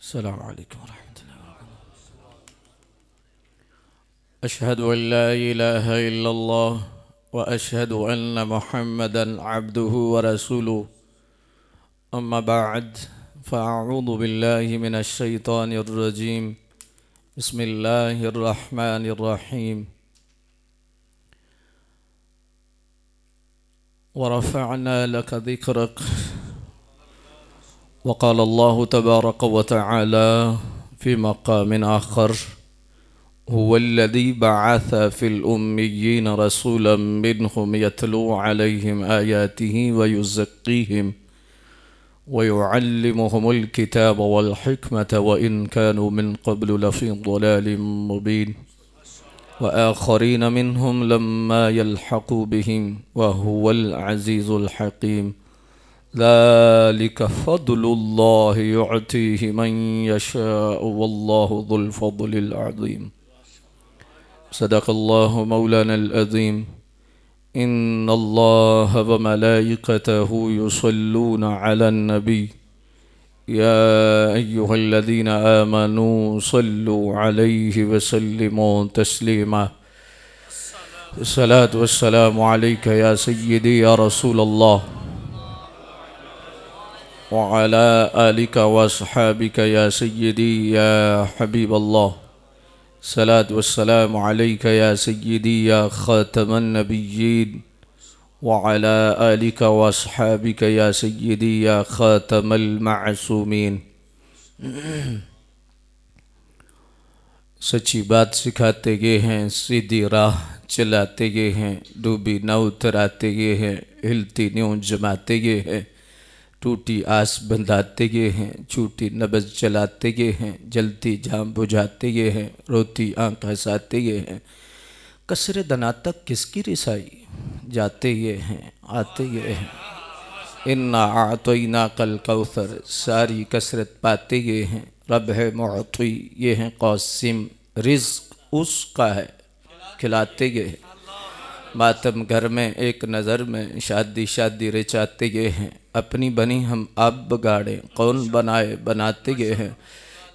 अस्सलामु अलैकुम वरहमतुल्लाहि वबरकातुहू। अशहदु अन ला इलाहा इल्लल्लाह व अशहदु अन्न मुहम्मदन अब्दुहु व रसूलुहु। अम्मा बअद फ़अऊज़ु बिल्लाहि मिनश शैतानिर रजीम। बिस्मिल्लाहिर रहमानिर रहीम। व रफ़अना लक ज़िक्रक व क़ाल अल्लाहु तबारक व तआला फ़ी मक़ामिन आख़र हुवल्लज़ी बअस फ़िल उम्मिय्यीन रसूलन मिनहुम यतलू अलैहिम आयातिही व युज़क्कीहिम व युअल्लिमुहुमुल किताब वल हिकमत व इन कानू मिन क़ब्लु लफ़ी ज़लालिम मुबीन व आख़रीन मिनहुम लम्मा यल्हक़ू बिहिम व हुवल अज़ीज़ुल हकीम। ज़ालिका फ़ज़्लुल्लाहि युअतीहि मन यशाअ वल्लाहु ज़ुल फ़ज़्लिल अज़ीम। सदक़ल्लाहु मौलानल अज़ीम। इन्नल्लाह व मलाइकतहु युसल्लूना अलन नबी या अय्युहल्लज़ीना आमनू सल्लु अलैहि व सल्लिमू तस्लीमा। अस्सलातु वस्सलामु अलैका या सय्यदी या रसूलल्लाह व अला आलिका व अस्हाबिका या सय्यदी या हबीबल्लाह। सलात वस्सलामु अलैका या सय्यदी या ख़ातमन नबिय्यीन व अला आलिका व अस्हाबिका या सय्यदी या ख़ातमल मासूमीन। सच्ची बात सिखाते गए हैं, सीधी राह चलाते गए हैं, डूबी नाव उतराते गए हैं, हिलती न्यूं जमाते गए हैं, टूटी आस बंधाते गए हैं, छूटी नब्ज़ चलाते गए हैं, जलती जाम बुझाते गए हैं, रोती आँख हंसाते गए हैं। कसरे दना तक किसकी रिसाई, जाते गए हैं आते गए हैं। इन्ना आतैना कल कौसर, सारी कसरत पाते गए हैं। रब है मुअती, ये हैं क़ासिम, रिज़्क़ उसका है, खिलाते गए हैं। मातम घर में एक नज़र में, शादी शादी रचाते गए हैं। अपनी बनी हम आप बगाड़े, कौन बनाए बनाते गए हैं।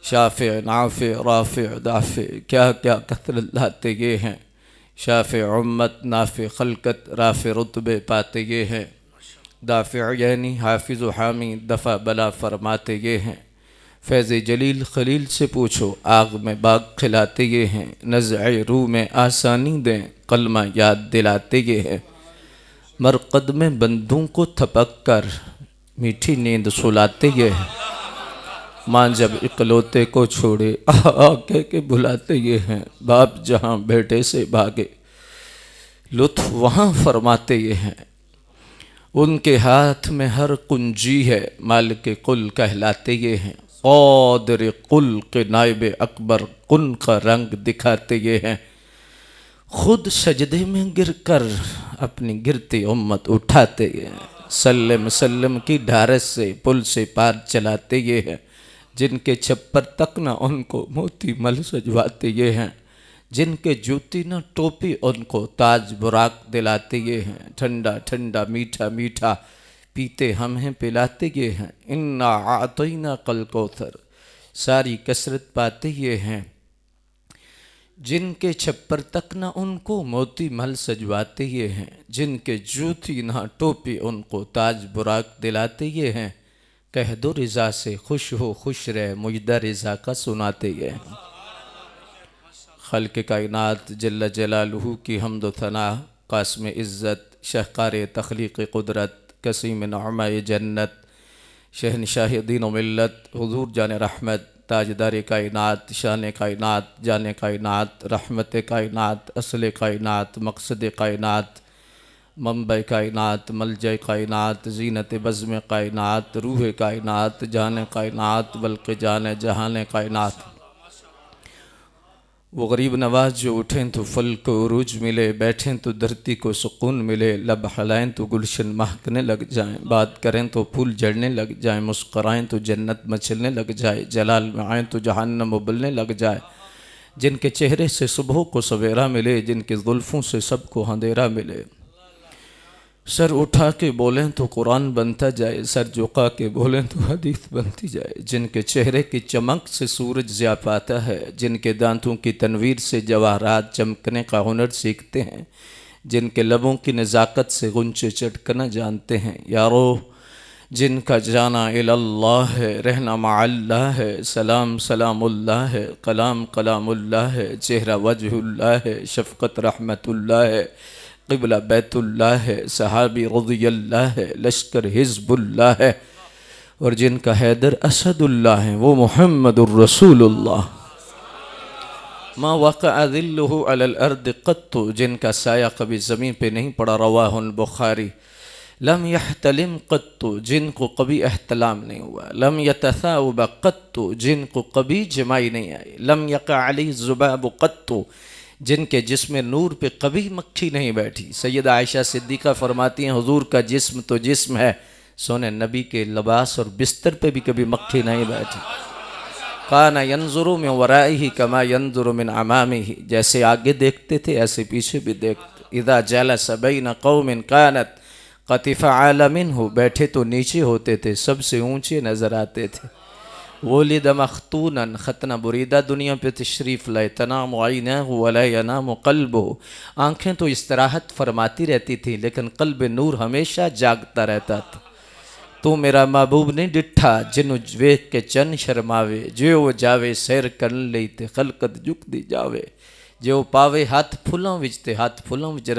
शाफ़े नाफ़े राफ़े दाफ़े, क्या क्या कसरत लाते गए हैं। शाफ़े उम्मत नाफ़े खलकत, राफ़े रुतबे पाते गए हैं। दाफ़े यानी हाफिज़ व हामी, दफ़ा बला फरमाते गए हैं। फैज़ जलील खलील से पूछो, आग में बाग खिलाते गए हैं। नज़्अ रूह में आसानी दें, कलमा याद दिलाते गए हैं। मरकद में बंदों को थपक कर मीठी नींद सुलाते गए हैं। माँ जब इकलौते को छोड़े कह के बुलाते गए हैं। बाप जहाँ बेटे से भागे, लुत्फ़ वहाँ फरमाते गए हैं। उनके हाथ में हर कुंजी है, मालिक कुल कहलाते गए हैं। क़ादिर कुल के नाइब अकबर कुन का रंग दिखाते गए हैं। खुद सजदे में गिरकर अपनी गिरती उम्मत उठाते गए हैं। सल्लम सल्लम की ढारस से पुल से पार चलाते गए हैं। जिनके छप्पर तक न उनको मोती मल सजवाते गए हैं। जिनके जूती न टोपी उनको ताज बुराक दिलाते गए हैं। ठंडा ठंडा मीठा मीठा पीते हम हैं पिलाते गए हैं। इन्ना आतैना कल कौसर, सारी कसरत पाते गए हैं। जिनके छप्पर तक न उनको मोती महल सजवाते गए हैं। जिनके जूती न टोपी उनको ताज बुराक दिलाते गए हैं। कह दो रिज़ा से खुश हो खुश रहे, मुजदा रिज़ा का सुनाते गए हैं। खल्क़ कायनात जल्ल जलालुहु की हम्द व सना, क़ासिम इज़्ज़त, शाहकार तख़लीक़ क़ुदरत, कसीम नअमाए जन्नत, शहनशाह दीन व मिल्लत, हुज़ूर जान रहमत, ताजदार कायनात, शान कायनात, जान कायनात, रहमत कायनात, असल कायनात, मकसद कायनात, मंबा कायनात, मलजा कायनात, ज़ीनत बज़्म कायनात, रूह कायनात, जान कायनात, बल्कि जान जहान कायनात। वो गरीब नवाज जो उठें तो फल को उरूज मिले, बैठें तो धरती को सुकून मिले, लब हलाएं तो गुलशन महकने लग जाएं, बात करें तो फूल जड़ने लग जाएं, मुस्कराएं तो जन्नत मचलने लग जाए, जलाल में आएँ तो जहन्नम उबलने लग जाए। जिनके चेहरे से सुबह को सवेरा मिले, जिनके जुल्फ़ों से सबको अंधेरा मिले। सर उठा के बोलें तो कुरान बनता जाए, सर झुका के बोलें तो हदीस बनती जाए। जिनके चेहरे की चमक से सूरज ज़िया पाता है, जिनके दांतों की तनवीर से जवाहरात चमकने का हुनर सीखते हैं, जिनके लबों की नज़ाकत से गुंचे चटकना जानते हैं, यारो जिनका जाना इल्लल्लाह है, रहना माअल्लाह है, सलाम सलामुल्लाह है, कलाम कलामुल्लाह है, चेहरा वजहुल्लाह है, शफ़क़त रहमतुल्लाह है, क़िबला बैतुल्लाह है, सहाबी रज़ियल्लाह है, लश्कर हिज़्बुल्लाह है, और जिनका हैदर असदुल्लाह है वो मुहम्मदुर रसूलुल्लाह। मा वक़अ ज़िल्लुहु अलल अर्द क़त्तु, जिनका साया कभी ज़मीन पे नहीं पड़ा, रवाहुल बुखारी। लम यहतलिम क़त्तु, जिनको कभी एहतलाम नहीं हुआ। लम यतसाउब क़त्तु, जिनको कभी जमाई नहीं आई। लम यक़अ अलैहि ज़ुबाब क़त्तु, जिनके जिस्म नूर पे कभी मक्खी नहीं बैठी। सैयदा आयशा सिद्दीक़ा फरमाती हैं हुज़ूर का जिस्म तो जिस्म है, सोने नबी के लिबास और बिस्तर पे भी कभी मक्खी नहीं बैठी। काना यंजुरु मिन वराइही कमा यंजुरु मिन अमामिही, जैसे आगे देखते थे ऐसे पीछे भी देखते। इज़ा जलस बैन कौमिन कानत क़तिफ़ा आला मिन्हु, बैठे तो नीचे होते थे, सबसे ऊंचे नज़र आते थे। वुलिद मख्तूनन, खतना बुरीदा दुनिया पे तशरीफ़ लाए। तनामु ऐनाहु वला यनामु क़ल्बुहु, आँखें तो इस्तराहत फरमाती रहती थी लेकिन क़ल्ब नूर हमेशा जागता रहता था। तू मेरा महबूब नहीं डिठा, जिन्हों वेख के चन शर्मावे, जो जावे सैर कर लई ते खलकत झुकदी जावे। जो पावे हाथ फुलों विच ते हाथ फुलों विच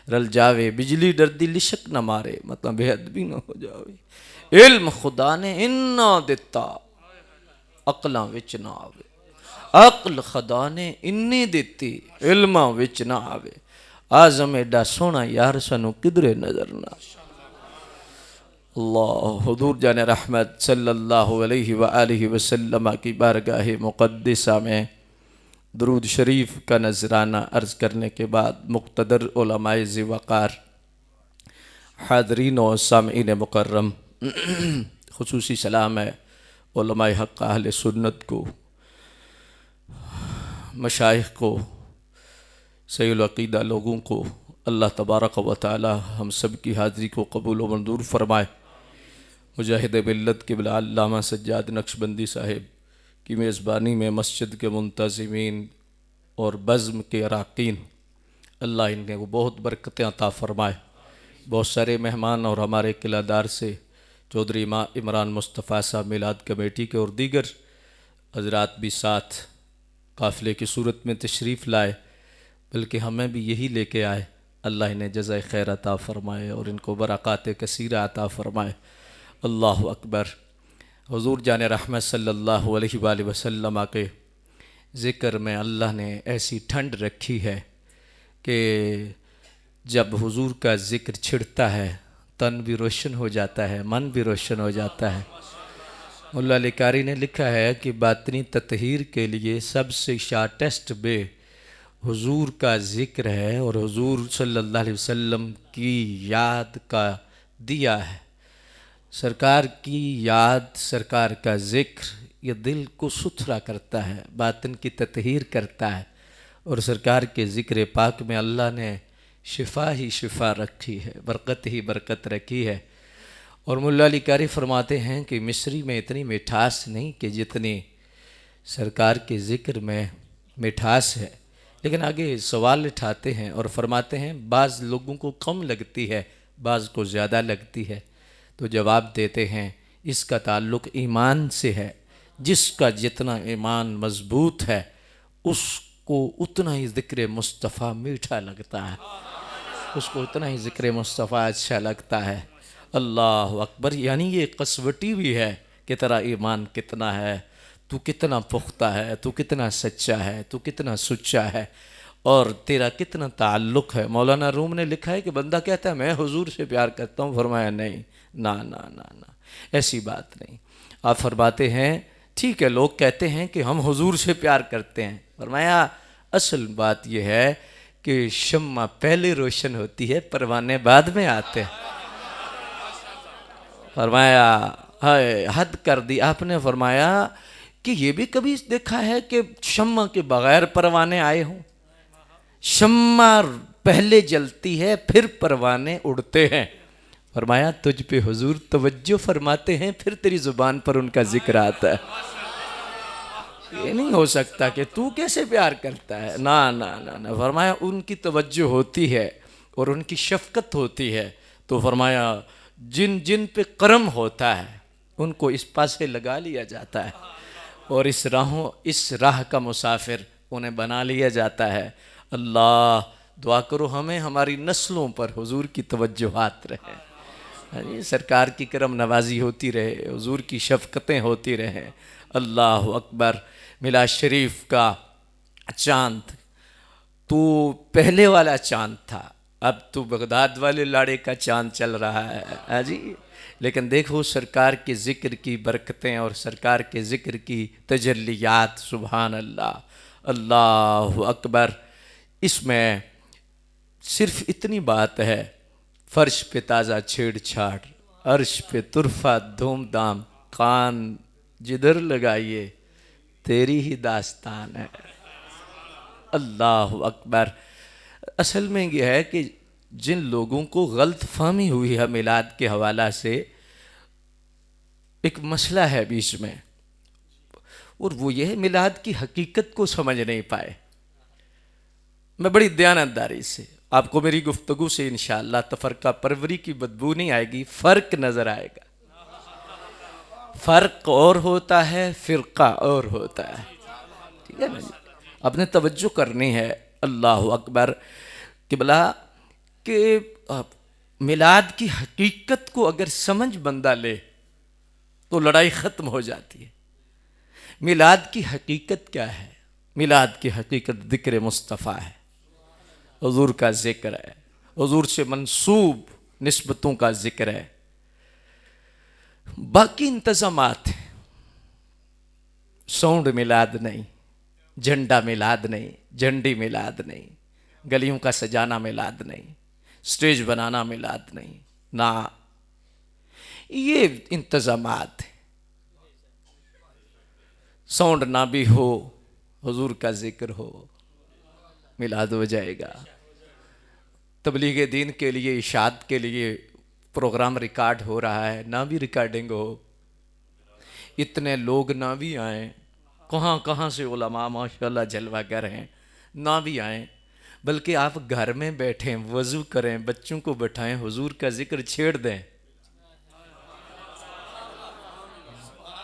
रल जावे। बिजली डरदी लिशक न मारे, मतलब बेअदबी न हो जावे। इल्म खुदा ने इन्ना दिता, अकलां विच ना आवे। अकल खुदा ने इन्नी दिती, इल्मां विच ना आवे। आज़म एडा सोहना यार सानू किधरे नजर ना। अल्लाह हुजूर जाने रहमत सल्लल्लाहु अलैहि व आलिहि वसल्लम की बारगाह मुक़द्दिसा में दरूद शरीफ का नजराना अर्ज़ करने के बाद मुक़्तदर उलमाए ज़िवक़ार, हाज़रीन व सामीन मुकर्रम, खुसूसी सलाम है उलमाए हक़ अहले सुन्नत को, मशाइख़ को, सहीहुल अक़ीदा लोगों को। अल्लाह तबारक व तआला हम सब की हाज़री को कबूल व मंजूर फरमाए। मुजाहिद मिल्लत क़िबला अल्लामा सज्जाद नक्शबंदी साहिब की मेज़बानी में मस्जिद के मुंतज़िमीन और बज़्म के अराकीन, अल्लाह इन्हें वो बहुत बरकतें अता फ़रमाए। बहुत सारे मेहमान और हमारे किलादार से चौधरी इमरान मुस्तफ़ा साहब मिलाद कमेटी के और दीगर हज़रात भी साथ काफ़िले की सूरत में तशरीफ़ लाए, बल्कि हमें भी यही लेके आए। अल्लाह इन्हें जज़ाए खैर अता फ़रमाए और इनको बरक़ात कसीरा अता फ़रमाए। अल्लाह अकबर। हुज़ूर जाने रहमत सल्लल्लाहु अलैहि वसल्लम के ज़िक्र में अल्लाह ने ऐसी ठंड रखी है कि जब हुज़ूर का ज़िक्र छिड़ता है तन भी रोशन हो जाता है, मन भी रोशन हो जाता है। मुल्ला अली कारी ने लिखा है कि बातनी ततहीर के लिए सबसे शार्टेस्ट वे हुज़ूर का ज़िक्र है और हुज़ूर सल्लल्लाहु अलैहि वसल्लम की याद का दिया है। सरकार की याद, सरकार का ज़िक्र, ये दिल को सुथरा करता है, बातिन की ततहीर करता है। और सरकार के ज़िक्र पाक में अल्लाह ने शिफा ही शिफा रखी है, बरकत ही बरकत रखी है। और मुल्ला अली कारी फरमाते हैं कि मिस्री में इतनी मिठास नहीं कि जितनी सरकार के ज़िक्र में मिठास है। लेकिन आगे सवाल उठाते हैं और फरमाते हैं बाज़ लोगों को कम लगती है, बाज़ को ज़्यादा लगती है। तो जवाब देते हैं इसका ताल्लुक़ ईमान से है। जिसका जितना ईमान मजबूत है उसको उतना ही ज़िक्र मुस्तफ़ा मीठा लगता है, उसको उतना ही ज़िक्र मुस्तफ़ा अच्छा लगता है। अल्लाह अकबर। यानी ये कसवटी भी है कि तेरा ईमान कितना है, तू कितना पुख्ता है, तू कितना सच्चा है, तू कितना सुच्चा है और तेरा कितना ताल्लुक़ है। मौलाना रूम ने लिखा है कि बंदा कहता है मैं हुजूर से प्यार करता हूँ, फरमाया नहीं, ना ना ना ना, ऐसी बात नहीं। आप फरमाते हैं ठीक है लोग कहते हैं कि हम हुजूर से प्यार करते हैं, फरमाया असल बात यह है कि शम्मा पहले रोशन होती है, परवाने बाद में आते हैं। फरमाया हाय हद कर दी आपने। फरमाया कि ये भी कभी देखा है कि शम्मा के बगैर परवाने आए हों? शम्मा पहले जलती है फिर परवाने उड़ते हैं। फरमाया तुझ पे हुजूर तवज्जो फरमाते हैं फिर तेरी जुबान पर उनका जिक्र आता है। ये नहीं हो सकता कि तू कैसे प्यार करता है, ना ना ना ना। फरमाया उनकी तवज्जो होती है और उनकी शफकत होती है। तो फरमाया जिन जिन पे करम होता है उनको इस पासे लगा लिया जाता है और इस राह का मुसाफिर उन्हें बना लिया जाता है। अल्लाह दुआ करो हमें हमारी नस्लों पर हुजूर की तवज्जुहात रहे, सरकार की करम नवाजी होती रहे, हुजूर की शफकतें होती रहें। अल्लाह अकबर। मिलाद शरीफ का चांद तो पहले वाला चांद था, अब तो बगदाद वाले लाड़े का चांद चल रहा है जी। लेकिन देखो सरकार के ज़िक्र की बरकतें और सरकार के ज़िक्र की तजल्लियात, सुभान अल्लाह, अल्लाह अकबर। इसमें सिर्फ इतनी बात है, फर्श पे ताज़ा छेड़छाड़, अर्श पे तुरफा धूमधाम, कान जिधर लगाइए तेरी ही दास्तान है। अल्लाह अकबर। असल में यह है कि जिन लोगों को गलत फहमी हुई है मिलाद के हवाला से, एक मसला है बीच में, और वो यह मिलाद की हकीकत को समझ नहीं पाए। मैं बड़ी दयानतदारी से आपको मेरी गुफ्तगू से इंशाअल्लाह तफरका परवरी की बदबू नहीं आएगी, फ़र्क नज़र आएगा। फ़र्क और होता है, फ़िरका और होता है, ठीक है ना जी। अपने तवज्जो करनी है। अल्लाह अकबर। किबला के मिलाद की हकीकत को अगर समझ बंदा ले तो लड़ाई ख़त्म हो जाती है। मिलाद की हकीकत क्या है? मिलाद की हकीकत ज़िक्र मुस्तफ़ा है, हुज़ूर का ज़िक्र है, हुज़ूर से मंसूब निस्बतों का ज़िक्र है। बाकी इंतज़ामात हैं, साउंड मिलाद नहीं, झंडा मिलाद नहीं, झंडी मिलाद नहीं, गलियों का सजाना मिलाद नहीं, स्टेज बनाना मिलाद नहीं, ना, ये इंतज़ामात हैं। साउंड ना भी हो, हुजूर का जिक्र हो, मिलाद हो जाएगा। तबलीग दीन के लिए, इशाद के लिए प्रोग्राम रिकॉर्ड हो रहा है, ना भी रिकॉर्डिंग हो, इतने लोग ना भी आए, कहाँ कहाँ से उलमा माशाल्लाह जलवागर हैं, ना भी आए, बल्कि आप घर में बैठें, वज़ू करें, बच्चों को बैठाएं, हुजूर का जिक्र छेड़ दें,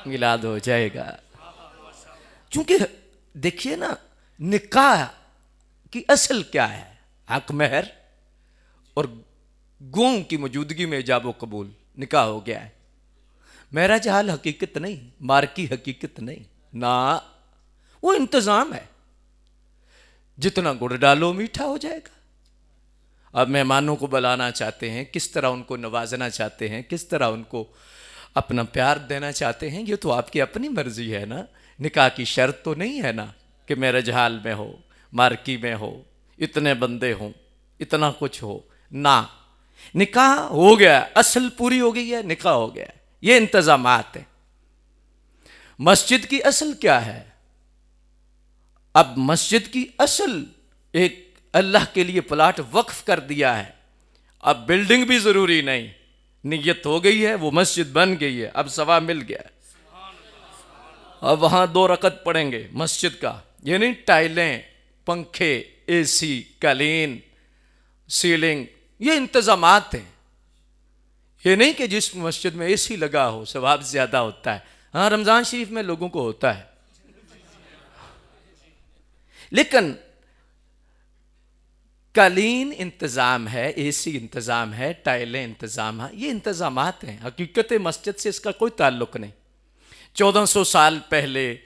मिलाद हो जाएगा। क्योंकि देखिए ना, निकाह की असल क्या है? हक महर और गूं की मौजूदगी में इजाब कबूल, निकाह हो गया है। महराज हाल हकीकत नहीं, मार की हकीकत नहीं, ना, वो इंतज़ाम है। जितना गुड़ डालो मीठा हो जाएगा। अब मेहमानों को बुलाना चाहते हैं, किस तरह उनको नवाजना चाहते हैं, किस तरह उनको अपना प्यार देना चाहते हैं, ये तो आपकी अपनी मर्जी है ना। निकाह की शर्त तो नहीं है ना कि मैरिज हाल में हो, मार्की में हो, इतने बंदे हों, इतना कुछ हो, ना, निकाह हो गया, असल पूरी हो गई है, निकाह हो गया, ये इंतजामात है। मस्जिद की असल क्या है? अब मस्जिद की असल, एक अल्लाह के लिए प्लाट वक्फ कर दिया है, अब बिल्डिंग भी जरूरी नहीं, नियत हो गई है, वो मस्जिद बन गई है, अब सवाब मिल गया। अब वहां 2 रकत पढ़ेंगे मस्जिद का, ये नहीं टाइलें, पंखे, एसी, कालीन, सीलिंग, ये इंतजामात हैं। ये नहीं कि जिस मस्जिद में एसी लगा हो सवाब ज्यादा होता है। हाँ, रमजान शरीफ में लोगों को होता है, लेकिन कालीन इंतजाम है, एसी इंतजाम है, टाइलें इंतजाम है, ये इंतजामात हैं। हकीकत मस्जिद से इसका कोई ताल्लुक नहीं। 1400 साल पहले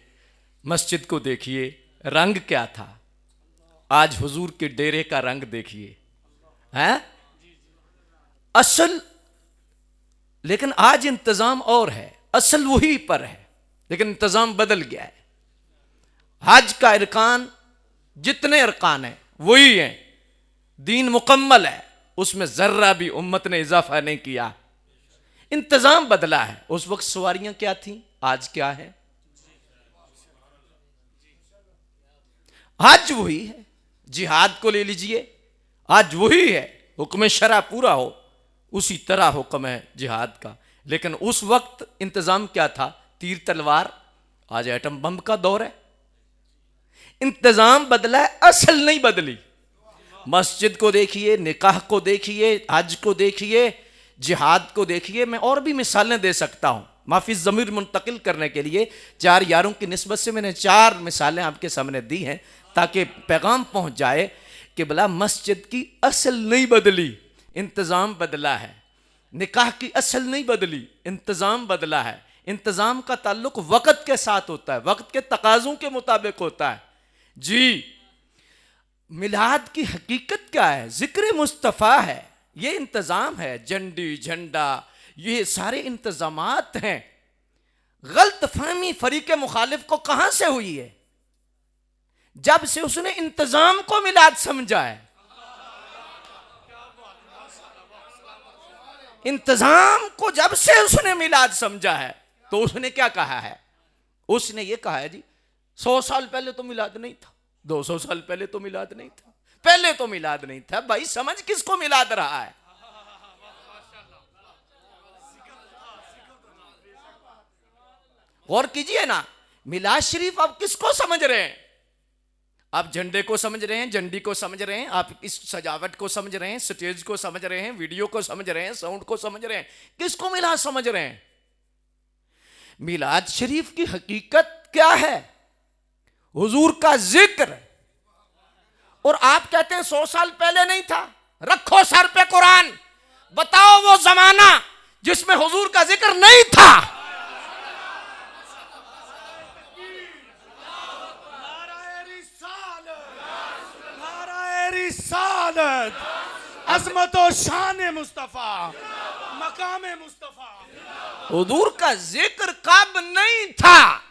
मस्जिद को देखिए, रंग क्या था, आज हुजूर के डेरे का रंग देखिए, हैं असल। लेकिन आज इंतजाम और है, असल वही पर है, लेकिन इंतजाम बदल गया है। हज का अरकान, जितने अरकान हैं वही हैं, दीन मुकम्मल है, उसमें जर्रा भी उम्मत ने इजाफा नहीं किया, इंतजाम बदला है। उस वक्त सवारियां क्या थी, आज क्या है? आज वही है, जिहाद को ले लीजिए, आज वही है, हुक्म शरा पूरा हो, उसी तरह हुक्म है जिहाद का। लेकिन उस वक्त इंतजाम क्या था? तीर तलवार। आज एटम बम का दौर है। इंतजाम बदला है, असल नहीं बदली। मस्जिद को देखिए, निकाह को देखिए, हज को देखिए, जिहाद को देखिए। मैं और भी मिसालें दे सकता हूं। माफी ज़मीर मुंतकिल करने के लिए 4 यारों की निस्बत से मैंने 4 मिसालें आपके सामने दी हैं, ताकि पैगाम पहुंच जाए कि भला मस्जिद की असल नहीं बदली, इंतज़ाम बदला है। निकाह की असल नहीं बदली, इंतज़ाम बदला है। इंतज़ाम का ताल्लुक वक़्त के साथ होता है, वक़्त के तकाज़ों के मुताबिक होता है। जी, मिलाद की हकीकत क्या है? ज़िक्र मुस्तफ़ा है, ये इंतज़ाम है। झंडी झंडा ये सारे इंतज़ामात हैं। गलत फहमी फरीक मुखालिफ को कहां से हुई है? जब से उसने इंतज़ाम को मिलाद समझा है। इंतज़ाम को जब से उसने मिलाद समझा है, तो उसने क्या कहा है? उसने ये कहा है जी 100 साल पहले तो मिलाद नहीं था, 200 साल पहले तो मिलाद नहीं था, पहले तो मिलाद नहीं था। भाई समझ किसको मिलाद रहा है? गौर कीजिए ना, मिलाद शरीफ आप किसको समझ रहे हैं? आप झंडे को समझ रहे हैं, झंडी को समझ रहे हैं, आप इस सजावट को समझ रहे हैं, स्टेज को समझ रहे हैं, वीडियो को समझ रहे हैं, साउंड को समझ रहे हैं। किसको मिलाद समझ रहे हैं? मिलाद शरीफ की हकीकत क्या है? हुजूर का जिक्र। और आप कहते हैं 100 साल पहले नहीं था। रखो सर पे कुरान, बताओ वो जमाना जिसमें हुजूर का जिक्र नहीं था। रिसालत, अज़मत और शान मुस्तफा, मकाम मुस्तफा। हुजूर का जिक्र कब नहीं था?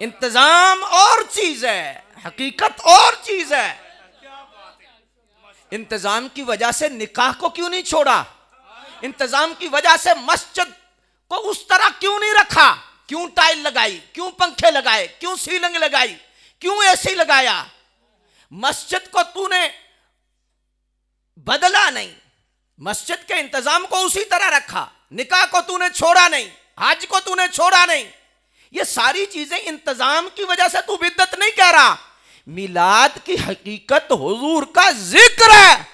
इंतजाम और चीज है, हकीकत और चीज है। इंतजाम की वजह से निकाह को क्यों नहीं छोड़ा? इंतजाम की वजह से मस्जिद को उस तरह क्यों नहीं रखा? क्यों टाइल लगाई? क्यों पंखे लगाए? क्यों सीलिंग लगाई? क्यों एसी लगाया? मस्जिद को तूने बदला नहीं, मस्जिद के इंतजाम को उसी तरह रखा। निकाह को तूने छोड़ा नहीं, हज को तूने छोड़ा नहीं। ये सारी चीजें इंतजाम की वजह से तू बिद्दत नहीं कह रहा। मिलाद की हकीकत हुजूर का जिक्र है।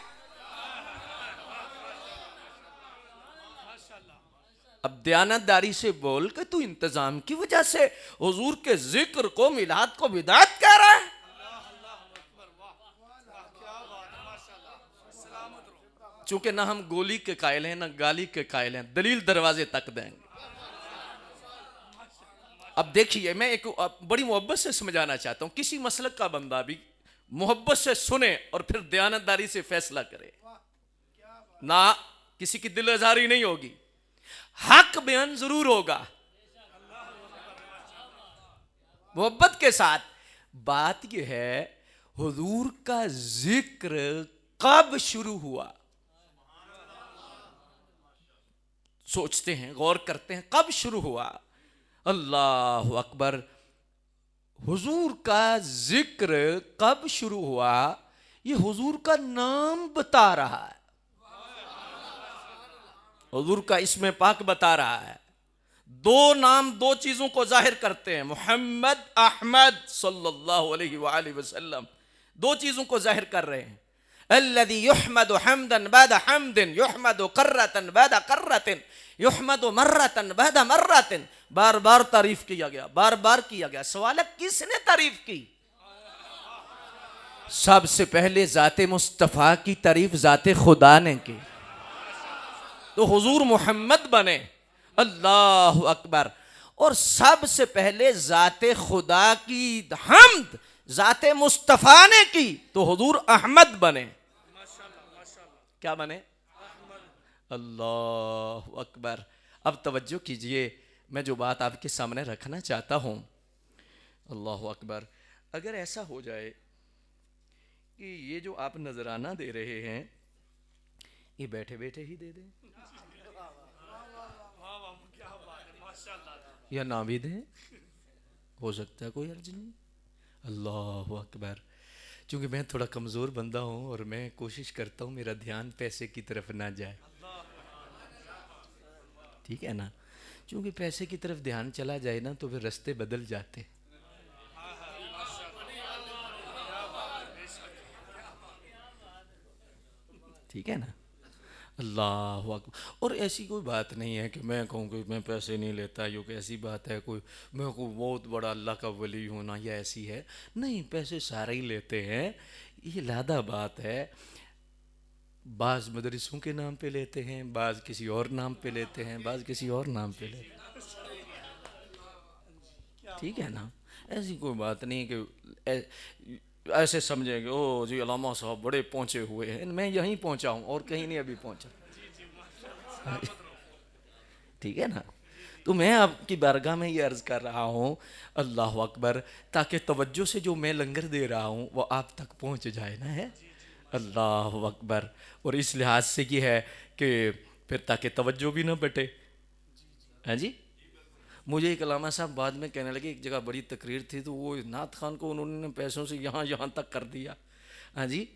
अब दयानतदारी से बोल के तू इंतजाम की वजह से हुजूर के जिक्र को, मिलाद को बिदात कह रहा है। चूंकि ना हम गोली के कायल हैं, ना गाली के कायल हैं, दलील दरवाजे तक देंगे। अब देखिए, मैं एक बड़ी मोहब्बत से समझाना चाहता हूं। किसी मसलक का बंदा भी मोहब्बत से सुने और फिर दयानतदारी से फैसला करे ना। किसी की दिल आजारी नहीं होगी, हक बयान जरूर होगा मोहब्बत के साथ। बात यह है, हुजूर का जिक्र कब शुरू हुआ? सोचते हैं, गौर करते हैं, कब शुरू हुआ? अल्लाह अकबर। हुजूर का जिक्र कब शुरू हुआ? ये हुजूर का नाम बता रहा है, हुजूर का इसमें पाक बता रहा है। 2 नाम 2 चीजों को जाहिर करते हैं, मोहम्मद अहमद सल्लल्लाहु अलैहि वसल्लम। 2 चीजों को जाहिर कर रहे हैं। अल्लज़ी युहमदु हम्दन बाद हम्दिन, युहमदु कर्रतन बाद कर्रतिन, युहमदु मर्रतन बाद मर्रतिन। बार बार तारीफ किया गया, बार बार किया गया। सवाल है, किसने तारीफ की? सबसे पहले जाते मुस्तफा की तारीफ जाते खुदा ने की, तो हुजूर मोहम्मद बने। अल्लाह अकबर। और सबसे पहले जाते खुदा की हम्द जाते मुस्तफा ने की, तो हुजूर अहमद बने। क्या बने? अल्लाह अकबर। अब तवज्जो कीजिए, मैं जो बात आपके सामने रखना चाहता हूं। अल्लाह अकबर। अगर ऐसा हो जाए कि ये जो आप नजराना दे रहे हैं, ये बैठे बैठे ही दे दें या ना भी दें, हो सकता है कोई अर्ज नहीं। अल्लाह अकबर। क्योंकि मैं थोड़ा कमज़ोर बंदा हूँ और मैं कोशिश करता हूँ मेरा ध्यान पैसे की तरफ ना जाए, ठीक है ना। क्योंकि पैसे की तरफ ध्यान चला जाए ना तो फिर रास्ते बदल जाते, ठीक है ना। अल्लाह अकबर। और ऐसी कोई बात नहीं है कि मैं कहूँ कि मैं पैसे नहीं लेता, यो कि ऐसी बात है कोई मैं को बहुत बड़ा अल्लाह का वली होना या ऐसी है, नहीं, पैसे सारे ही लेते हैं, ये लादा बात है। बाज़ मदरसों के नाम पे लेते हैं, बाज़ किसी और नाम पे लेते हैं, बाज़ किसी और नाम पे लेते हैं, ठीक है ना। ऐसी कोई बात नहीं कि ऐसे समझेंगे ओ जी अल्लामा साहब बड़े पहुँचे हुए हैं, मैं यहीं पहुँचा हूँ और कहीं नहीं अभी पहुँचा, ठीक है ना। तो मैं आपकी बारगाह में ये अर्ज़ कर रहा हूँ अल्लाह अकबर, ताकि तवज्जो से जो मैं लंगर दे रहा हूँ वो आप तक पहुँच जाए ना, है अल्लाह अकबर। और इस लिहाज से ये है कि फिर ताकि तवज्जो भी ना बटे, हैं जी। मुझे एक अल्लामा साहब बाद में कहने लगे, एक जगह बड़ी तकरीर थी तो वो नात खान को उन्होंने पैसों से यहाँ यहाँ तक कर दिया, हाँ जी।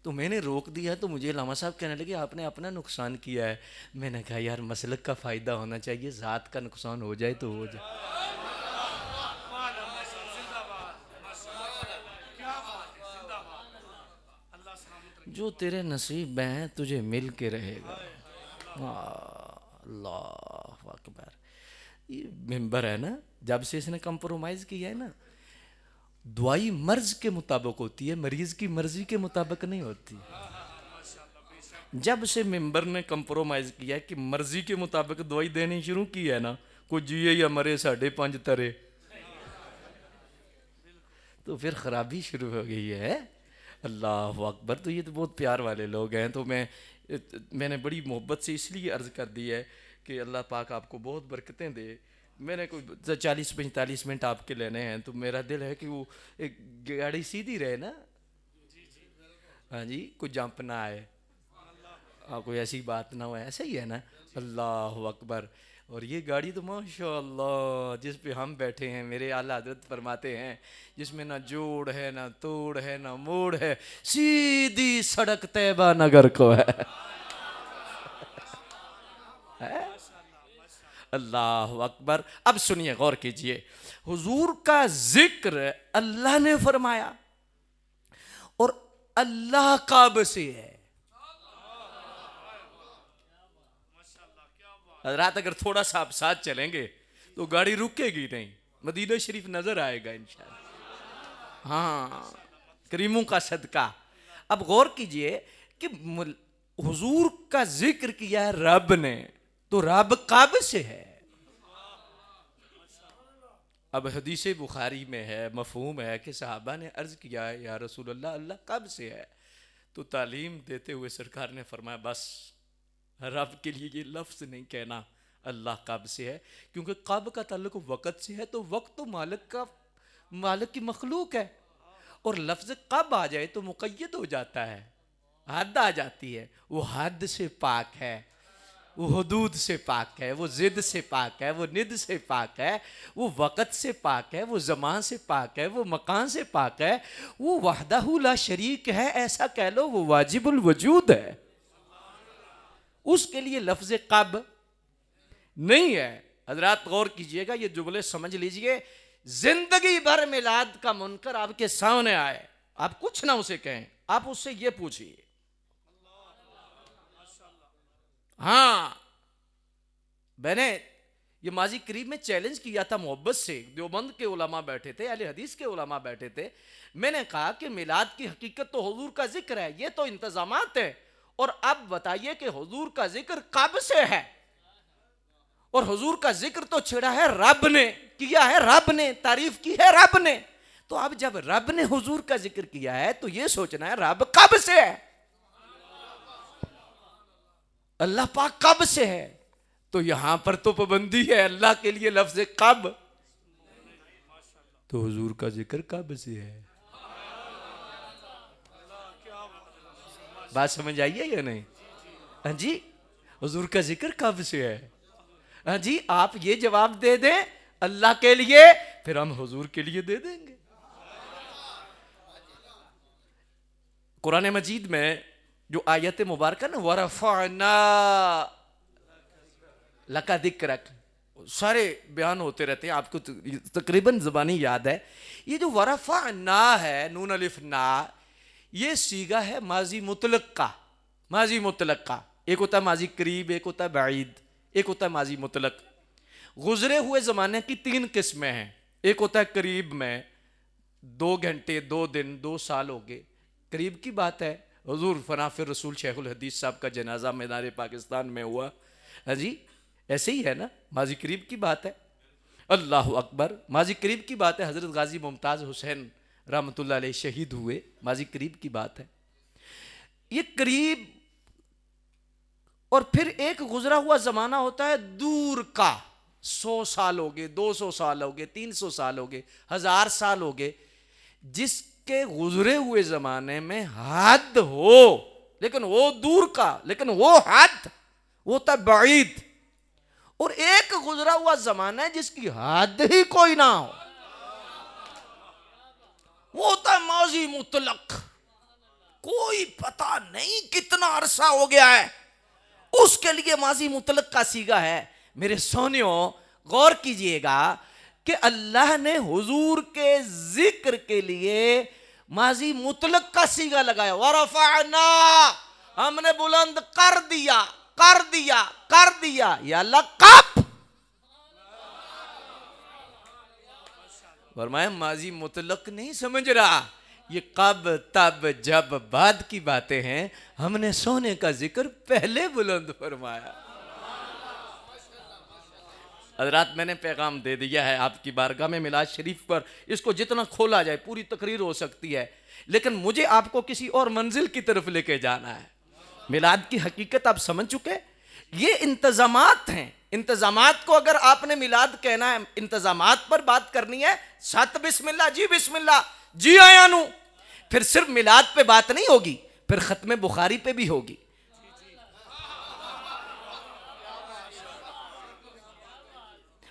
तो मैंने रोक दिया तो मुझे अल्लामा साहब कहने लगे आपने अपना नुकसान किया है। मैंने कहा यार मसलक का फ़ायदा होना चाहिए, ज़ात का नुकसान हो जाए तो हो जाए। जो तेरे नसीब में है तुझे मिल के रहेगा। अल्लाह अकबर। ये मेंबर है ना, जब से इसने कंप्रोमाइज़ किया है ना, दवाई मर्ज के मुताबिक होती है, मरीज की मर्जी के मुताबिक नहीं होती। जब से मेंबर ने कंप्रोमाइज़ किया है कि मर्जी के मुताबिक दवाई देनी शुरू की है ना, कोई जिए या मरे 5.5 तरे, तो फिर खराबी शुरू हो गई है। अल्लाह अकबर। तो ये तो बहुत प्यार वाले लोग हैं। तो मैंने बड़ी मोहब्बत से इसलिए अर्ज़ कर दी है कि अल्लाह पाक आपको बहुत बरकतें दे। मैंने कोई 40-45 मिनट आपके लेने हैं, तो मेरा दिल है कि वो एक गाड़ी सीधी रहे ना, हाँ जी, कोई जंप ना आए, हाँ, कोई ऐसी बात ना हो, ऐसा ही है ना। अल्लाह अकबर। और ये गाड़ी तो माशाअल्लाह जिस पे हम बैठे हैं, मेरे आला हज़रत फरमाते हैं, जिसमें ना जोड़ है ना तोड़ है ना मोड़ है, सीधी सड़क तैयबा नगर को है, है? अल्लाह अकबर। अब सुनिए, गौर कीजिए, हुजूर का जिक्र अल्लाह ने फरमाया और अल्लाह काब से है। रात अगर थोड़ा सा आप साथ चलेंगे तो गाड़ी रुकेगी नहीं, मदीना शरीफ नजर आएगा इंशाअल्लाह, हाँ, करीमों का सदका। अब गौर कीजिए कि हुजूर का जिक्र किया है रब ने, तो रब कब से है। अब हदीस बुखारी में है, मफहूम है कि सहाबा ने अर्ज किया है या रसूल अल्लाह, अल्लाह कब से है। तो तालीम देते हुए सरकार ने फरमाया बस रब के लिए ये लफ्ज़ नहीं कहना अल्लाह कब से है, क्योंकि कब का ताल्लुक वक़्त से है, तो वक्त तो मालिक की मखलूक है, और लफ्ज़ कब आ जाए तो मुक़य्यद हो जाता है, हद आ जाती है। वो हद से पाक है, वो हुदूद से पाक है, वो ज़िद से पाक है, वो निद से पाक है, वो वक़्त से पाक है, वो ज़मान से पाक है, वो मकान से पाक है, वो वहदहू ला शरीक है, ऐसा कह लो, वो वाजिबुल वजूद है। उसके लिए लफ्ज़ कब नहीं है। हजरात गौर कीजिएगा, ये जुमले समझ लीजिए। जिंदगी भर मिलाद का मुनकर आपके सामने आए, आप कुछ ना उसे कहें, आप उससे ये पूछिए। हाँ, मैंने ये माजी करीब में चैलेंज किया था मोहब्बत से, देवबंद के उलमा बैठे थे, अहले हदीस के उलमा बैठे थे। मैंने कहा कि मिलाद की हकीकत तो हुजूर का जिक्र है, ये तो इंतजामात है, और अब बताइए कि हुजूर का जिक्र कब से है। और हुजूर का जिक्र तो छेड़ा है रब ने, किया है रब ने, तारीफ की है रब ने। तो अब जब रब ने हुजूर का जिक्र किया है तो ये सोचना है रब कब से है, अल्लाह पाक कब से है। तो यहां पर तो पाबंदी है अल्लाह के लिए लफ्ज कब, तो हुजूर का जिक्र कब से है। बात समझ आई है या नहीं। हाँ जी, हुजूर का जिक्र कब से है। हाँ जी, आप ये जवाब दे दें अल्लाह के लिए, फिर हम हुजूर के लिए दे देंगे। कुरान मजीद में जो आयत मुबारक ना, वरफ़अना लका दिक्रक, सारे बयान होते रहते हैं, आपको तकरीबन ज़बानी याद है। ये जो वरफ़अना है, नून अलिफ ना, ये सीगा है माजी मुतलक का। माजी मुतलक का एक होता है माजी करीब, एक होता है बाईद, एक होता है माजी मुतलक। गुजरे हुए ज़माने की 3 किस्में हैं। एक होता है करीब में 2 घंटे, 2 दिन, 2 साल हो गए, करीब की बात है। हुजूर फनाफिर रसूल शेखुल हदीस साहब का जनाजा मीनार पाकिस्तान में हुआ। हाँ जी, ऐसे ही है ना, माजी करीब की बात है। अल्लाह अकबर, माजी करीब की बात है। हज़रत गाजी मुमताज़ हुसैन रहमतुल्लाह अलैह शहीद हुए, माजी करीब की बात है। ये करीब, और फिर एक गुजरा हुआ ज़माना होता है दूर का। 100 साल हो गए, 200 साल हो गए, 300 साल हो गए, 1000 साल हो गए, जिसके गुजरे हुए ज़माने में हद हो, लेकिन वो दूर का, लेकिन वो हद वो होता है बाईद। और एक गुजरा हुआ ज़माना है जिसकी हद ही कोई ना हो, वो होता है माजी मुतलक। कोई पता नहीं कितना अरसा हो गया है, उसके लिए माजी मुतलक का सीगा है। मेरे सोनियों, गौर कीजिएगा कि अल्लाह ने हुजूर के जिक्र के लिए माजी मुतलक का सीगा लगाया। वरफ़अना, हमने बुलंद कर दिया, कर दिया, कर दिया। या अल्लाह कब? फरमाया माजी मुतलक नहीं समझ रहा, ये कब, तब, जब, बाद की बातें हैं। हमने सोने का जिक्र पहले बुलंद फरमाया। हज़रात, मैंने पैगाम दे दिया है आपकी बारगाह में मिलाद शरीफ पर। इसको जितना खोला जाए पूरी तकरीर हो सकती है, लेकिन मुझे आपको किसी और मंजिल की तरफ लेके जाना है। मिलाद की हकीकत आप समझ चुके। ये इंतजामात हैं। इंतजामात को अगर आपने मिलाद कहना है, इंतजामात पर बात करनी है, सत बिस्मिल्लाह, जी बिस्मिल्लाह, जी आया नू। फिर सिर्फ मिलाद पे बात नहीं होगी, फिर खत्म बुखारी पे भी होगी,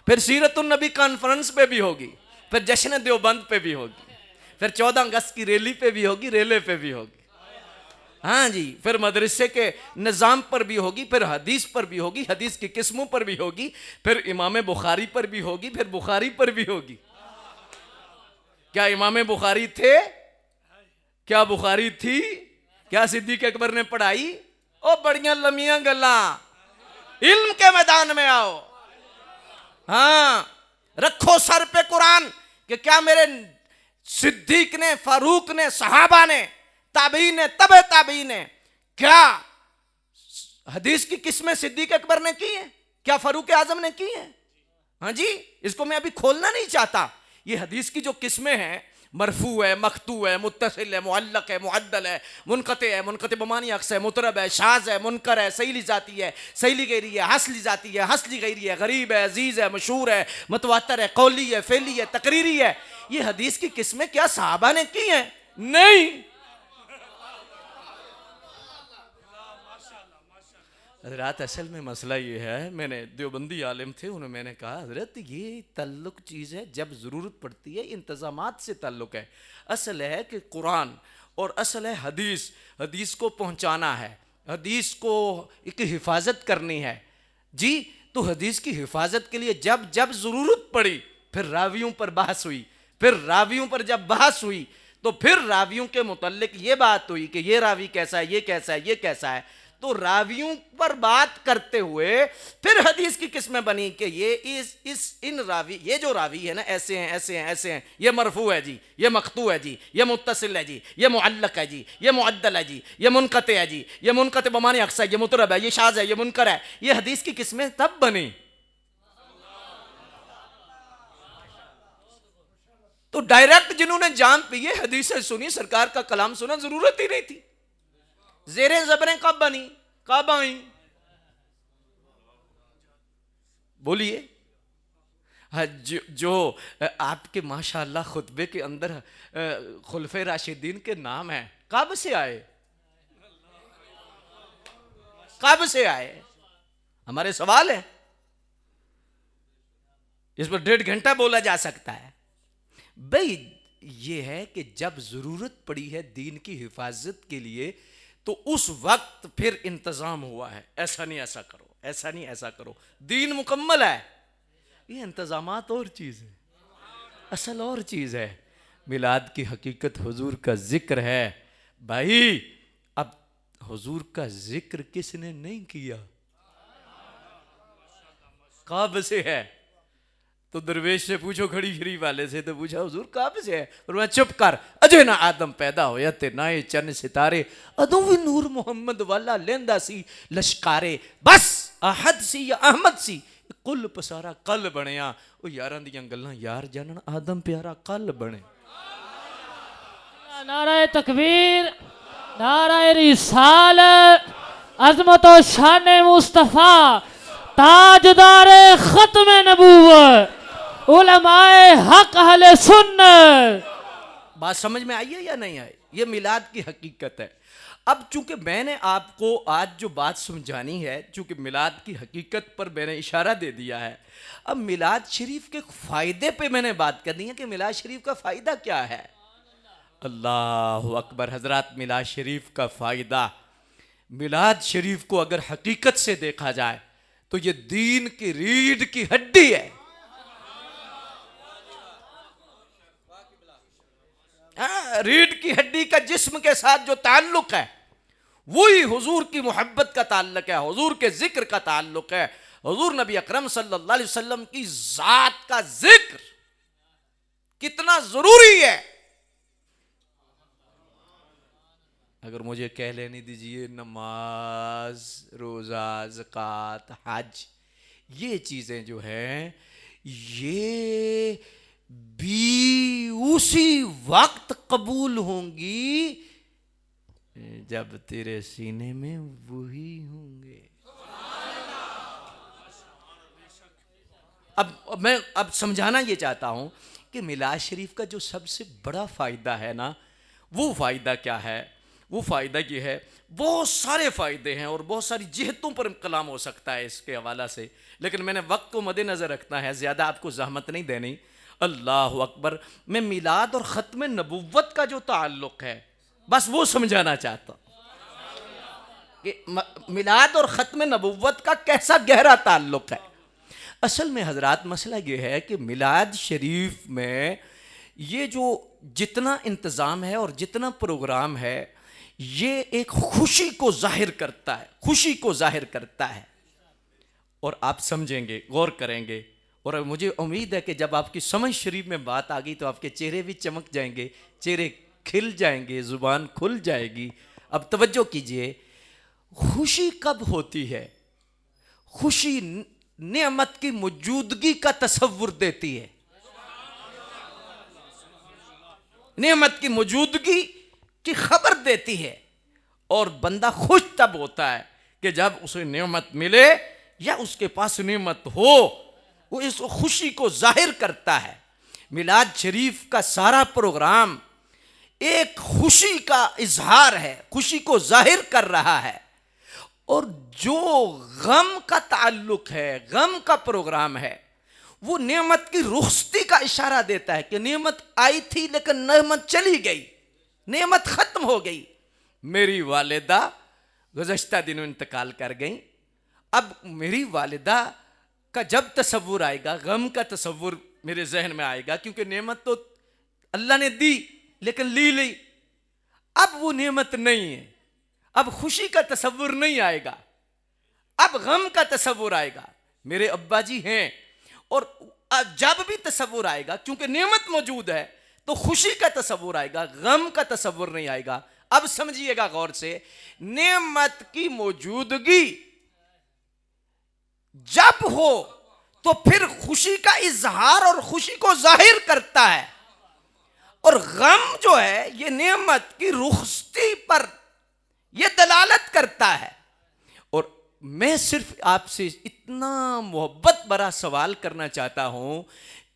फिर सीरतुन नबी कॉन्फ्रेंस पे भी होगी, फिर जश्न देवबंद पे भी होगी, फिर 14 अगस्त की रैली पे भी होगी, रेले पे भी होगी। हाँ जी, फिर मदरसे के निज़ाम पर भी होगी, फिर हदीस पर भी होगी, हदीस की किस्मों पर भी होगी, फिर इमाम बुखारी पर भी होगी, फिर बुखारी पर भी होगी। क्या इमाम बुखारी थे? क्या बुखारी थी? क्या सिद्दीक अकबर ने पढ़ाई? ओ बड़ियां लमियां गल्ला, इल्म के मैदान में आओ। हाँ, रखो सर पे कुरान कि क्या मेरे सिद्दीक ने, फारूक ने, सहाबा ने, ताबीन ने, तबे ताबीन ने, क्या हदीस की किस्में सिद्दीक अकबर ने की है? क्या फारूक आजम ने की है? हाँ जी, इसको मैं अभी खोलना नहीं चाहता। ये हदीस की जो किस्में हैं, मरफू है, मखतू है, मुत्तसिल है, मुअल्लक है, मुअद्दल है, मुनक़ते है, मुनक़ते बमानी अक्स है, मुतरब है, शाज़ है, मुनकर है, सहीली जाती है, सहीली गैरी है, हसली जाती है, हसली गैरी है, गरीब है, अजीज़ है, मशहूर है, मतवातर है, कौली है, फेली है, तकरीरी है। ये हदीस की किस्में क्या सहाबा ने की हैं? नहीं। हज़रात, असल में मसला ये है, मैंने देवबंदी आलिम थे, उन्होंने मैंने कहा हज़रत ये ताल्लुक चीज़ है, जब ज़रूरत पड़ती है इंतज़ामात से ताल्लुक है। असल है कि कुरान और असल है हदीस, हदीस को पहुंचाना है, हदीस को एक हिफाजत करनी है जी। तो हदीस की हिफाजत के लिए जब जब ज़रूरत पड़ी, फिर रावियों पर बहस हुई, फिर रावियों पर जब बहस हुई तो फिर रावियों के मुतल्लिक ये बात हुई कि ये रावी कैसा है, ये कैसा है, ये कैसा है। तो रावियों पर बात करते हुए फिर हदीस की किस्में बनी कि ये इन रावी, ये जो रावी है ना, ऐसे हैं, ऐसे हैं, ऐसे हैं, ये मरफू है जी, ये मखतू है जी, ये मुत्तसिल है जी, ये मुअल्लक है जी, ये मुअद्दल है जी, ये मुनक़ते है जी, ये मुनक़ते बमानी अक्स है, ये मुतरब है, ये शाज़ है, ये मुनकर है। ये हदीस की किस्में तब बनी। तो डायरेक्ट जिन्होंने जान पिए, हदीसें सुनी, सरकार का कलाम सुना, जरूरत ही नहीं थी। ज़ेरें ज़बरें कब बनी, कब आई? बोलिए। हाँ, जो आपके माशाअल्लाह खुतबे के अंदर खुलफे राशिदीन के नाम है, कब से आए? कब से आए? हमारे सवाल है, इस पर 1.5 घंटा बोला जा सकता है। भाई ये है कि जब जरूरत पड़ी है दीन की हिफाजत के लिए तो उस वक्त फिर इंतजाम हुआ है, ऐसा नहीं ऐसा करो, ऐसा नहीं ऐसा करो, दीन मुकम्मल है। ये इंतजामात और चीज है, असल और चीज है। मिलाद की हकीकत हुजूर का जिक्र है भाई। अब हुजूर का जिक्र किसने नहीं किया, कब से है? तो दरवेश से पूछो, खड़ी शरीफ वाले से तो पूछा हुजूर कब से है? और मैं चुप कर, अजय ना आदम पैदा होया ते ना ये चन्न सितारे, अदों भी नूर मोहम्मद वाला लेंदा सी लश्कारे, बस अहद सी या अहमद सी कुल पसारा कल बनया। ओ यारां दियां गल्लां यार जानन, आदम प्यारा कल बने। नाराए तकबीर, नाराए रिसालत, अजमत और शान मुस्तफ़ा, ताजदारे खत्म नबूवत, उलमाए हक अहले सुन्नत। बात समझ में आई है या नहीं आई? ये मिलाद की हकीकत है। अब चूंकि मैंने आपको आज जो बात समझानी है, चूंकि मिलाद की हकीकत पर मैंने इशारा दे दिया है, अब मिलाद शरीफ के फायदे पे मैंने बात करनी है कि मिलाद शरीफ का फायदा क्या है। अल्लाह अकबर हजरात, मिलाद शरीफ का फायदा, मिलाद शरीफ को अगर हकीकत से देखा जाए तो ये दीन की रीढ़ की हड्डी है। रीढ़ की हड्डी का जिस्म के साथ जो ताल्लुक है वही हुजूर की मोहब्बत का ताल्लुक है, हुजूर के जिक्र का ताल्लुक है। हुजूर नबी अकरम सल्लल्लाहु अलैहि वसल्लम की जात का जिक्र कितना जरूरी है। अगर मुझे कह लेने दीजिए नमाज, रोजा, ज़कात, हज, ये चीजें जो हैं ये भी उसी वक्त कबूल होंगी जब तेरे सीने में वही होंगे। अब मैं समझाना ये चाहता हूं कि मिलाद शरीफ का जो सबसे बड़ा फायदा है ना, वो फायदा क्या है? वो फायदा ये है, बहुत सारे फायदे हैं और बहुत सारी जिहतों पर कलाम हो सकता है इसके हवाला से, लेकिन मैंने वक्त को मद्देनजर रखना है, ज्यादा आपको जहमत नहीं देनी। अल्लाह अकबर, मैं मिलाद और ख़त्म नबुव्वत का जो ताल्लुक है बस वो समझाना चाहता हूं कि मिलाद और ख़त्म नबुव्वत का कैसा गहरा ताल्लुक है। असल में हजरात मसला ये है कि मिलाद शरीफ में ये जो जितना इंतज़ाम है और जितना प्रोग्राम है ये एक खुशी को जाहिर करता है, खुशी को जाहिर करता है। और आप समझेंगे, गौर करेंगे, और मुझे उम्मीद है कि जब आपकी समझ शरीफ में बात आ गई तो आपके चेहरे भी चमक जाएंगे, चेहरे खिल जाएंगे, जुबान खुल जाएगी। अब तवज्जो कीजिए, खुशी कब होती है? खुशी नेमत की मौजूदगी का तसव्वुर देती है, नेमत की मौजूदगी की खबर देती है। और बंदा खुश तब होता है कि जब उसे नेमत मिले या उसके पास नेमत हो, वो इस खुशी को जाहिर करता है। मिलाद शरीफ का सारा प्रोग्राम एक खुशी का इजहार है, खुशी को जाहिर कर रहा है। और जो गम का ताल्लुक है, गम का प्रोग्राम है, वो नेमत की रुखसती का इशारा देता है कि नेमत आई थी लेकिन नेमत चली गई, नेमत खत्म हो गई। मेरी वालिदा गुज़श्ता दिनों इंतकाल कर गई। अब मेरी वालिदा का जब तसव्वुर आएगा, गम का तसव्वुर मेरे जहन में आएगा, क्योंकि नेमत तो अल्लाह ने दी लेकिन ली। अब वो नेमत नहीं है, अब खुशी का तसव्वुर नहीं आएगा, अब गम का तसव्वुर आएगा। मेरे अब्बा जी हैं, और जब भी तसव्वुर आएगा, क्योंकि नेमत मौजूद है तो खुशी का तसव्वुर आएगा, गम का तसव्वुर नहीं आएगा। अब समझिएगा गौर से, नेमत की मौजूदगी जब हो तो फिर खुशी का इजहार और खुशी को जाहिर करता है, और गम जो है ये नेमत की रुखसती पर यह दलालत करता है। और मैं सिर्फ आपसे इतना मोहब्बत भरा सवाल करना चाहता हूं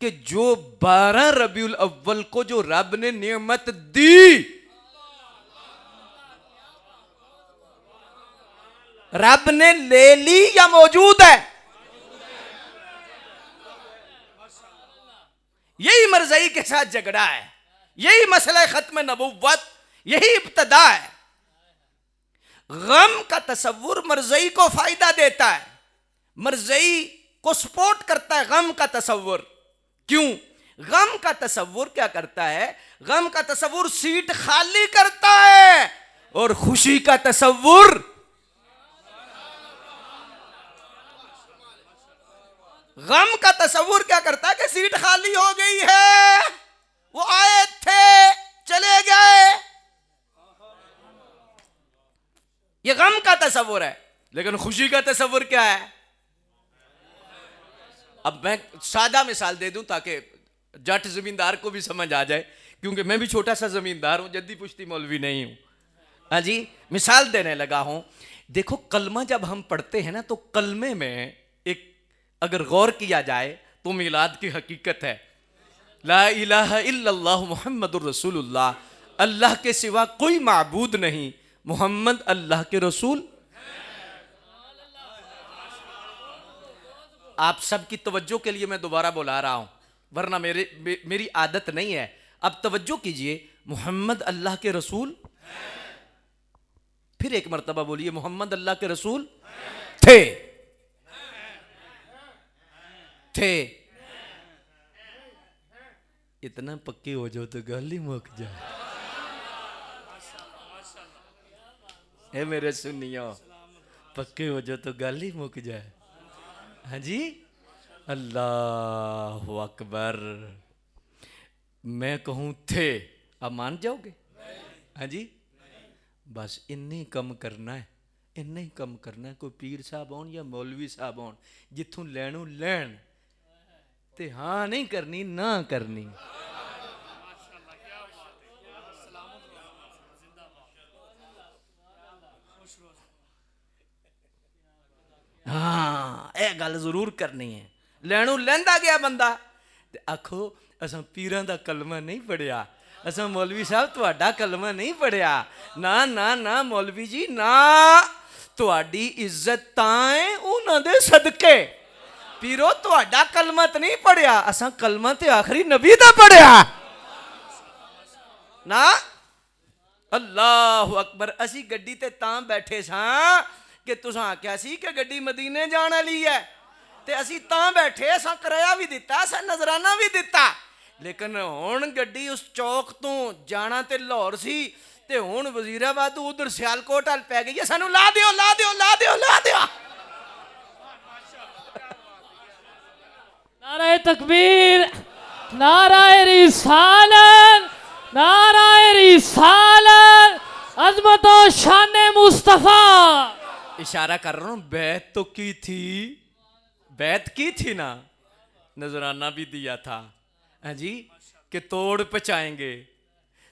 कि जो 12 रबीउल अव्वल को जो रब ने नेमत दी, रब ने ले ली या मौजूद है? यही मरज़ई के साथ झगड़ा है, यही मसला खत्म नबुव्वत, यही इब्तदा है। गम का तसव्वुर मरज़ई को फायदा देता है, मरज़ई को सपोर्ट करता है गम का तसव्वुर। क्यों? गम का तसव्वुर क्या करता है? गम का तसव्वुर सीट खाली करता है, और खुशी का तसव्वुर गम का तसव्वुर क्या करता है कि सीट खाली हो गई है, वो आए थे चले गए, ये गम का तसव्वुर है। लेकिन खुशी का तसव्वुर क्या है? अब मैं सादा मिसाल दे दूं ताकि जट जमींदार को भी समझ आ जाए, क्योंकि मैं भी छोटा सा जमींदार हूं, जद्दी पुश्ती मौलवी नहीं हूं। हाँ जी, मिसाल देने लगा हूं। देखो, कलमा जब हम पढ़ते हैं ना, तो कलमे में एक अगर गौर किया जाए तो मिलाद की हकीकत है। ला इलाहा इल्लल्लाह मुहम्मदुर रसूलुल्लाह, अल्लाह के सिवा कोई माबूद नहीं, मोहम्मद अल्लाह के रसूल। आप सबकी तवज्जो के लिए मैं दोबारा बुला रहा हूं, वरना मेरी आदत नहीं है। अब तवज्जो कीजिए, मोहम्मद अल्लाह के रसूल। फिर एक मर्तबा बोलिए, मोहम्मद अल्लाह के रसूल थे। इतना पक्के हो जाओ तो गल ही मुक जाए। हे मेरे सुनियो, पक्के हो जाओ तो गल ही मुक जाए। हाँ जी, अल्लाह अकबर। मैं कहूं थे, अब मान जाओगे? हाँ जी, बस इन्ने कम करना है, इन्ने ही कम करना है। कोई पीर साहब आउन या मौलवी साहब आउन, जिथों लैनू लैन, ते हाँ नहीं करनी ना करनी। हाँ, यह गल जरूर करनी है। लैनू लैंदा गया बंदा ते आखो असां पीरां दा कलमा नहीं पढ़िया, असां मौलवी साहब तुहाडा कलमा नहीं पढ़िया। ना ना ना मौलवी जी ना, तुहाडी इज्जत तां है उन्हां दे सदके। पीरो तुहाडा कलमा ते नहीं पढ़िया, असां कलमा ते आखरी नबी दा पढ़िया ना। अल्लाह अकबर। असी गड्डी ते तां बैठे सां कि तुसां आख्या सी कि गड्डी मदीने जाण वाली है, ते असी तां बैठे, असां किराया भी दिता, असां नजराना भी दिता। लेकिन हुण गड्डी उस चौक तो जाना ते लाहौर सी, ते हुण वजीराबाद तो उधर सियालकोट हल पै गई है। सानू ला दिओ ला दिओ ला दिओ ला दिओ। नाराए तकबीर, नाराए रिसालत, नाराए रिसालत, अज़मत और शान मुस्तफा। इशारा कर रहा हूं, बैत तो की थी, बैत की थी ना, नजराना भी दिया था। हाँ जी, कि तोड़ पचाएंगे,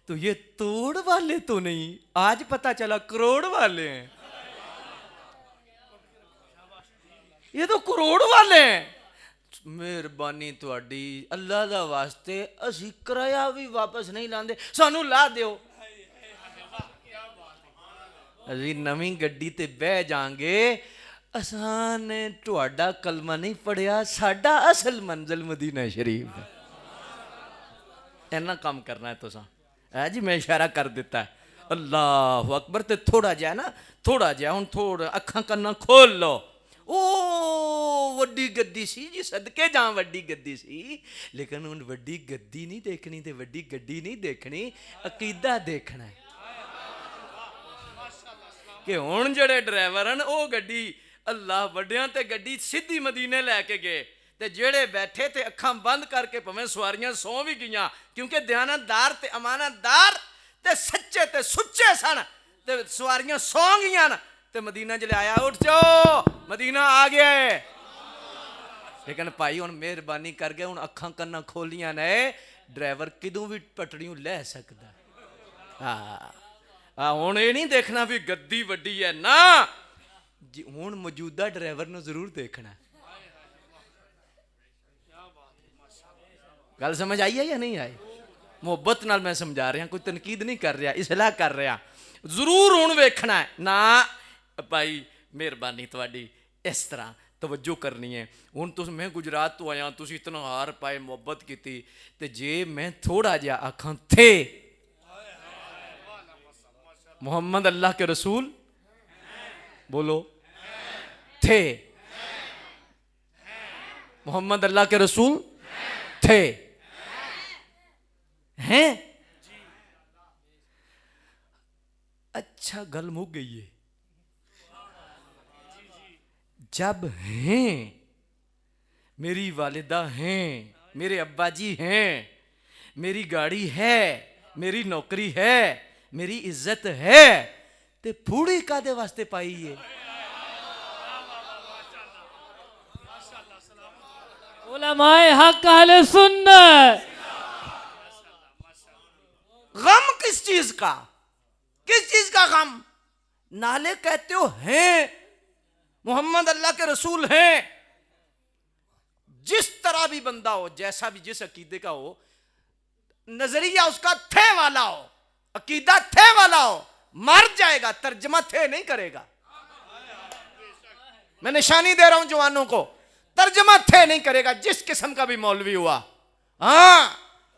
तो ये तोड़ वाले तो नहीं, आज पता चला करोड़ वाले हैं। ये तो करोड़ वाले हैं। मेहरबानी तुहाडी, अल्लाह दा वास्ते असी किराया भी वापस नहीं लांदे, सानू ला दिओ। असी नवी गड्डी ते बह जाएंगे, असां ने तुहाडा कलमा नहीं पढ़िया, साडा असल मंजिल मदीना शरीफ है। इन्ना काम करना है तुसां। है जी, मैं इशारा कर दिता है। अल्लाह अकबर। ते थोड़ा जिहा ना, थोड़ा जिहा हुण थोड़ा अखां कन्ना खोल लो। ओ वड्डी गद्दी सी जी, सदके जां वड्डी गद्दी सी, लेकिन हुण वड्डी गद्दी नहीं देखनी ते वड्डी गड्डी नहीं देखनी, अकीदा देखना है कि हुण जेड़े ड्राइवर हैं ओ गड्डी अल्लाह वड्डियां ते गड्डी सीधी मदीने लैके गए, ते जेड़े बैठे थे अखां बंद करके भावें सवारियां सौ भी गईयां, क्योंकि दयानतदार ते अमानतदार ते सच्चे ते सुच्चे सन, ते सवारियां सौ गईयां न, ते मदीना च आया, उठ जाओ मदीना आ गया है। लेकिन भाई हुण मेहरबानी करके हुण अखां कन्ना खोलियां ने, ड्राइवर किदों भी पटड़ियों लै सकदा। हाँ, हुण ये नहीं देखना भी गद्दी वड्डी है ना, हुण मौजूदा ड्राइवर नूं जरूर देखना। गल समझ आई है या नहीं आई? मुहब्बत नाल मैं समझा रहा, कोई तनकीद नहीं कर रहा, इसलाह कर रहा। जरूर हुण वेखना है ना भाई, मेहरबानी तुहाडी, इस तरह तवज्जो करनी है। हुण तुस मैं गुजरात तो आया, तुसी इतना हार पाए मुहब्बत की ते जे मैं थोड़ा जिहा आखां थे मोहम्मद अल्लाह के रसूल, बोलो थे, मोहम्मद अल्लाह के रसूल थे, हैं? अच्छा, गल मुक गई है। जब हैं, मेरी वालिदा हैं, मेरे अब्बा जी हैं, मेरी गाड़ी है, मेरी नौकरी है, मेरी इज्जत है, ते फूड़ी कादे वास्ते पाई है? उलमाए हक अहले सुन्नत। गम किस चीज का, किस चीज का गम? नाले कहते हो हैं, मोहम्मद अल्लाह के रसूल हैं। जिस तरह भी बंदा हो, जैसा भी, जिस अकीदे का हो, नजरिया उसका थे वाला हो, अकीदा थे वाला हो, मर जाएगा, तर्जमा थे नहीं करेगा। मैं निशानी दे रहा हूं जवानों को, तर्जमा थे नहीं करेगा, जिस किस्म का भी मौलवी हुआ। हाँ,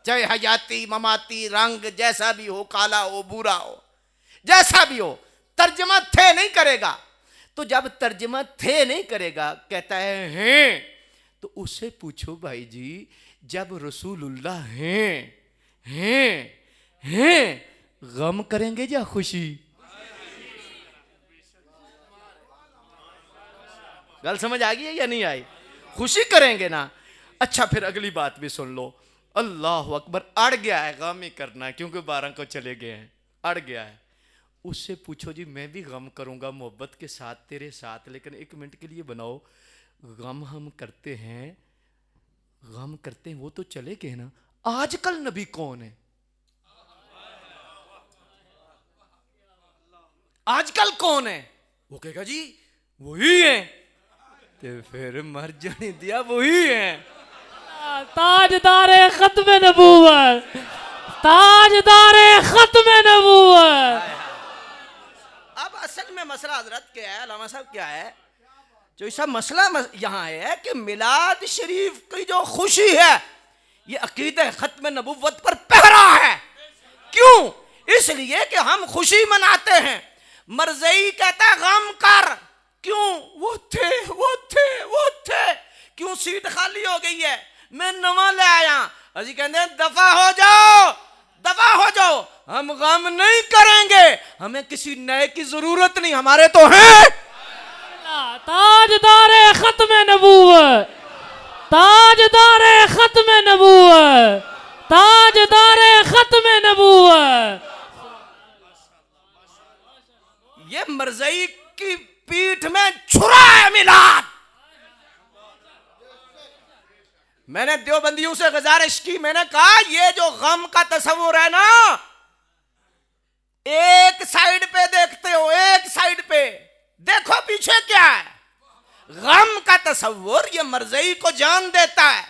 चाहे हयाती ममाती रंग जैसा भी हो, काला हो बूरा हो, जैसा भी हो, तर्जमा थे नहीं करेगा। तो जब तर्जमा थे नहीं करेगा, कहता है हैं, तो उससे पूछो भाई जी, जब रसूलुल्लाह हैं, गम करेंगे या खुशी? गल समझ आ गई है या नहीं आई? खुशी करेंगे ना। अच्छा, फिर अगली बात भी सुन लो। अल्लाह अकबर, अड़ गया है गम ही करना, क्योंकि 12 को चले गए हैं, अड़ गया है। उससे पूछो जी, मैं भी गम करूंगा मोहब्बत के साथ तेरे साथ, लेकिन 1 मिनट के लिए बनाओ। गम हम करते हैं, गम करते हैं, वो तो चले गए ना। आजकल नबी कौन है? आजकल कौन है? वो कहेगा जी वही है, तो फिर मर जाने दिया, वही है। ताजदारे खत्म नबूवत, ताजदारे खत्म नबूवत। अब असल में मसला हजरत क्या है, अल्लामा साहब, क्या है जो ऐसा मसला यहाँ है कि मिलाद शरीफ की जो खुशी है, ये अकीदे खत्म नबुव्वत पर पहरा है। क्यों? इसलिए कि हम खुशी मनाते हैं। मरज़ई कहता गम कर, क्यों? वो थे, क्यों सीट खाली हो गई है, मैं नवा ले आया। अजी कहते हैं दफा हो जाओ, हम गम नहीं करेंगे, हमें किसी नए की जरूरत नहीं, हमारे तो हैं। ताजदारे खत्म नबूवत, ताजदारे खत्म नबूवत, ताजदारे खत्म नबूवत। ये मरज़ई की पीठ में छुरा है मिलाद। मैंने देवबंदियों से गुजारिश की, मैंने कहा ये जो गम का तस्वुर है ना, एक साइड पे देखते हो, एक साइड पे देखो पीछे क्या है। गम का तस्वुर ये मरज़ई को जान देता है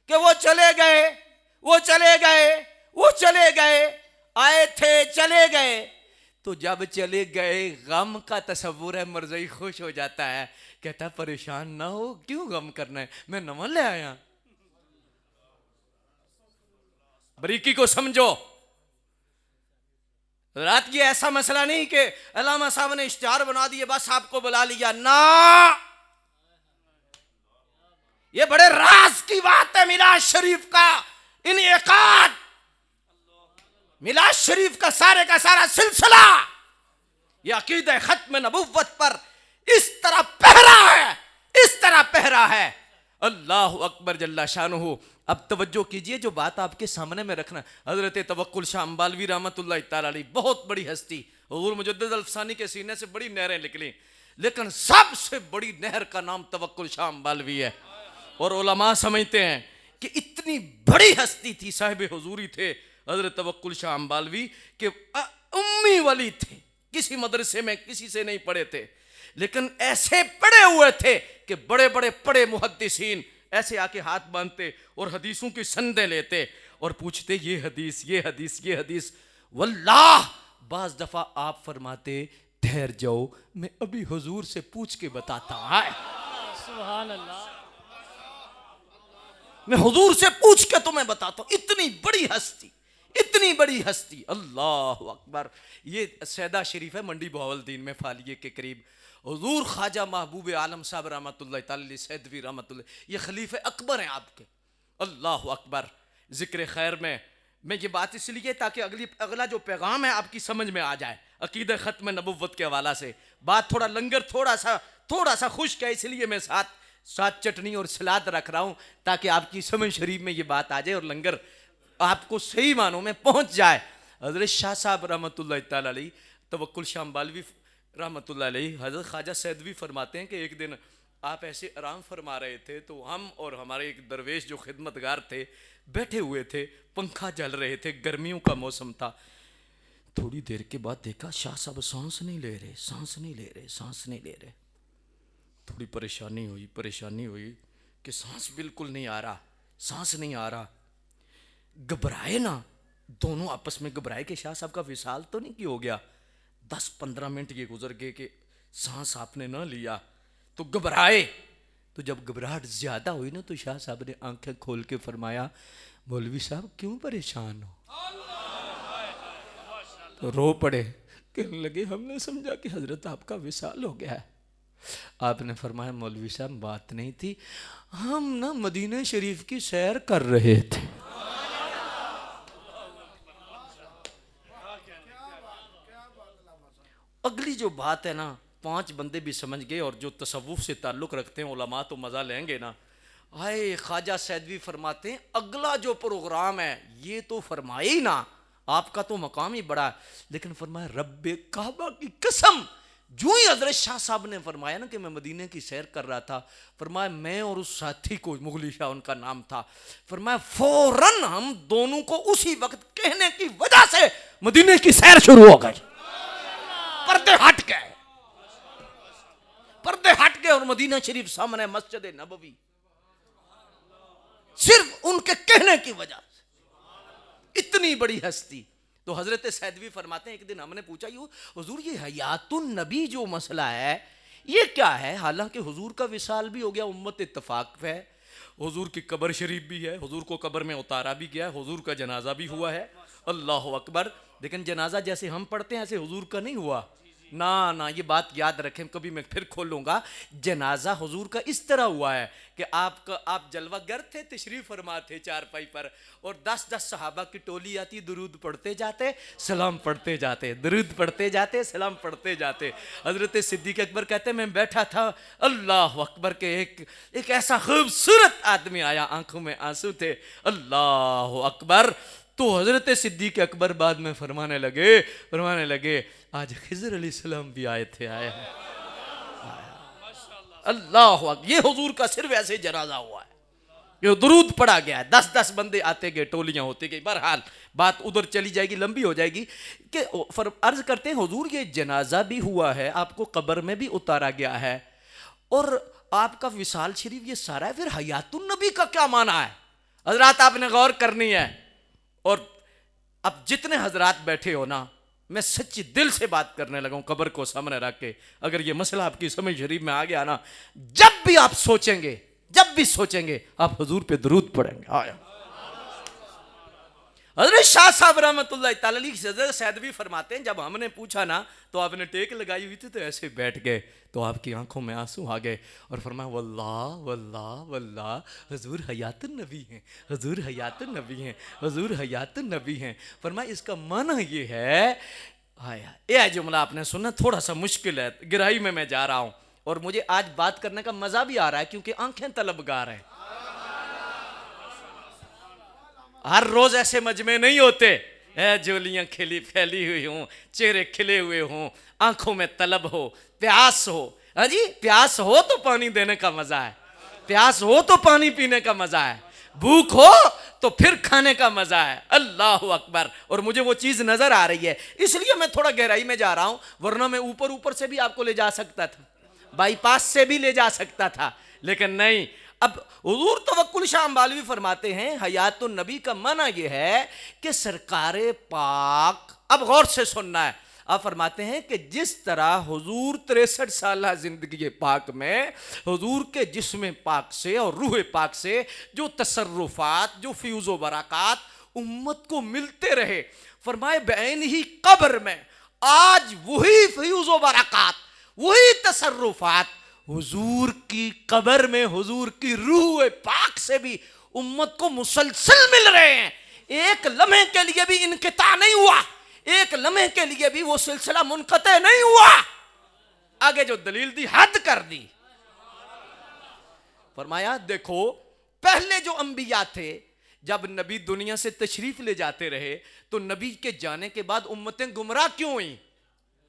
कि वो चले गए, आए थे चले गए। तो जब चले गए, गम का तस्वुर है, मरज़ई खुश हो जाता है, कहता परेशान ना हो, क्यों गम करना है, मैं नवा ले आया। बरीकी को समझो। रात की ऐसा मसला नहीं कि अल्लामा साहब ने इश्तिहार बना दिए, बस आपको बुला लिया ना। ये बड़े राज की बात है मिलाद शरीफ का इनेकाद, मिलाद शरीफ का सारे का सारा सिलसिला ये अकीदे खत्म नबुव्वत पर इस तरह पहरा है। अल्लाह अकबर जल्ला शानुहु। अब तवज्जो कीजिए, जो बात आपके सामने में रखना। हजरत तवक्कुल शाह अम्बालवी रहमतुल्लाह तआला अलैह, बहुत बड़ी हस्ती, हुजूर मुजद्दिद अल्फसानी के सीने से बड़ी नहरें निकली, लेकिन सबसे बड़ी नहर का नाम तवक्कुल शाह अम्बालवी है। और उलमा समझते हैं कि इतनी बड़ी हस्ती थी, साहिब हुजूरी थे हजरत तवक्कुल शाह अम्बालवी के, उम्मी वली थे, किसी मदरसे में किसी से नहीं पढ़े थे, लेकिन ऐसे पढ़े हुए थे कि बड़े बड़े पढ़े मुहद्दिसीन ऐसे आके हाथ बांधते और हदीसों की संदें लेते और पूछते ये हदीस। वल्लाह बाज दफा आप फरमाते ठहर जाओ, मैं अभी हुजूर से पूछ के बताता हूं। सुभान अल्लाह। मैं हुजूर से पूछ के तुम्हें बताता हूं, इतनी बड़ी हस्ती, इतनी बड़ी हस्ती, अल्लाह अकबर। ये सैदा शरीफ है मंडी बहावलदीन में फालिये के करीब। हुजूर ख्वाजा महबूब आलम साहब रहमतुल्लाह तआला सैदवी रहमतुल्लाह, ये खलीफे अकबर हैं आपके, अल्लाह अकबर। जिक्र खैर में मैं ये बात इसलिए ताकि अगला जो पैगाम है आपकी समझ में आ जाए अकीदे ख़त्म नबुव्वत के हवाला से। बात थोड़ा लंगर थोड़ा सा खुश्क है, इसलिए मैं साथ चटनी और सलाद रख रहा हूँ ताकि आपकी समझ शरीफ में ये बात आ जाए और लंगर आपको सही मानों में पहुँच जाए। हज़रत शाह साहब रहमतुल्लाह तआला अलैह, तवक्कुल शाह बालवी रहमतुल्लाह अलैह, हज़रत ख्वाजा सैदवी फरमाते हैं कि एक दिन आप ऐसे आराम फरमा रहे थे तो हम और हमारे एक दरवेश जो खिदमतगार थे बैठे हुए थे, पंखा चल रहे थे, गर्मियों का मौसम था। थोड़ी देर के बाद देखा शाह साहब सांस नहीं ले रहे। थोड़ी परेशानी हुई कि सांस बिल्कुल नहीं आ रहा। घबराए ना, दोनों आपस में घबराए कि शाह साहब का विसाल तो नहीं हो गया। 10-15 मिनट ये गुजर गए कि सांस आपने ना लिया, तो घबराए। तो जब घबराहट ज्यादा हुई ना तो शाह साहब ने आंखें खोल के फरमाया, मौलवी साहब क्यों परेशान हो? तो रो पड़े, कहने लगे हमने समझा कि हजरत आपका विसाल हो गया है। आपने फरमाया मौलवी साहब बात नहीं थी, हम ना मदीने शरीफ की सैर कर रहे थे। अगली जो बात है ना 5 बंदे भी समझ गए और जो तसव्वुफ से ताल्लुक़ रखते हैं उलमा तो मज़ा लेंगे ना। आए ख्वाजा सैदवी फरमाते हैं अगला जो प्रोग्राम है ये तो फरमाए ही ना, आपका तो मकाम ही बड़ा है, लेकिन फरमाया रब्बे काबा की कसम, जो ही हजरत शाह साहब ने फरमाया ना कि मैं मदीने की सैर कर रहा था, फरमाया मैं और उस साथी को, मुगली शाह उनका नाम था, फरमाया फौरन हम दोनों को उसी वक्त कहने की वजह से मदीने की सैर शुरू हो गई। पर्दे हट गए और मदीना शरीफ सामने मस्जिद नबवी, सिर्फ उनके कहने की वजह से। इतनी बड़ी हस्ती। तो हजरत सैदवी फरमाते हैं एक दिन हमने पूछा हुजूर ये हयातुन नबी जो मसला है ये क्या है? हालांकि हुजूर का विसाल भी हो गया, उम्मत इत्तफाक है, हुजूर की कब्र शरीफ भी है, हुजूर को कब्र में उतारा भी गया है, हुजूर का जनाजा भी हुआ है, अल्लाह अकबर। लेकिन जनाजा जैसे हम पढ़ते हैं ऐसे हुजूर का नहीं हुआ ना, ये बात याद रखें, कभी मैं फिर खोलूंगा। जनाजा हुजूर का इस तरह हुआ है कि आप जलवागर थे, तशरीफ फरमा थे चारपाई पर, और 10-10 सहाबा की टोली आती, दुरूद पढ़ते जाते, सलाम पढ़ते जाते, दुरूद पढ़ते जाते, सलाम पढ़ते जाते। हजरत सिद्दीक अकबर कहते मैं बैठा था, अल्लाह अकबर के एक ऐसा खूबसूरत आदमी आया, आंखों में आंसू थे, अल्लाह अकबर। तो हजरत सिद्दीक अकबर बाद में फरमाने लगे आज खिज़र अलैहिस्सलाम भी आए थे, आए हैं, अल्लाह अकबर। ये हुजूर का सिर्फ ऐसे जनाजा हुआ है, ये दुरूद पढ़ा गया है, 10-10 बंदे आते गए, टोलियां होती गई। बहरहाल बात उधर चली जाएगी, लंबी हो जाएगी कि अर्ज करते हैं हुजूर ये जनाजा भी हुआ है, आपको कब्र में भी उतारा गया है और आपका विसाल शरीफ ये सारा है, फिर हयातुन नबी का क्या माना है? हजरात आपने गौर करनी है। और अब जितने हजरात बैठे हो ना, मैं सच्ची दिल से बात करने लगा हूं कब्र को सामने रख के, अगर ये मसला आपकी समझ शरीफ में आ गया ना, जब भी सोचेंगे आप हुजूर पे दुरूद पढ़ेंगे। आया हजरत शाह साहब रहमतुल्लाह तआला अलैह हजरत सैदवी फरमाते हैं जब हमने पूछा ना तो आपने टेक लगाई हुई थी तो ऐसे बैठ गए, तो आपकी आंखों में आंसू आ गए और फरमाया वल्लाह वल्लाह वल्लाह हुजूर हयातुन नबी हैं, हुजूर हयातुन नबी हैं, हुजूर हयातुन नबी हैं। फरमाया इसका माना ये है, आया ये जुमला आपने सुना, थोड़ा सा मुश्किल है, गहराई में मैं जा रहा हूं और मुझे आज बात करने का मजा भी आ रहा है क्योंकि आंखें तलबगार हैं। हर रोज ऐसे मजमे नहीं होते, जोलियां फैली हुई हों, चेहरे खिले हुए हों, आंखों में तलब हो, प्यास हो। हाँ जी, प्यास हो तो पानी देने का मजा है, प्यास हो तो पानी पीने का मजा है, भूख हो तो फिर खाने का मजा है, अल्लाह अकबर। और मुझे वो चीज नजर आ रही है, इसलिए मैं थोड़ा गहराई में जा रहा हूं, वरना मैं ऊपर से भी आपको ले जा सकता था, बाईपास से भी ले जा सकता था, लेकिन नहीं। अब हुजूर तवक्कुल शाह बालवी फरमाते हैं हयातुन नबी का माना यह है कि सरकारे पाक, अब गौर से सुनना है, आप फरमाते हैं कि जिस तरह हुजूर 63 साल जिंदगी पाक में हुजूर के जिस्म पाक से और रूह पाक से जो तसर्रुफात, जो फ्यूज़ो बरक़ात उम्मत को मिलते रहे, फरमाए बैन ही कब्र में आज वही फ्यूज़ो बरक़ात, वही तसर्रुफात हुजूर की कब्र में हुजूर की रूह पाक से भी उम्मत को मुसलसल मिल रहे हैं। एक लम्हे के लिए भी इनक़िता नहीं हुआ, एक लम्हे के लिए भी वो सिलसिला मुनक़ते नहीं हुआ। आगे जो दलील दी हद कर दी। फरमाया देखो पहले जो अंबिया थे, जब नबी दुनिया से तशरीफ ले जाते रहे तो नबी के जाने के बाद उम्मतें गुमराह क्यों हुई?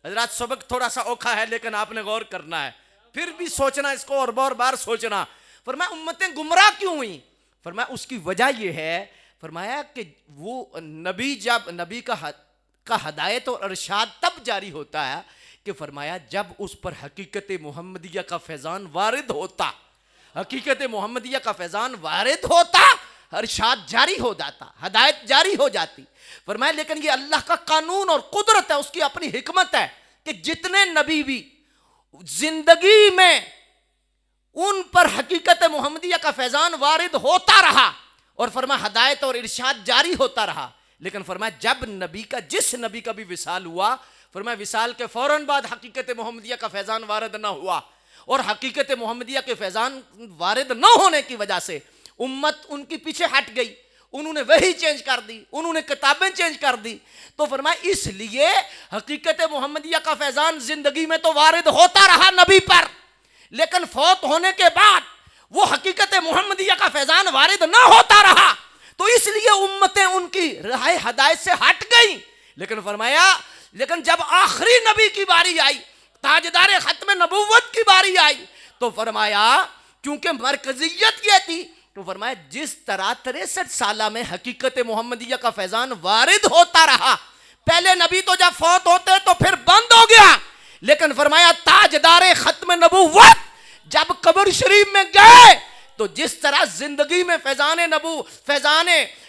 हजरात सबक थोड़ा सा औखा है लेकिन आपने गौर करना है, फिर भी सोचना इसको और बार सोचना। फरमाया उम्मतें गुमराह क्यों हुई? फरमाया उसकी वजह यह है, फरमाया कि वो नबी जब नबी का हदायत और इरशाद तब जारी होता है कि फरमाया जब उस पर हकीकत मोहम्मदिया का फैज़ान वारिद होता, हकीकत मोहम्मदिया का फैज़ान वारिद होता, इरशाद जारी हो जाता, हदायत जारी हो जाती। फरमाया लेकिन ये अल्लाह का कानून और कुदरत है, उसकी अपनी हिकमत है कि जितने नबी भी जिंदगी में उन पर हकीकत मोहम्मदिया का फैज़ान वारिद होता रहा और फरमाया हदायत और इरशाद जारी होता रहा। लेकिन फरमाया जब नबी का जिस नबी का भी विसाल हुआ, फरमाया विसाल के फौरन बाद हकीकत मोहम्मदिया का फैज़ान वारिद ना हुआ और हकीकत मोहम्मदिया के फैज़ान वारिद न होने की वजह से उम्मत उनके पीछे हट गई, उन्होंने वही चेंज कर दी, उन्होंने किताबें चेंज कर दी। तो फरमाया इसलिए हकीकत मोहम्मदिया का फैज़ान जिंदगी में तो वारिद होता रहा नबी पर, लेकिन फौत होने के बाद वो हकीकत मोहम्मदिया का फैज़ान वारिद ना होता रहा, तो इसलिए उम्मतें उनकी राह हदायत से हट गई। लेकिन फरमाया लेकिन जब आखिरी नबी की बारी आई, ताजदार खत्म नबुव्वत की बारी आई, तो फरमाया क्योंकि मरकजियत ये थी, तो फरमाया जिस तरह 63 साल में हकीकत मोहम्मदिया का फैज़ान वारिद होता रहा, पहले नबी तो जब फौत होते तो फिर बंद हो गया, लेकिन फरमाया ताजदार खत्म नबुव्वत जब कब्र शरीफ में गए तो जिस तरह जिंदगी में फैज़ान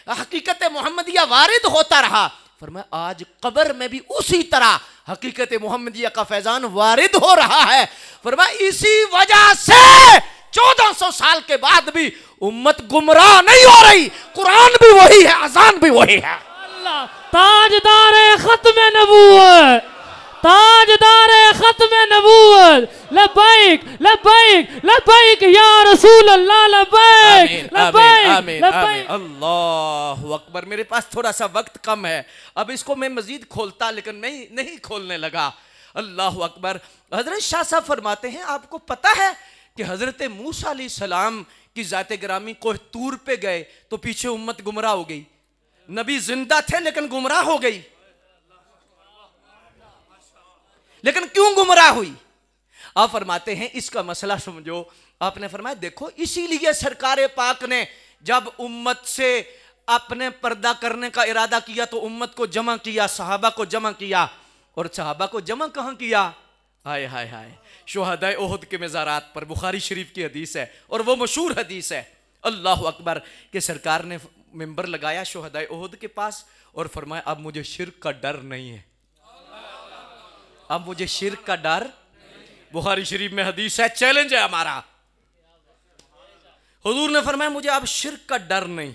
हकीकत मोहम्मदिया वारिद होता रहा, फरमाया आज कब्र में भी उसी तरह हकीकत मोहम्मदिया का फैज़ान वारिद हो रहा है। फरमाया इसी वजह से 1400 साल के बाद भी उम्मत गुमराह नहीं हो रही, कुरान भी वही है, अजान भी वही है। अल्लाह ताजदार खत्म नबूवत, ताजदार खत्म नबूवत, लब्बैक लब्बैक लब्बैक या रसूल अल्लाह, लब्बैक लब्बैक लब्बैक। अल्लाहु अकबर। मेरे पास थोड़ा सा वक्त कम है, अब इसको मैं मजीद खोलता लेकिन नहीं खोलने लगा। अल्लाहु अकबर। हजरत शाह साहब फरमाते हैं आपको पता है कि हजरत मूसा अलैहिस्सलाम की ज़ाते गिरामी कोह तूर पे गए तो पीछे उम्मत गुमराह हो गई, नबी जिंदा थे लेकिन गुमराह हो गई। लेकिन क्यों गुमराह हुई? आप फरमाते हैं इसका मसला समझो। आपने फरमाया देखो इसीलिए सरकार पाक ने जब उम्मत से अपने पर्दा करने का इरादा किया तो उम्मत को जमा किया, सहाबा को जमा किया, और सहाबा को जमा कहां किया? हाय हाय हाय, शुहदाए ओहद के मज़ारात पर। बुखारी शरीफ की हदीस है और वो मशहूर हदीस है, अल्लाह अकबर, कि सरकार ने मिंबर लगाया शुहदाए ओहद के पास और फरमाया अब मुझे शिर्क का डर नहीं है, अब मुझे शिर्क का डर। बुखारी शरीफ में हदीस है, चैलेंज है हमारा। हुजूर ने फरमाया मुझे अब शिर्क का डर नहीं।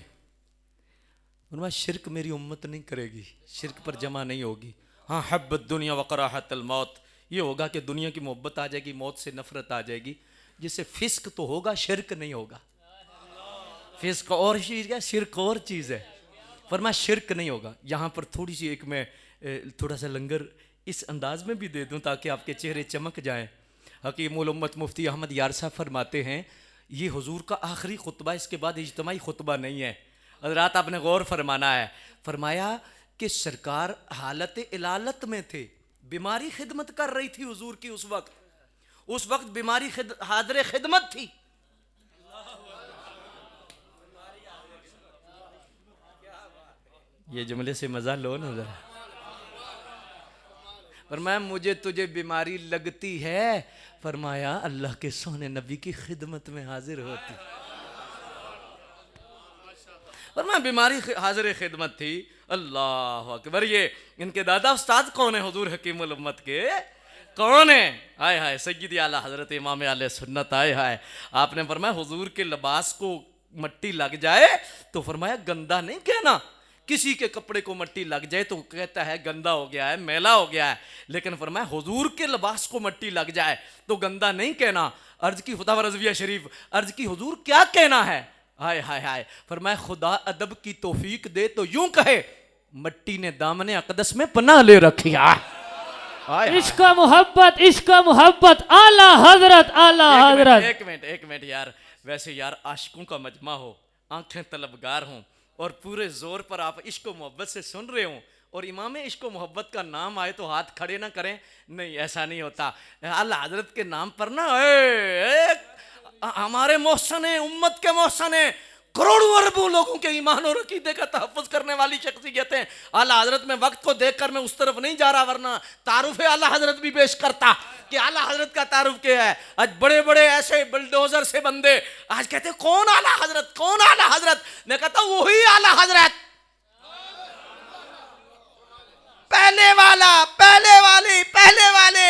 फरमाया शिर्क मेरी उम्मत नहीं करेगी, शिर्क पर जमा नहीं होगी। हाँ, हब्बत दुनिया वकराहतल मौत, ये होगा कि दुनिया की मोहब्बत आ जाएगी, मौत से नफरत आ जाएगी। जिससे फिस्क तो होगा, शिर्क नहीं होगा। फिस्क और चीज़ है, शिर्क और चीज़ है। फरमाया शिर्क नहीं होगा। यहाँ पर थोड़ी सी एक मैं थोड़ा सा लंगर इस अंदाज में भी दे दूँ ताकि आपके चेहरे चमक जाएं। हकीमुल उम्मत मुफ्ती अहमद यार साहब फरमाते हैं ये हुजूर का आखिरी खुतबा, इसके बाद इज्तिमाई खुतबा नहीं है। हज़रात आपने गौर फरमाना है। फरमाया कि सरकार हालत इलालत में थे, बीमारी खिदमत कर रही थी हुजूर की। उस वक्त बीमारी हादरे खिदमत थी। ये जुमले से मजा लो ना जरा। फरमाया मुझे तुझे बीमारी लगती है, फरमाया अल्लाह के सोने नबी की खिदमत में हाजिर होती। फरमाया बीमारी हाजिर खिदमत थी, अल्लाह अकबर। ये इनके दादा उस्ताद कौन है हुजूर हकीमुल उम्मत के? कौन है? हाय हाय सय्यदी आला हजरत इमाम आले सुन्नत। हाय हाय आपने फरमाया हुजूर के लिबास को मट्टी लग जाए तो फरमाया गंदा नहीं कहना। किसी के कपड़े को मट्टी लग जाए तो कहता है गंदा हो गया है, मैला हो गया है, लेकिन फरमाया हुजूर के लिबास को मट्टी लग जाए तो गंदा नहीं कहना। अर्ज की फतावा रज़विया शरीफ, अर्ज की हुजूर क्या कहना है? हाय हाय हाय फरमाया खुदा अदब की तौफीक दे तो यूं कहे मट्टी ने दामने अक़दस में पनाह ले रखी है। इश्क मोहब्बत, इश्क मोहब्बत, आला हजरत, आला हजरत। एक मिनट यार, वैसे यार आशिकों का मजमा हो, आंखें तलबगार हों और पूरे जोर पर आप इश्क मोहब्बत से सुन रहे हो और इमाम इश्क मोहब्बत का नाम आए तो हाथ खड़े ना करें, नहीं ऐसा नहीं होता। आला हजरत के नाम पर ना हमारे मोहसन है, उम्मत के मोहसन है, करोड़ों अरबों लोगों के ईमान और अकीदे का तहफ़्फ़ुज़ करने वाली शख्सियत है। आला हजरत में वक्त को देखकर मैं उस तरफ नहीं जा रहा, वरना तारुफ आला हजरत भी पेश करता कि आला हजरत का तारुफ क्या है। आज बड़े बड़े ऐसे बुलडोजर से बंदे आज कहते हैं कौन आला हजरत, कौन आला हजरत। मैं कहता हूं वही आला हजरत, पहले वाला, पहले वाले, पहले वाले।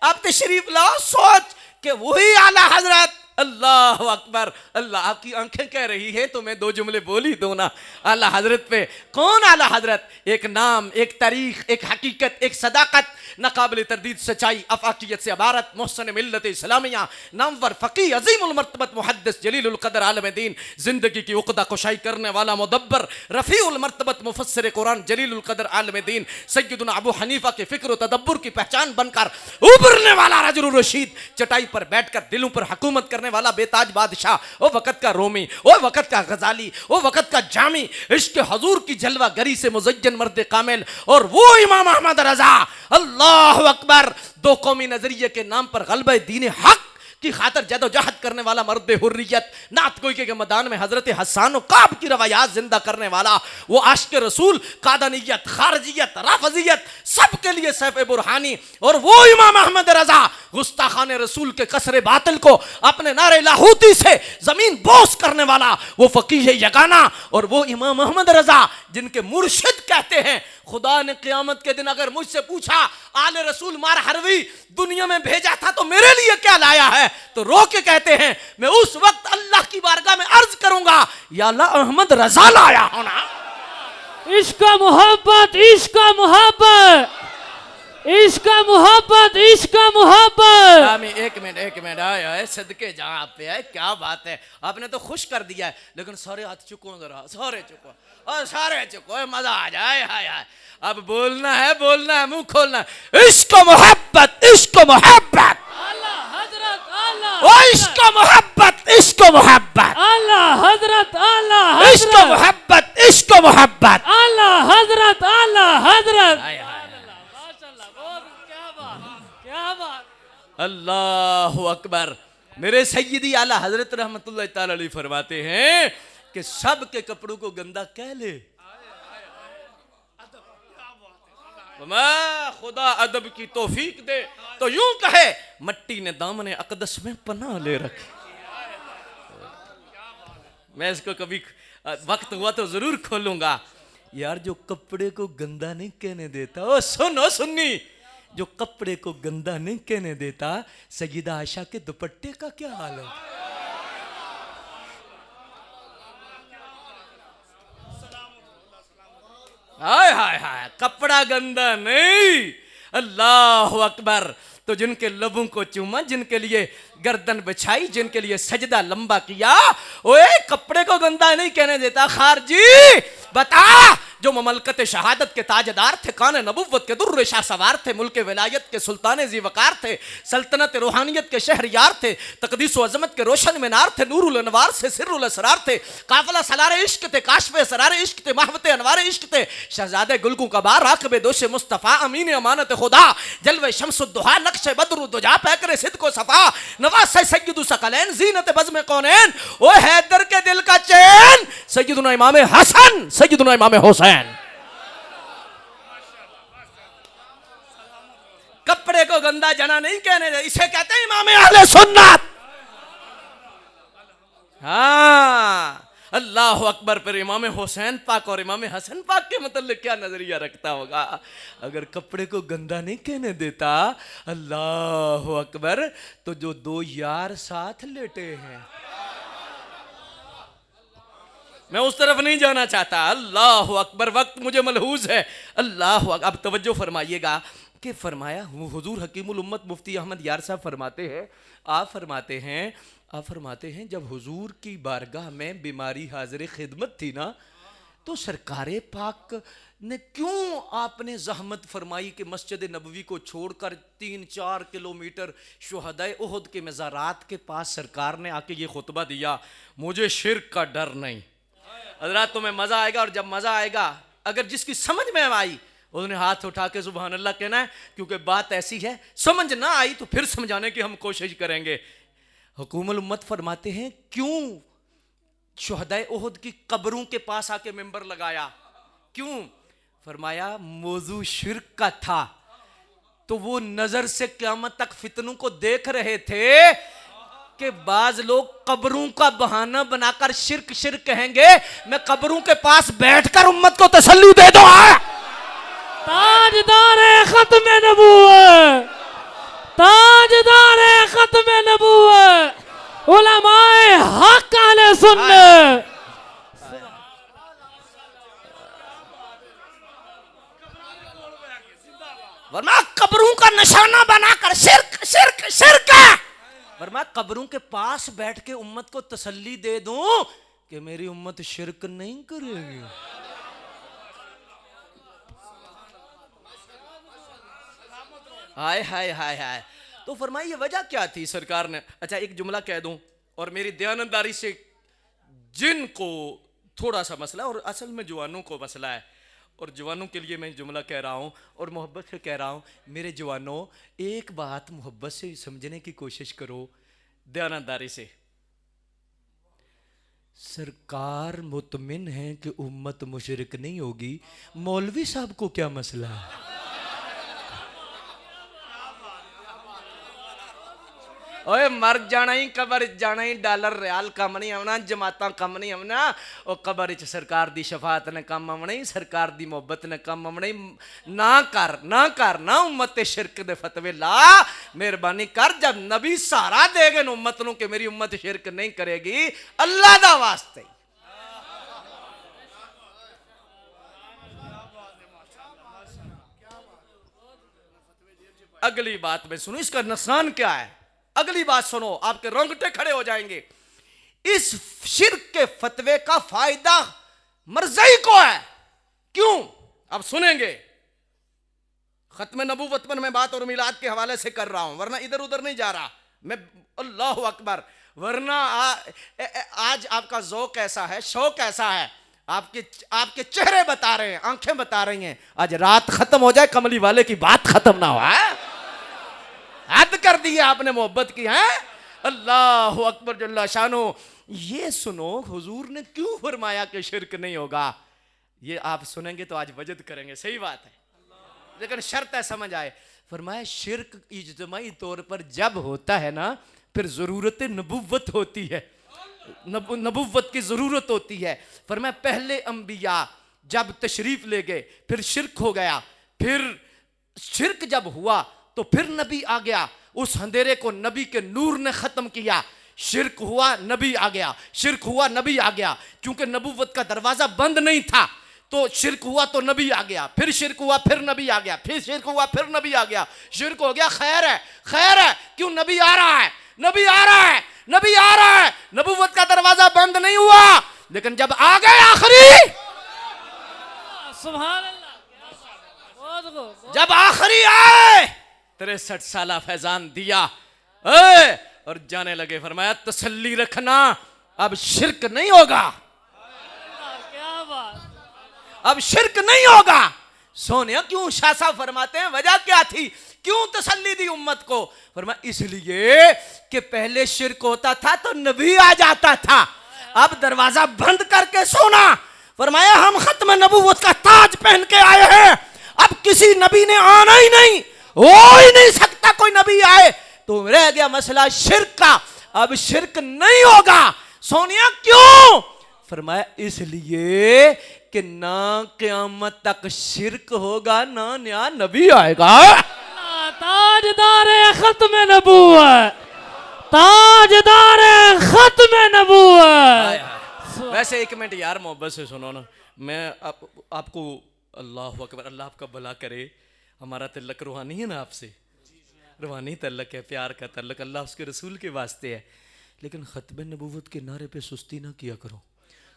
आप तशरीफ लाओ, सोच कि वही आला हजरत। अल्लाह अकबर। अल्लाह आपकी आंखें कह रही है तो मैं दो जुमले बोल ही दूं ना आला हजरत पे। कौन आला हजरत? एक नाम, एक तारीख, एक हकीकत, एक सदाकत, नाकाबिल तरदीद सच्चाई, अफाकियत से अबारत, मोहसन मिल्लत इस्लामिया, नामवर फ़क़ीह, अज़ीमुल मर्तबत मुहद्दिस, जलीलुल क़द्र आलिम दीन, ज़िंदगी की उक़दा कुशाई करने वाला मुदब्बर, रफ़ीउल मर्तबत मुफ़स्सिर कुरान, जलीलुल क़द्र आलिम दीन, सय्यदुना अबू हनीफ़ा के फ़िक्र व तदब्बुर की पहचान बनकर उभरने वाला रजुल रशीद, चटाई पर बैठकर दिलों पर हुकूमत करने वाला बेताज बादशाह, ओ वक़्त का रोमी, ओ वक़्त का गज़ाली, ओ वक़्त का जामी, इश्क़ हुज़ूर की जलवा गरी से मुज़य्यन मर्द कामिल, और वो इमाम अहमद रज़ा। अल्लाह अकबर। दो कौमी नजरिए के नाम पर गलबे दीन हक की खातर जदोजहद करने वाला मर्द हुर्रियत, नात गोई के मैदान में हजरत हसन काब की रवायात जिंदा करने वाला, वो आशिक रसूल, कादनियत, खारजियत, राफजियत सबके लिए सैफ बुरहानी, और वो इमाम अहमद रजा गुस्ताखान रसूल के कसरे बातिल को अपने नारे लाहूती से जमीन बोस करने वाला, वो फकीह यगाना, और वो इमाम अहमद रजा जिनके मुर्शिद कहते हैं खुदा ने क़यामत के दिन अगर मुझसे पूछा आले रसूल मार हरवी दुनिया में भेजा था तो मेरे लिए क्या लाया है, तो रो के कहते हैं मैं उस वक्त अल्लाह की बारगाह में अर्ज करूंगा या अल्लाह अहमद रजा लाया होना। इश्क मोहब्बत, इश्क मोहब्बत, इश्क मोहब्बत, इश्क मोहब्बत। एक मिनट आए आए सदके जहां आप पे आए, क्या बात है, आपने तो खुश कर दिया है, लेकिन सारे हाथ चुको जरा, सारे चुको और सारे चुको, मजा आ जाए। हाय हाय अब बोलना है, बोलना है, मुंह खोलना है। इश्क मोहब्बत, इश्क मोहब्बत, आला हजरत, आला ओ इश्क मोहब्बत, इश्क मोहब्बत, आला हजरत, आला इश्क हजरत, मोहब्बत, इश्क मोहब्बत, आला हजरत, आला हजरत। हाय हाय माशाल्लाह, बहुत क्या बात, क्या बात। अल्लाहु अकबर। मेरे सय्यदी आला हजरत रहमतुल्लाह ताला अलैहि फरमाते हैं कि सब के कपड़ों को गंदा कह ले, खुदा अदब की तौफीक दे तो यूं कहे मट्टी ने दामने अक़दस में पनाह ले रखी। मैं इसको कभी वक्त हुआ तो जरूर खोलूंगा। यार जो कपड़े को गंदा नहीं कहने देता, ओ सुनो सुन्नी, जो कपड़े को गंदा नहीं कहने देता, सय्यदा आयशा के दुपट्टे का क्या हाल है? हाय हाय हाय कपड़ा गंदा नहीं। अल्लाह अकबर। तो जिनके लबों को चूमा, जिनके लिए गर्दन बिछाई, जिनके लिए सजदा लंबा किया, ओए कपड़े को गंदा नहीं कहने देता। खारजी बता, जो ममलकत शहादत के ताजदार थे, कान नबुव्वत के दुर्र शाह सवार थे, मुल्क विलायत के सुल्तान ज़ीवकार थे, सल्तनत रूहानियत के शहरियार थे, तकदीस व अज़मत के रोशन मीनार थे, नूरुल अनवार से सिर्रुल असरार थे, काफिला सलार इश्क थे, काशफ़े सरार इश्क थे, महवत अनवार इश्क थे, शहजादे गुलगू कबार, राक़िब दोष मुस्तफ़ा, अमीन अमानत खुदा, जलवे शम्सुद्दुहा, नक्श बद्रुद्दुजा, पैकर सिद्क़ व सफ़ा, नवास सय्यदु सकलैन, ज़ीनत बज़्म कौनैन, ओ हैदर के दिल का चैन, सय्यदुना इमाम हसन, सय्यदुना इमाम हुसैन। कपड़े को गंदा जना नहीं कहने दे, इसे कहते हैं इमाम अहले सुन्नत। हाँ अल्लाह अकबर। फिर इमाम हुसैन पाक और इमाम हसन पाक के मतलब क्या नजरिया रखता होगा? अगर कपड़े को गंदा नहीं कहने देता अल्लाह अकबर, तो जो दो यार साथ लेटे हैं, मैं उस तरफ नहीं जाना चाहता। अल्लाह अकबर। वक्त मुझे मलहूज है। अल्लाह अकबर। अब तवज्जो फरमाइएगा कि फरमाया हुजूर हकीमुल उम्मत मुफ्ती अहमद यार साहब फरमाते हैं, आप फरमाते हैं जब हुजूर की बारगाह में बीमारी हाजिर खिदमत थी ना, तो सरकारे पाक ने क्यों आपने जहमत फरमाई कि मस्जिद नबवी को छोड़कर 3-4 किलोमीटर शुहदाए उहद के मज़ारात के पास सरकार ने आके ये खुतबा दिया, मुझे शिर्क का डर नहीं। हज़रात तुम्हें मज़ा आएगा, और जब मज़ा आएगा अगर जिसकी समझ में आई उन्होंने हाथ उठा के सुभान अल्लाह कहना है, क्योंकि बात ऐसी है, समझ ना आई तो फिर समझाने की हम कोशिश करेंगे। हुकूमुल उम्मत फरमाते हैं क्यों शुहदाए उहद की कब्रों के पास आके मिंबर लगाया? क्यों? फरमाया मौजू शिर्क का था, तो वो नजर से क़यामत तक फितनों को देख रहे थे कि बाज लोग कब्रों का बहाना बनाकर शिर्क शिर्क कहेंगे, मैं कब्रों के पास बैठकर उम्मत को तसल्ली दे दो। ताजदार खत्म नबूवत, ताजदार खत्म नबूवत, उलमाए हक अहले सुन्नत। वरना कब्रों का निशाना बनाकर शिर्क शिर्क शिर्क है। वरना कब्रों के पास बैठ के उम्मत को तसल्ली दे दूं कि मेरी उम्मत शिर्क नहीं करेगी। हाय हाय हाय हाय। तो फरमाइए वजह क्या थी सरकार ने? अच्छा एक जुमला कह दूं, और मेरी दयानतदारी से जिनको थोड़ा सा मसला, और असल में जवानों को मसला है, और जवानों के लिए मैं जुमला कह रहा हूं और मोहब्बत से कह रहा हूं, मेरे जवानों एक बात मोहब्बत से समझने की कोशिश करो, दयानतदारी से। सरकार मुतमिन है कि उम्मत मुशरिक नहीं होगी, मौलवी साहब को क्या मसला है? ओए मर जाना ही, कबर जाना ही, डॉलर रियाल कम नहीं आना, जमाता कम नहीं आना, और कबर च सरकार दी शफात ने कम आना ही, सरकार दी मोहब्बत ने कम आना ही। ना उम्मत शिरक दे फतवे ला, मेहरबानी कर। जब नबी सहारा देगे उम्मत नूं कि मेरी उम्मत शिरक नहीं करेगी, अल्लाह दा वास्ते। अगली बात में सुनो, इसका नुकसान क्या है? अगली बात सुनो, आपके रोंगटे खड़े हो जाएंगे। इस शिर्क के फतवे का फायदा मरज़ई को है। क्यों? अब सुनेंगे। खत्म नबूवत पर मैं बात और मिलाद के हवाले से कर रहा हूं, वरना इधर उधर नहीं जा रहा मैं। अल्लाह अकबर। वरना आज आपका ज़ौक़ ऐसा है, शौक ऐसा है, आपके चेहरे बता रहे हैं, आंखें बता रही हैं, आज रात खत्म हो जाए कमली वाले की बात खत्म ना हो। हद कर दी आपने मोहब्बत की है। अल्लाह अकबर जल्ला शानो। ये सुनो, हुजूर ने क्यों फरमाया कि शिरक नहीं होगा? ये आप सुनेंगे तो आज वजद करेंगे, सही बात है, लेकिन शर्त है समझ आए। फरमाया शिरक इज्तिमाई तौर पर जब होता है ना, फिर ज़रूरत नबुव्वत होती है, नबुव्वत की ज़रूरत होती है। फरमाया पहले अंबिया जब तशरीफ ले गए फिर शिरक हो गया, फिर शिरक जब हुआ तो फिर नबी आ गया, उस अंधेरे को नबी के नूर ने ख़त्म किया। शिरक हुआ, नबी आ गया, शिरक हुआ, नबी आ गया। क्योंकि नबुव्वत का दरवाज़ा बंद नहीं था, तो शिरक हुआ तो नबी आ गया, फिर शिरक हुआ, फिर नबी आ गया, फिर शिरक हुआ, फिर नबी आ गया। शिरक हो गया, खैर है, खैर है, क्यों? नबी आ रहा है, नबी आ रहा है, नबी आ रहा है। नबुव्वत का दरवाज़ा बंद नहीं हुआ, लेकिन जब आ गए आखिरी, सुभान अल्लाह, जब आखिरी आए 63 साल फैजान दिया और जाने लगे। फरमाया तसल्ली रखना, अब शिरक नहीं होगा, क्या बात, अब शिरक नहीं होगा। सोनिया क्यों शाह साहब फरमाते हैं वजह क्या थी, क्यों तसल्ली दी उम्मत को? फरमाया इसलिए कि पहले शिरक होता था तो नबी आ जाता था, अब दरवाजा बंद करके सोना। फरमाया हम खत्म नबूवत का ताज पहन के आए हैं, अब किसी नबी ने आना ही नहीं, हो ही नहीं सकता कोई नबी आए, तो रह गया मसला शिरक का। अब शिरक नहीं होगा। सोनिया क्यों? फरमाया इसलिए कि ना क़यामत तक शिरक होगा ना नया नबी आएगा। ताजदार खत्म नबूवत, ताजदार खत्म नबूवत। वैसे एक मिनट यार मोहब्बत से सुनो ना, मैं आपको अल्लाह अकबर, अल्लाह आपका भला करे। हमारा तल्लक रूहानी है ना आपसे, रूहानी तल्लक है, प्यार का तल्लक अल्लाह उसके रसूल के वास्ते है। लेकिन ख़त्म नबूवत के नारे पे सुस्ती ना किया करो।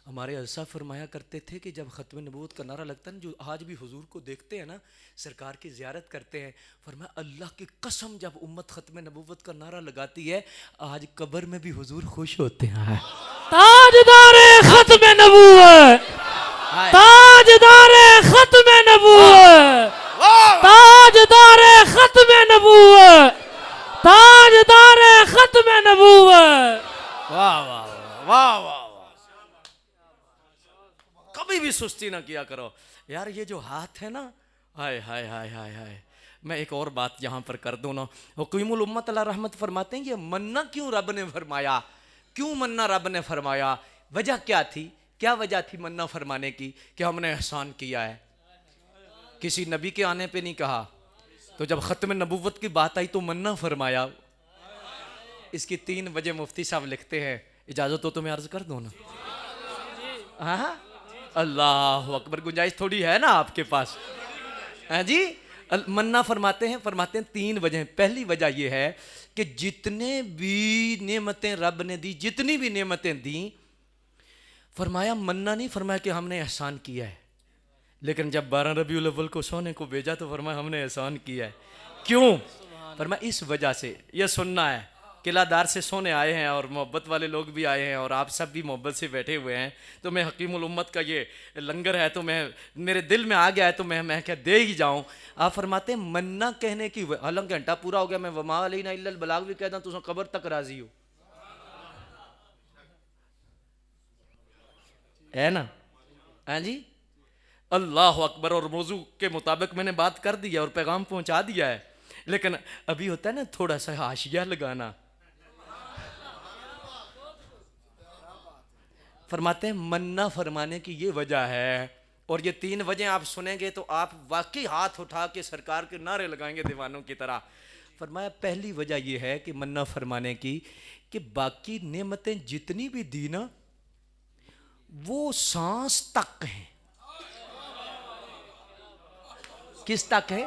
हमारे ऐसा फरमाया करते थे कि जब ख़त्म नबूवत का नारा लगता है ना, जो आज भी हुजूर को देखते हैं ना, सरकार की ज़ियारत करते हैं, फरमाया अल्लाह की कसम जब उम्मत ख़त्म नबूवत का नारा लगाती है, आज कब्र में भी हुजूर खुश होते हैं। ताजदार खत्म नबूवत, ताजदार खत्म नबूवत, ताजदार खत्म नबूवत, ताजदार खत्म नबूवत। वाह वाह वाह वाह, कभी भी सुस्ती ना किया करो यार। ये जो हाथ है ना, हाय हाय हाय हाय हाय। मैं एक और बात यहाँ पर कर दूँ ना, हुकीमुल उम्मत अल्लाह रहमत फरमाते हैं ये मन्ना क्यों रब ने फरमाया, क्यों मन्ना रब ने फरमाया, वजह क्या थी, क्या वजह थी मन्ना फरमाने की? कि हमने एहसान किया है। किसी नबी के आने पे नहीं कहा, तो जब ख़त्म नबूवत की बात आई तो मन्ना फरमाया। इसकी 3 वजह मुफ्ती साहब लिखते हैं, इजाज़त हो तो मैं अर्ज़ कर दूँ ना? हाँ अल्लाह अकबर, गुंजाइश थोड़ी है ना आपके पास? हैं जी, मन्ना फरमाते हैं 3 वजह। पहली वजह यह है कि जितने भी नेमतें रब ने दी, जितनी भी नेमतें दी, फरमाया मन्ना नहीं फरमाया कि हमने एहसान किया है। लेकिन जब 12 रबीउल अव्वल को सोने को भेजा तो फरमाया हमने एहसान किया है। क्यों? फरमाया इस वजह से। यह सुनना है, किलादार से सोने आए हैं और मोहब्बत वाले लोग भी आए हैं और आप सब भी मोहब्बत से बैठे हुए हैं, तो मैं हकीमुल उम्मत का ये लंगर है तो मैं मेरे दिल में आ गया है तो मैं क्या दे ही जाऊं। आप फरमाते हैं मन्ना कहने की, हालांकि घंटा पूरा हो गया, मैं वमा अलैना इल्लल बलाग भी कहता हूं, तो कब्र तक राजी हो, है ना? हैं जी, अल्लाह अकबर। और मौजू के मुताबिक मैंने बात कर दी है और पैगाम पहुंचा दिया है, लेकिन अभी होता है ना थोड़ा सा हाशिया लगाना। फरमाते हैं मन्ना फरमाने की ये वजह है, और ये 3 वजह आप सुनेंगे तो आप वाकई हाथ उठा के सरकार के नारे लगाएंगे दीवानों की तरह। फरमाया पहली वजह ये है कि मन्ना फरमाने की कि बाकी नेमतें जितनी भी दी ना, वो सांस तक हैं। किस तक है?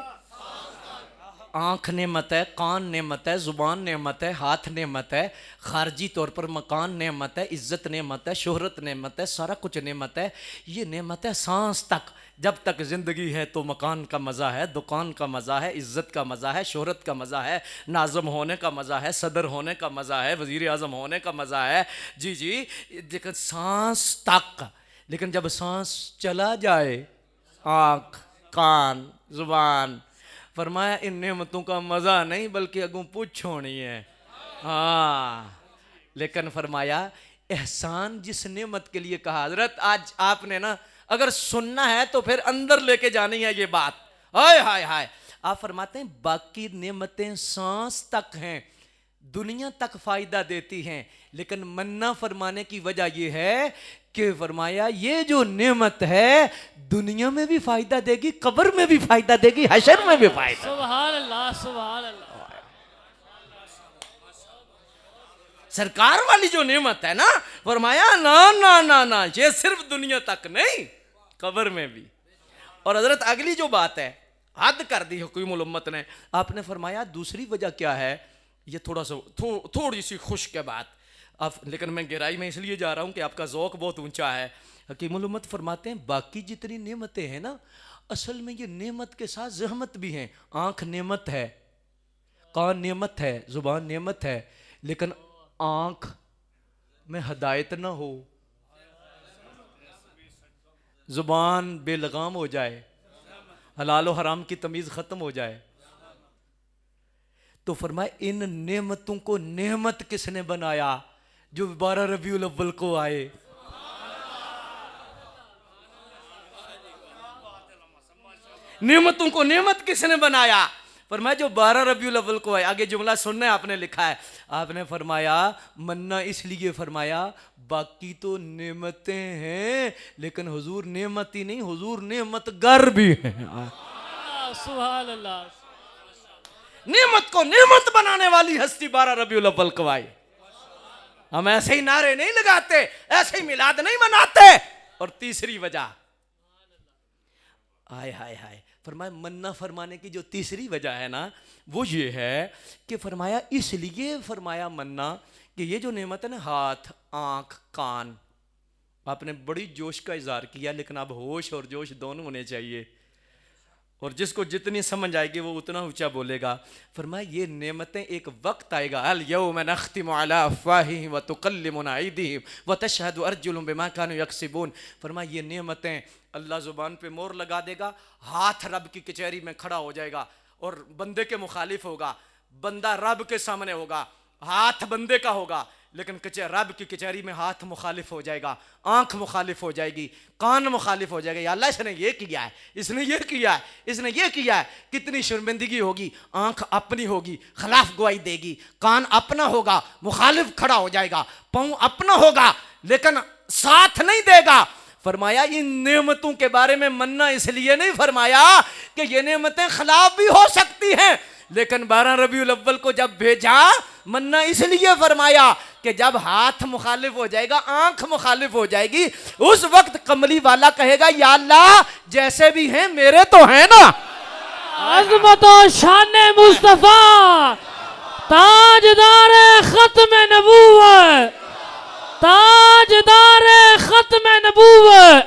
आँख नेमत है, कान नेमत है, ज़ुबान नेमत है, हाथ नेमत है, खारजी तौर पर मकान नेमत है, इज़्ज़त नेमत है, शोहरत नेमत है, सारा कुछ नेमत है। ये नेमत है सांस तक। जब तक ज़िंदगी है तो मकान का मज़ा है, दुकान का मज़ा है, इज़्ज़त का मज़ा है, शोहरत का मज़ा है, नाज़म होने का मज़ा है, सदर होने का मज़ा है, वज़ीर आज़म होने का मज़ा है। जी जी, लेकिन सांस तक। लेकिन जब सांस चला जाए, आँख, कान, ज़ुबान, फरमाया इन नेमतों का मज़ा नहीं बल्कि अगू पूछ होनी है। हाँ, लेकिन फरमाया एहसान जिस नेमत के लिए कहा, हजरत आज आपने ना अगर सुनना है तो फिर अंदर लेके जानी है ये बात। हाय हाय हाय। आप फरमाते हैं बाकी नेमतें सांस तक हैं, दुनिया तक फायदा देती हैं, लेकिन मन्ना फरमाने की वजह यह है कि फरमाया ये जो नेमत है दुनिया में भी फायदा देगी, कब्र में भी फायदा देगी, हशर में भी फायदा। सुभान अल्लाह, सुभान अल्लाह। सरकार वाली जो नेमत है ना, फरमाया ना ना ना ना, ये सिर्फ दुनिया तक नहीं, कब्र में भी। और हजरत अगली जो बात है, हद कर दी हुकूमुल उम्मत ने। आपने फरमाया दूसरी वजह क्या है, ये थोड़ा सा थोड़ी सी खुश्क है बात आप, लेकिन मैं गहराई में इसलिए जा रहा हूँ कि आपका ज़ौक़ बहुत ऊंचा है। हकीमुल उम्मत फरमाते हैं बाकी जितनी नेमतें हैं ना, असल में ये नेमत के साथ ज़हमत भी हैं। आँख नेमत है, कान नेमत है, ज़ुबान नेमत है, लेकिन आँख में हदायत ना हो, ज़ुबान बेलगाम हो जाए, हलाल और हराम की तमीज़ ख़त्म हो जाए, तो फरमाए इन नेमतों को नेमत किसने बनाया? जो 12 रबीउल अव्वल को आए। नेमतों को नेमत किसने बनाया? फरमाया जो 12 रबीउल अव्वल को आए, आगे जुमला सुनना है, आपने लिखा है, आपने फरमाया मन्ना इसलिए फरमाया बाकी तो नेमतें हैं, लेकिन हुजूर नेमत ही नहीं, हुजूर नेमत गर भी हैं। सुभान अल्लाह। नेमत को नेमत बनाने वाली हस्ती 12 रबीउल अव्वल को आई। हम ऐसे ही नारे नहीं लगाते, ऐसे ही मिलाद नहीं मनाते। और तीसरी वजह, हाय हाय हाय, फरमाया मन्ना फरमाने की जो तीसरी वजह है ना, वो ये है कि फरमाया इसलिए फरमाया मन्ना कि ये जो नेमत है ना, हाथ, आंख, कान, आपने बड़ी जोश का इजहार किया, लेकिन अब होश और जोश दोनों होने चाहिए, और जिसको जितनी समझ आएगी वो उतना ऊंचा बोलेगा। फरमाया ये नेमतें एक वक्त आएगा, अल यौम नख्तिमु अला अफ़वाहिहिम व तुकल्लिमुना अयदीहिम व तशहदु अर्जुलुहुम बिमा कानू यक्सिबून। फरमाया ये नेमतें अल्लाह ज़ुबान पे मोहर लगा देगा, हाथ रब की कचहरी में खड़ा हो जाएगा और बंदे के मुखालिफ होगा, बंदा रब के सामने होगा, हाथ बंदे का होगा, लेकिन रब की कचहरी में हाथ मुखालिफ हो जाएगा, आंख मुखालिफ हो जाएगी, कान मुखालिफ हो जाएगा। या अल्लाह इसने ये किया है, इसने ये किया है, इसने ये किया है, कितनी शर्मिंदगी होगी। आंख अपनी होगी, खिलाफ गवाही देगी, कान अपना होगा, मुखालिफ खड़ा हो जाएगा, पाँव अपना होगा लेकिन साथ नहीं देगा। फरमाया इन नेमतों के बारे में मन्ना इसलिए नहीं फरमाया कि ये नेमतें खिलाफ भी हो सकती हैं, लेकिन 12 रबीउल अव्वल को जब भेजा मन्ना इसलिए फरमाया कि जब हाथ मुखालिफ हो जाएगा, आंख मुखालिफ हो जाएगी, उस वक्त कमली वाला कहेगा या अल्लाह जैसे भी हैं मेरे तो हैं ना। अज़मत और शान मुस्तफा, ताजदार खत्म नबूवत, ताजदार खत्म नबूवत,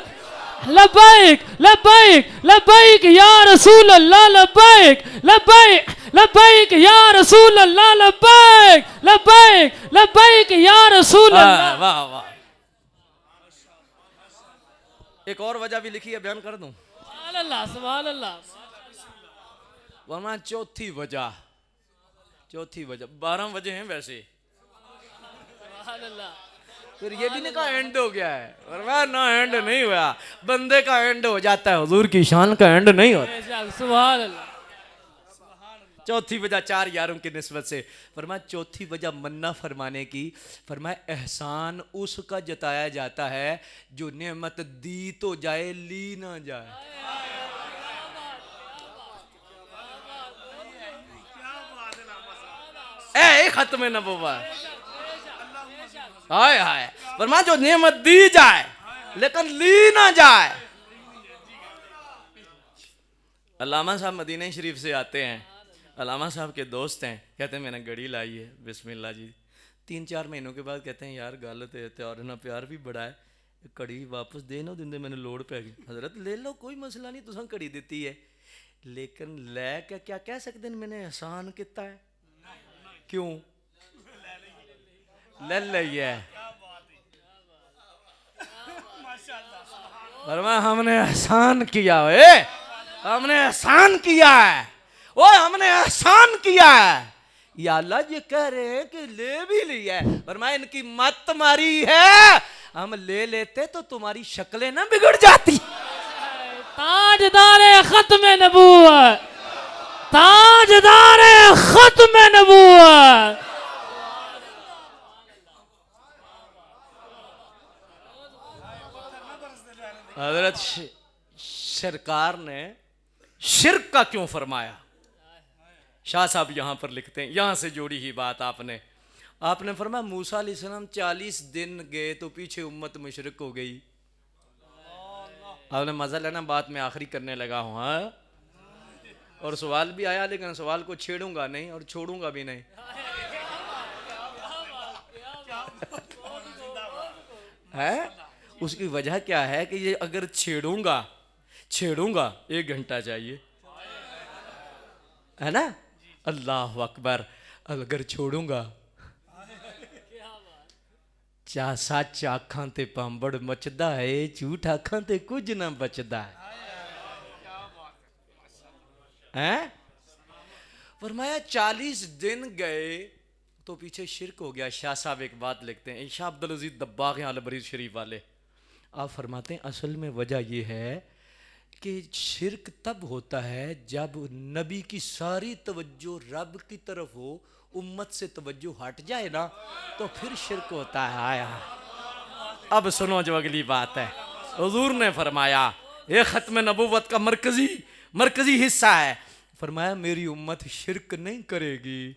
लब्बैक लब्बैक लब्बैक या रसूल अल्लाह, लब्बैक लब्बैक लब्बैक या रसूल अल्लाह, लब्बैक लब्बैक लब्बैक या रसूल अल्लाह। वाह वाह। एक और वजह भी लिखी है, बयान कर दूं? सुभान अल्लाह, सुभान अल्लाह। वरना चौथी वजह 12 वजह हैं वैसे, सुभान अल्लाह। फिर ये भी नहीं कहा एंड हो गया है, वरना ना एंड नहीं हुआ, बंदे का एंड हो जाता है, हुजूर की शान का एंड नहीं होता। सुभान अल्लाह। चौथी वजह 4 यारों की निस्बत से फरमाया, चौथी वजह मन्ना फरमाने की, फरमाया एहसान उसका जताया जाता है जो नेमत दी तो जाए, ली ना जाए। ए खत्म नबुव्वत, हाय हाय, फरमाया जो नेमत दी जाए लेकिन ली ना जाए। अल्लामा साहब मदीना शरीफ से आते हैं, अल्लामा साहब के दोस्त हैं, कहते हैं मैंने घड़ी लाई है, बिस्मिल्लाह जी। 3-4 महीनों के बाद कहते हैं यार गल ते और ना प्यार भी बड़ा है, घड़ी वापस दे ना दिंदे, मैंने लोड़ पै गई। हजरत ले लो कोई मसला नहीं, तुसां घड़ी दी है, लेकिन लै के क्या कह सकते हैं मैंने एहसान किया है, क्यों ले ली है। फरमाया हमने एहसान किया है, हमने एहसान किया है, ओए हमने एहसान किया है। या अल्लाह ये कह रहे हैं कि ले भी लिया है, फरमाया इनकी मत मारी है, हम ले लेते तो तुम्हारी शक्लें ना बिगड़ जाती। ताजदार खत्म नबूवत, ताजदार खत्म नबूवत। हजरत सरकार ने शिर्क का क्यों फरमाया, शाह साहब यहां पर लिखते हैं, यहां से जोड़ी ही बात आपने फरमाया मूसा अलैहिस्सलाम 40 दिन गए तो पीछे उम्मत मुशरिक हो गई। आपने मजा लेना, बात में आखिरी करने लगा हूं। हाँ, और सवाल भी आया, लेकिन सवाल को छेड़ूंगा नहीं और छोड़ूंगा भी नहीं। है उसकी वजह क्या है कि ये अगर छेड़ूंगा 1 घंटा चाहिए, है ना। अल्लाह अकबर, अगर छोड़ूंगा चा सच आखां ते पांबड़ मचदा है, झूठ आखां ते कुछ ना बचदा है। फरमाया 40 दिन गए तो पीछे शिरक हो गया। शाह साहब एक बात लिखते हैं, शाह अब्दुल अजीज दब्बाग हैं अलबरीज शरीफ वाले, आप फरमाते हैं असल में वजह यह है कि शिरक तब होता है जब नबी की सारी तवज्जो रब की तरफ हो, उम्मत से तवज्जो हट जाए ना, तो फिर शिरक होता है। आया अब सुनो जो अगली बात है। हुजूर ने फरमाया ये खत्म नबूवत का मरकजी हिस्सा है। फरमाया मेरी उम्मत शिरक नहीं करेगी,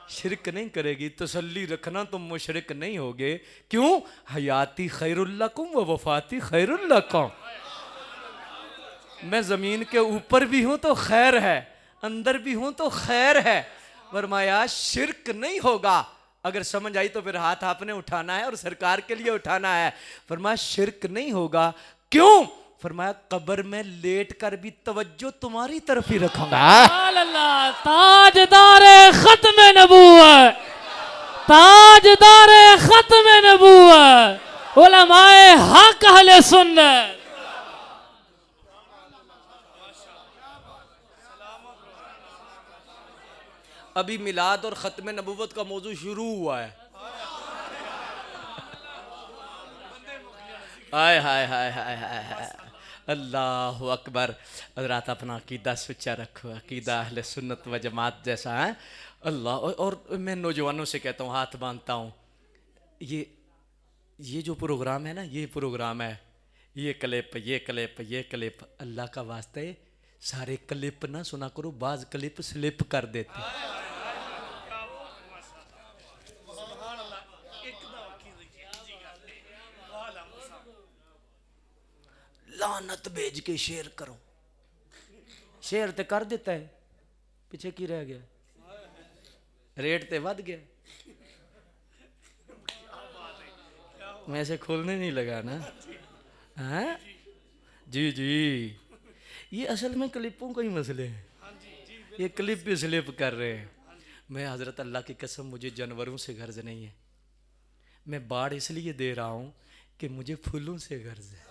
शिरक नहीं करेगी। तसल्ली रखना तुम मुशरिक नहीं होगे। क्यों? हयाती खैरुल लकुम व वफाती खैरुल लकुम। मैं जमीन के ऊपर भी हूं तो खैर है, अंदर भी हूं तो खैर है। फरमाया शिरक नहीं होगा। अगर समझ आई तो फिर हाथ आपने उठाना है और सरकार के लिए उठाना है। फरमाया शिरक नहीं होगा। क्यों? फरमाया कब्र में लेट कर भी तवज्जो तुम्हारी तरफ ही रखूंगा। ताजदारे खत्म नबूवत, ताजदारे खत्म नबूवत, उलमाए हक अहले सुन्नत। अभी मिलाद और खत्म नबूवत का मौजू शुरू हुआ है। हाय हाय हाय हाय हाय, अल्लाह अकबर। हज़रात अपना अकीदा सच्चा रखो, अकीदा अहले सुन्नत व जमात जैसा है। अल्लाह। और मैं नौजवानों से कहता हूँ, हाथ बांधता हूँ, ये जो प्रोग्राम है ना, ये प्रोग्राम है, ये क्लिप अल्लाह का वास्ता है सारे क्लिप ना सुना करो, बाज क्लिप स्लिप कर देते। लानत भेज के शेयर करो। शेयर तो कर देता है, पीछे की रह गया, रेट ते बढ़ गया। मैं ऐसे खोलने नहीं लगा ना। हाँ जी जी, ये असल में क्लिपों का ही मसले हैं। ये क्लिप भी स्लिप कर रहे हैं। मैं हजरत अल्लाह की कसम, मुझे जानवरों से गर्ज नहीं है। मैं बाढ़ इसलिए दे रहा हूँ कि मुझे फूलों से गर्ज है।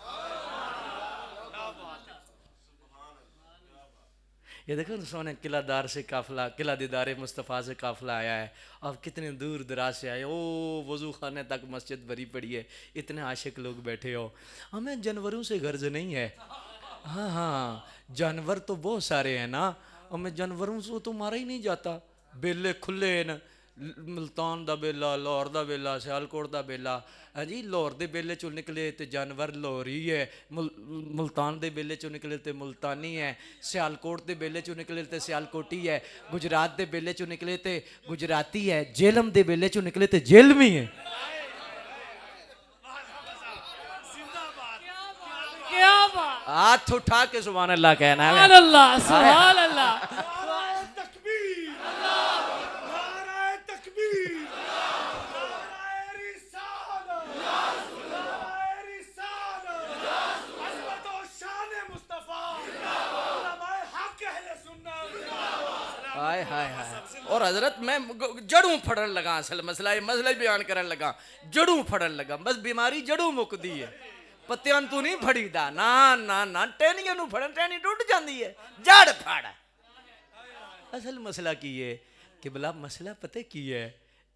ये देखो ना, सोने किलादार से काफिला, किला दीदारे मुस्तफ़ा से काफिला आया है। अब कितने दूर दराज से आए। ओ वज़ू खाने तक मस्जिद भरी पड़ी है, इतने आशिक लोग बैठे हो। हमें जानवरों से गर्ज नहीं है। हाँ हाँ, जानवर तो बहुत सारे हैं ना, हमें जानवरों से तो मारा ही नहीं जाता। बेले खुले न, मुल्तान दा बेला, लाहौर दा बेला, सियालकोट दा बेला। हाँ जी, लाहौर दे बेले चो निकले तो जानवर लाहौरी है, मुल्तान दे बेले चो निकले तो मुल्तानी है, सियालकोट दे बेले चो निकले तो सियालकोटी है, गुजरात दे बेले चो निकले तो गुजराती है, जेलम दे बेले चो निकले तो जेलमी है। क्या बात, हाथ उठा के सुभान अल्लाह कहना है। सुभान अल्लाह, सुभान अल्लाह। हाय हाय हाय। और हजरत मैं जड़ों फड़न लगा, असल मसला ये मसला बयान करन लगा, जड़ों फड़न लगा। बस बीमारी जड़ों मुकदी है, पत्तियां तू नहीं फड़ीदा। ना ना ना, टहनियां नू फड़न, टहनी टूट जाती है, जड़ फाड़। असल मसला की है कि भला मसला पता की है,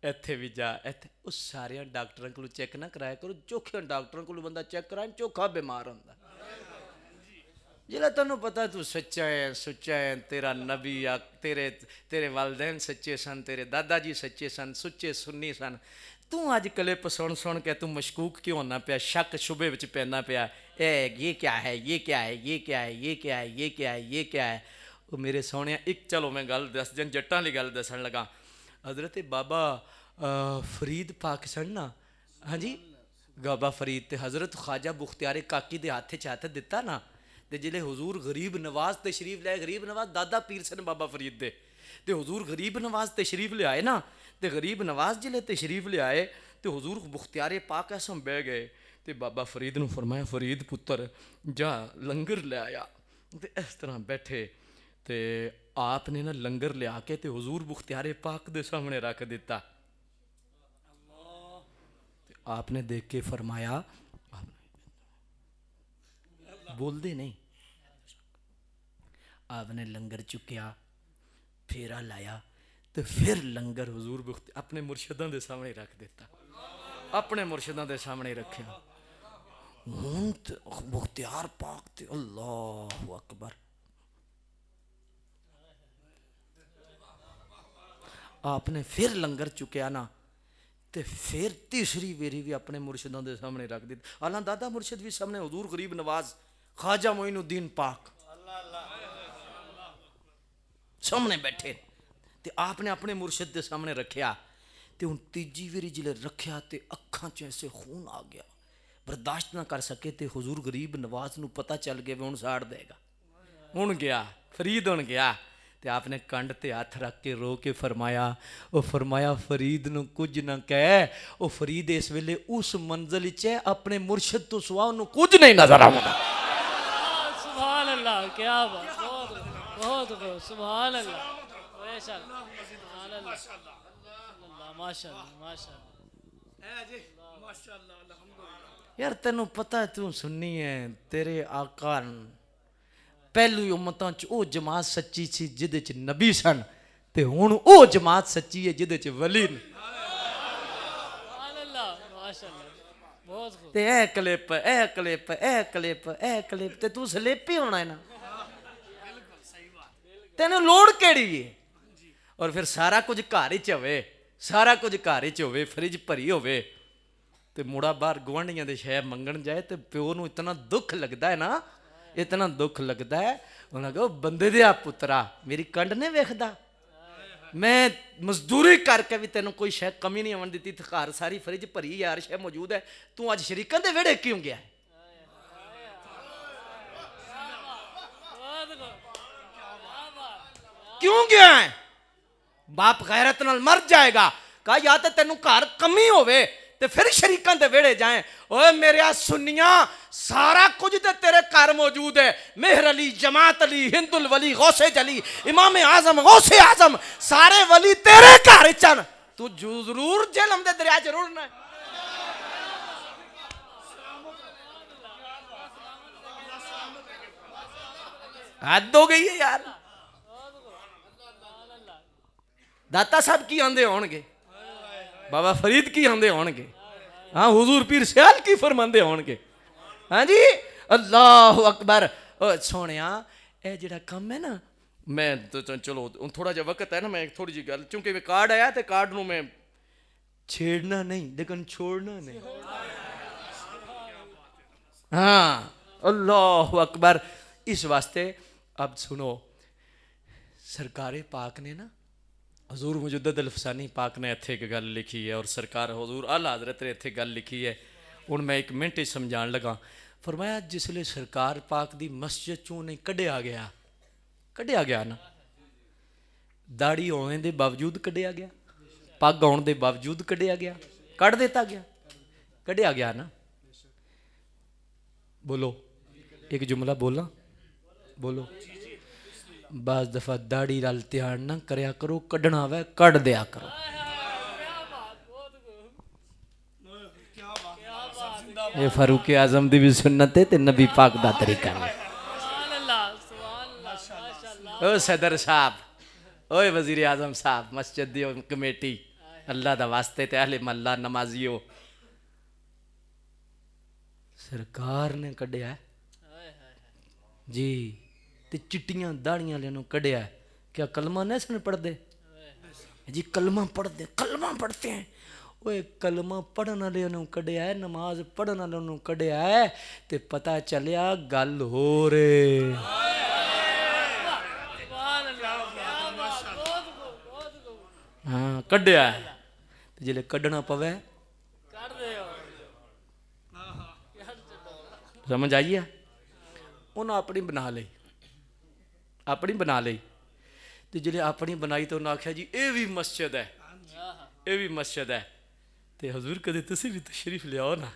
इत्थे भी जा, इत्थे उस सारे डॉक्टरों को चेक ना कराया करो। चोखे डॉक्टरों को बंदा चेक कराए, चोखा बीमार होंदा। जिला तेन पता तू सच्चा है, सुच्चा है, तेरा नबी या तेरे वालदैन सच्चे सन, तेरे दादा जी सच्चे सन, सुच्चे सुन्नी सन। तू अज क्लिप सुन के तू मशकूक क्यों होना पिया, शक शुबे विच पैना पिया। ये क्या है, ये क्या है, ये क्या है, ये क्या है, ये क्या है, ये क्या है। वो मेरे सोने एक, चलो मैं गल दस जन जट्टां दी गल दसन लगा। हजरत बाबा फरीद पाक सन ना, हाँ जी, बाबा फरीद ते हजरत ख्वाजा बुख्तियार काकी दे हाथ च हाथ दिता ना, ते जिले हुजूर गरीब नवाज तशरीफ लियाए। गरीब नवाज दादा पीर सन बाबा फरीद दे, ते हुजूर गरीब नवाज तशरीफ लियाए ना, ते गरीब नवाज जिले तशरीफ लियाए ते हुजूर बुख्तियार पाक ऐसम बह गए। ते बाबा फरीद ने फरमाया, फरीद पुत्र जा लंगर ले आया। ते इस तरह बैठे ते आपने ना लंगर लिया के ते हुजूर बुख्तियार पाक दे सामने रख दिता। आपने देख के फरमाया, बोल दे नहीं, आपने लंगर चुकया, फेरा लाया, तो फिर लंगर हुजूर अपने मुर्शदां दे सामने रख दिता। अपने मुर्शदां दे सामने रखा। हूं मुख्तियार पाक ते अल्लाह अकबर आपने फिर लंगर चुकया ना ते फिर तीसरी बेरी भी अपने मुर्शिदों के सामने रख दी। आला दादा मुर्शिद भी सामने हुजूर गरीब नवाज ख्वाजा मोइनुद्दीन पाक सामने बैठे ते आपने अपने मुर्शिद के सामने रखिया ते हुण तीजी बेरी जिले रखिया ते अखां च ऐसे खून आ गया, बर्दाश्त ना कर सके ते हुजूर गरीब नवाज नूं पता चल गया हुण साड़ देगा। हुण गया फरीद हुण गया ते आपने कंड ते हथ रख के रो के फरमाया फरीद नूं कुछ ना कह, ओ फरीद इस वेले उस मंजिल च है अपने मुर्शिद तो सिवा उन्होंने कुछ नहीं नजर आउंदा। सुभान अल्लाह, क्या बात, बहुत बहुत सुभान अल्लाह, माशाअल्लाह सुभान अल्लाह माशाअल्लाह माशाअल्लाह। यार तेनू पता है तू सुन्नी है, तेरे आका पहलू उम्मतां च ओ जमात सच्ची सी जिदे च नबी सन ते हुण ओ जमात सच्ची है जिदे च वली ने। ते ए क्लिप ते तू स्लिप ही होना है ना, तेनू लोड़ केड़ी है। और फिर सारा कुछ घर ही होवे, सारा कुछ घर ही होवे, फ्रिज भरी होवे ते मुड़ा बाहर गुआंढियां दे शै मंगण जाए ते प्यो नू इतना दुख लगता है ना, इतना दुख लगता है। उन्हें कहो बंदे दे पुत्रा मेरी कंड नहीं वेखदा, मैं मजदूरी करके भी तेन कोई शै कमी नहीं आवन दी, घर सारी फ्रिज भरी यार शै मौजूद है, तू अज शरीकां दे वेड़े क्यों गया? क्यों गया है? बाप गैरत नाल मर जाएगा। कहा या तो तेनू घर कमी होवे ते फिर शरीकां दे वेड़े जाए। ओए मेरे सुन्नियां सारा कुछ ते तेरे घर मौजूद है, मेहर अली, जमात अली, हिंदुल वली, गौसे जली, इमाम आजम, गौसे आजम, सारे वली तेरे घर चन, तू जरूर जहलम दे दरिया च रुड़ना है। हद हो गई है यार। दाता साहब की आंदे होणगे, बाबा फरीद की आंदे होणगे, हाँ हुजूर पीर सियाल की फरमांदे होणगे। हाँ जी अल्लाह अकबर। सोनिया ए जिहड़ा काम है ना, मैं तो चलो थोड़ा जा वक्त है ना, मैं थोड़ी जी गल, चूंकि मैं कार्ड आया तो कार्ड नूं मैं छेड़ना नहीं लेकिन छोड़ना नहीं। हाँ अल्लाह अकबर। इस वास्ते अब सुनो, सरकारे पाक ने ना, हजूर मुजद्दद अल-फसानी पाक ने इत्थे एक गल लिखी है और सरकार हजूर आला हजरत ने इत्थे गल लिखी है। हुण मैं एक मिनट समझाण लगा। फरमाया जिसले सरकार पाक दी मस्जिद चों नहीं कढ़िया गया ना, दाड़ी होने के बावजूद कढ़िया गया, पग आने के बावजूद कढ़िया गया, कढ़ दिता गया, कढ़िया गया ना। बोलो एक जुमला बोला, बोलो। बाज दफा दाड़ी नाल ध्यान ना करया करो, कढ़ना वै कढ़ दिया करो। ये फारूक आजम दी भी सुन्नत है ते नबी पाक दा तरीका है। ओ सदर साहब, ओए वजीर आजम साहब, मस्जिद दी कमेटी, अल्लाह दा वास्ते ते अहले महल्ला नमाजियो, सरकार ने कढ़िया जी ते चिट्टियां दाड़ियां लेनों कढ़िया। क्या कलमा नहीं सुन पढ़ते जी? कलमा पढ़ते, कलमा पढ़ते हैं। ओए कलमा पढ़न वाले कढ़िया है, नमाज पढ़न वाले कढ़िया है, ते पता चलिया गल हो रे। हाँ कढ़िया है, जिले कढ़ना पवे समझ आइए। उन्हें अपनी बना ली, अपनी बना ली, तो जिले अपनी बनाई तो उन्हें आख्या जी ये भी मस्जिद है, ये भी मस्जिद है। तो हजूर कदे तुसी भी तशरीफ ले आओ ना।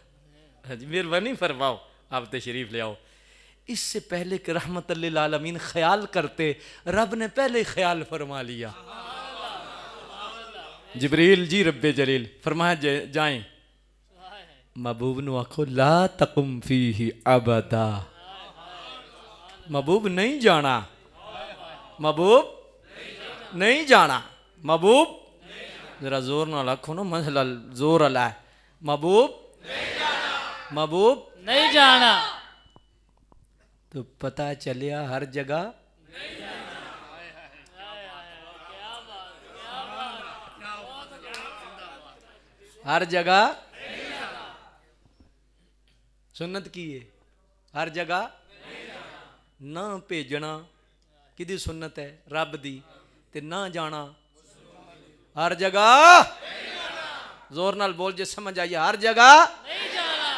हाँ जी मेहरबानी फरमाओ, आप तशरीफ ले आओ। इससे पहले कि रहमत लिल आलमीन ख्याल करते, रब ने पहले ख्याल फरमा लिया। जिब्रील जी रब्बे जलील फरमाया जाएं, महबूब नु आखो ला तकुम फीही अबदा, महबूब नहीं जाना, महबूब नहीं जाना, महबूब जरा जोर ना आखो ना, मसला जोर अला है, महबूब महबूब नहीं जाना। तो पता चलिया हर जगह हर जगह सुन्नत की है, हर जगह ना भेजना किदी सुन्नत है, रब दी, ते ना जाना हर जगह। जोर नाल बोल जे समझ आइए, हर जगह नहीं जाना।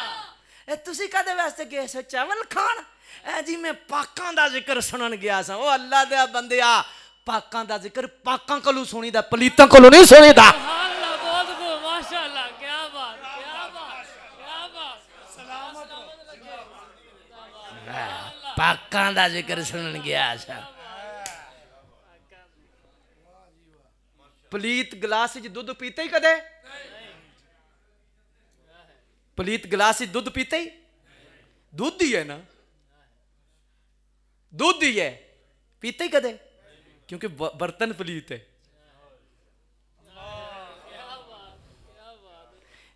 ए तुसी कादे वास्ते गए सो चावल खान? ए जी मैं पाकां दा जिक्र सुनन गया सा। ओ अल्लाह दे बंदिया, पाकां दा जिक्र पाकां कोलों सुनीदा, पलीतां कोलों नहीं सुनीदा। सुभान अल्लाह, बहुत खूब, माशाअल्लाह, क्या बात, क्या बात, क्या बात। पाकां दा जिक्र सुनन गया सा। पलीत गिलास च दुध पीते ही कदे? पलीत गिलास च दुध पीते ही? दूध ही है ना, दूध ही है, पीते ही कदे? क्योंकि बर्तन पलीत है।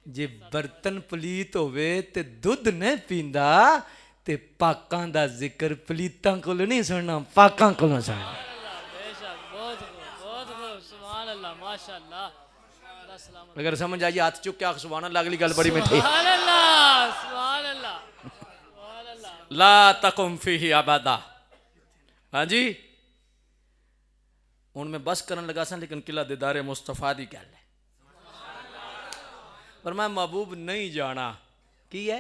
जे बर्तन पलीत होवे ते दुध नहीं पींदा ते पाकां दा जिक्र पलीतां कोलों नहीं सुनना, पाकां कोलों सुनना। बेशक, बहुत खूब, बहुत खूब, सुभान अल्लाह, माशाअल्लाह। अल्लाह सलामत। अगर समझ आ जाए हाथ चुक के आख सुभान अल्लाह, अगली गल बड़ी मीठी। सुभान अल्लाह, सुभान अल्लाह, सुभान अल्लाह। ला तकुम फीही अबदा। हाँ जी, हुण मैं बस करन लगा सा, लेकिन किला दीदारे मुस्तफा दी गल है। पर मैं महबूब नहीं जाना की है।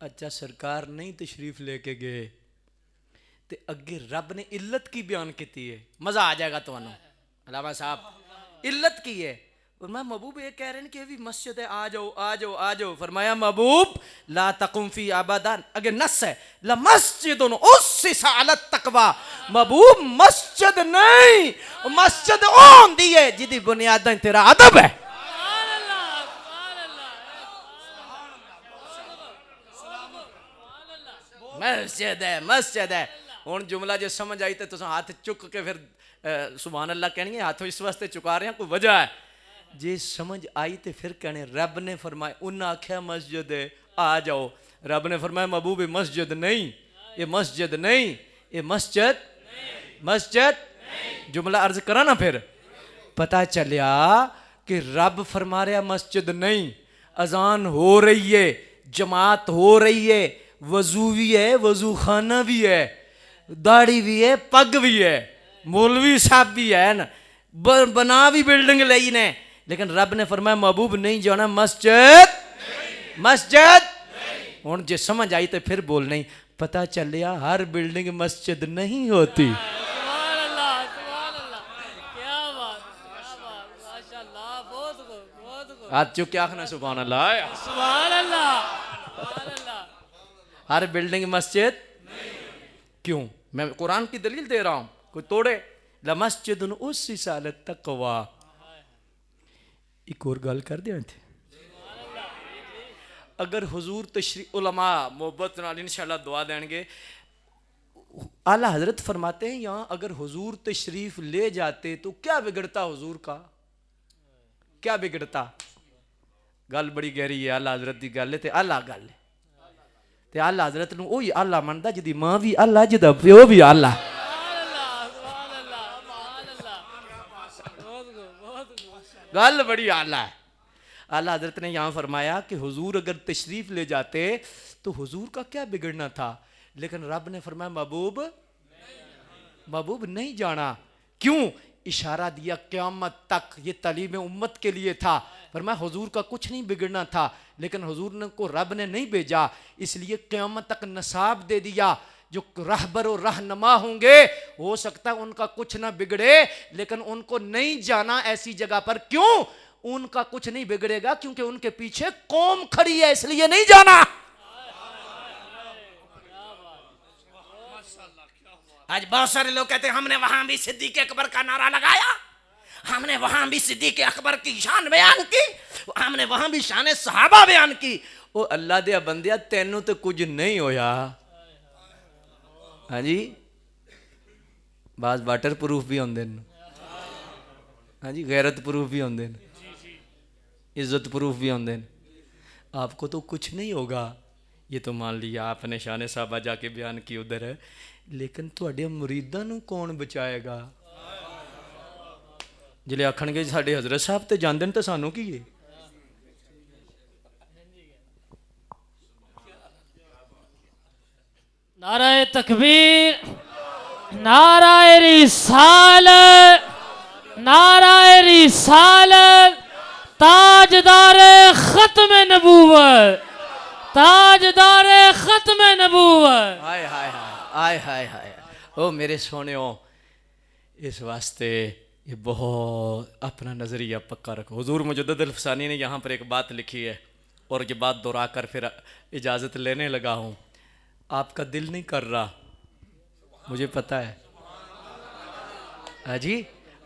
अच्छा, सरकार नहीं तशरीफ लेके गए ते अगे रब ने इल्लत की बयान की है। मजा आ जाएगा तुहानू। अलावा साहब इल्लत की है। और मैं महबूब ये कह रहे हैं कि भी मस्जिद है, आ जाओ आ जाओ आ जाओ। फरमाया महबूब ला तकुम फी अबदान, अगे नस है ला मस्जिदुन उस्सिसा अला तकवा। महबूब मस्जिद नहीं, मस्जिद होंदी है जिदी बुनियाद तेरा अदब है। सुभान अल्लाह, सुभान अल्लाह, मस्जिद है, मस्जिद है। हुण जुमला जो समझ आई तो तुम हाथ चुक के फिर सुभान अल्लाह कहनी। हाथ इस वास्ते चुका रहे हैं, कोई वजह है। जे समझ आई तो फिर कहने रब ने फरमाया, उन्हें आख्या मस्जिद है, आ जाओ। रब ने फरमाया महबूब ये मस्जिद नहीं, ये मस्जिद नहीं, ये मस्जिद मस्जिद। जुमला अर्ज करा ना, फिर पता चलिया कि रब फरमा रहा मस्जिद नहीं। अजान हो रही है, जमात हो रही है, वजू भी है, वजू खाना भी है, दाढ़ी भी है, पग भी है, मौलवी साहब भी है न, बना भी बिल्डिंग ली ने। लेकिन रब ने फरमाया महबूब नहीं जाना मस्जिद, मस्जिद। हुण जे समझ आई तो फिर बोल नहीं। पता चलिया हर बिल्डिंग मस्जिद नहीं होती। सुभान अल्लाह, सुभान अल्लाह, क्या बात, क्या बात, माशाअल्लाह, बहुत खूब, बहुत खूब। हाथ चुक के आखना सुभान अल्लाह। सुभान अल्लाह, सुभान अल्लाह। हर बिल्डिंग मस्जिद क्यों? मैं कुरान की दलील दे रहा हूं, कोई तोड़े। ला मस्जिदुन उस्सिसा अला तक़वा। एक और गल कर दिया थे। अगर हुजूर तशरीफ, उलमा मोहब्बत नाल इंशाअल्लाह दुआ देंगे। आला हजरत फरमाते हैं यहाँ अगर हुजूर तशरीफ ले जाते तो क्या बिगड़ता हुजूर का, क्या बिगड़ता? गल बड़ी गहरी है, आला हजरत की गल है ते आला गल है। ते आला हजरत नूं ओही आला मनदा जिदी मां भी आला, जिदा प्यो भी आला। गल बड़ी आला है। आला हजरत ने यहाँ फरमाया कि हुजूर अगर तशरीफ ले जाते तो हुजूर का क्या बिगड़ना था। लेकिन रब ने फरमाया महबूब, महबूब नहीं जाना। क्यों? इशारा दिया क़यामत तक, ये तालीम उम्मत के लिए था। फरमाया हुजूर का कुछ नहीं बिगड़ना था, लेकिन हुजूर ने को रब ने नहीं भेजा, इसलिए क़यामत तक नसाब दे दिया। जो रहबर और रहनुमा होंगे हो सकता है उनका कुछ ना बिगड़े, लेकिन उनको नहीं जाना ऐसी जगह पर। क्यों? उनका कुछ नहीं बिगड़ेगा क्योंकि उनके पीछे कौम खड़ी है, इसलिए नहीं जाना। आज बहुत सारे लोग कहते हैं हमने वहां भी सिद्दीक़ अकबर का नारा लगाया, हमने वहां भी सिद्दीक़ अकबर की शान बयान की, हमने वहां भी शान सहाबा बयान की। ओ अल्लाह दे बंदिया, तेनू तो कुछ नहीं होया। हाँ जी, बाज वाटर प्रूफ भी होंगे, हाँ जी, गैरत प्रूफ भी होंगे, इज्जत प्रूफ भी होंगे। आपको तो कुछ नहीं होगा। ये तो मान लिया आपने शान साहबा जाके बयान की उधर है, लेकिन तुहाडे मुरीदां नूं कौन बचाएगा? जिले आखणगे साडे हजरत साहब ते जांदे ने, तो सानू की है? नाराए तकबीर, नाराए रिसालत, नाराए रिसालत, ताजदारे खत्म नबूवत, ताजदारे खत्म नबूवत। हाय हाय हाय हाय हाय। ओ मेरे सोनियो, इस वास्ते ये बहुत अपना नज़रिया पक्का रखो। हुजूर मुजद्दिद अल-फसानी ने यहाँ पर एक बात लिखी है, और ये बात दोहरा कर फिर इजाज़त लेने लगा हूँ। आपका दिल नहीं कर रहा, मुझे पता है हाजी,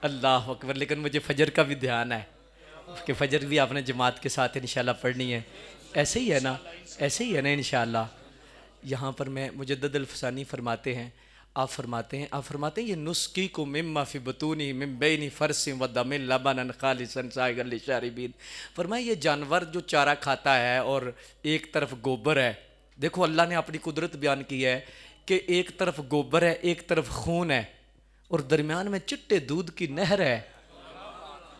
अल्लाह अकबर, लेकिन मुझे फजर का भी ध्यान है कि फजर भी आपने जमात के साथ इंशाल्लाह पढ़नी है। ऐसे ही है ना, ऐसे ही है ना इंशाल्लाह। यहाँ पर मैं मुजद्दिद अल-फसानी फरमाते हैं, आप फरमाते हैं ये नुस्की को मिम्मा फी बतूनी मिम बैनी फरसिम व दमिल लबनन खालिसन साइगल लिशारिबीन। फरमाया ये जानवर जो चारा खाता है और एक तरफ गोबर है, देखो अल्लाह ने अपनी कुदरत बयान की है कि एक तरफ गोबर है, एक तरफ खून है, और दरमियान में चिट्टे दूध की नहर है।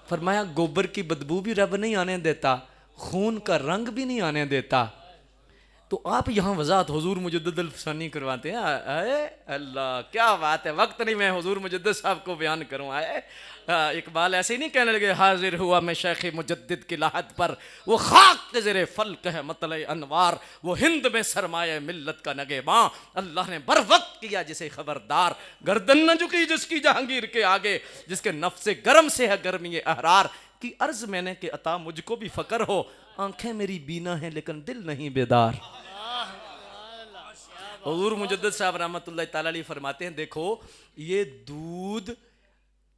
फरमाया गोबर की बदबू भी रब नहीं आने देता, खून का रंग भी नहीं आने देता। तो आप यहाँ वजात हुजूर मुजद्दिद अल-फसानी करवाते हैं। आए अल्लाह, क्या बात है, वक्त नहीं मैं हुजूर मुजद्दिद साहब को बयान करूँ। आए इकबाल ऐसे ही नहीं कहने लगे, हाजिर हुआ मैं शेख मुजद्दिद की लाहत पर, वो खाक के ज़रे फल्क है मतले अनवार, वो हिंद में सरमाए मिल्लत का नगेबां, अल्लाह ने बर वक्त किया जिसे खबरदार, गर्दन न झुकी जिसकी जहांगीर के आगे, जिसके नफ्से गर्म से है गर्मी अहरार, की अर्ज मैंने कि अता मुझको भी फ़क्र हो, आंखें मेरी बीना हैं लेकिन दिल नहीं बेदार। हुजूर मुजद्दिद साहब रहमतुल्लाह ताला अलैह फरमाते हैं, देखो ये दूध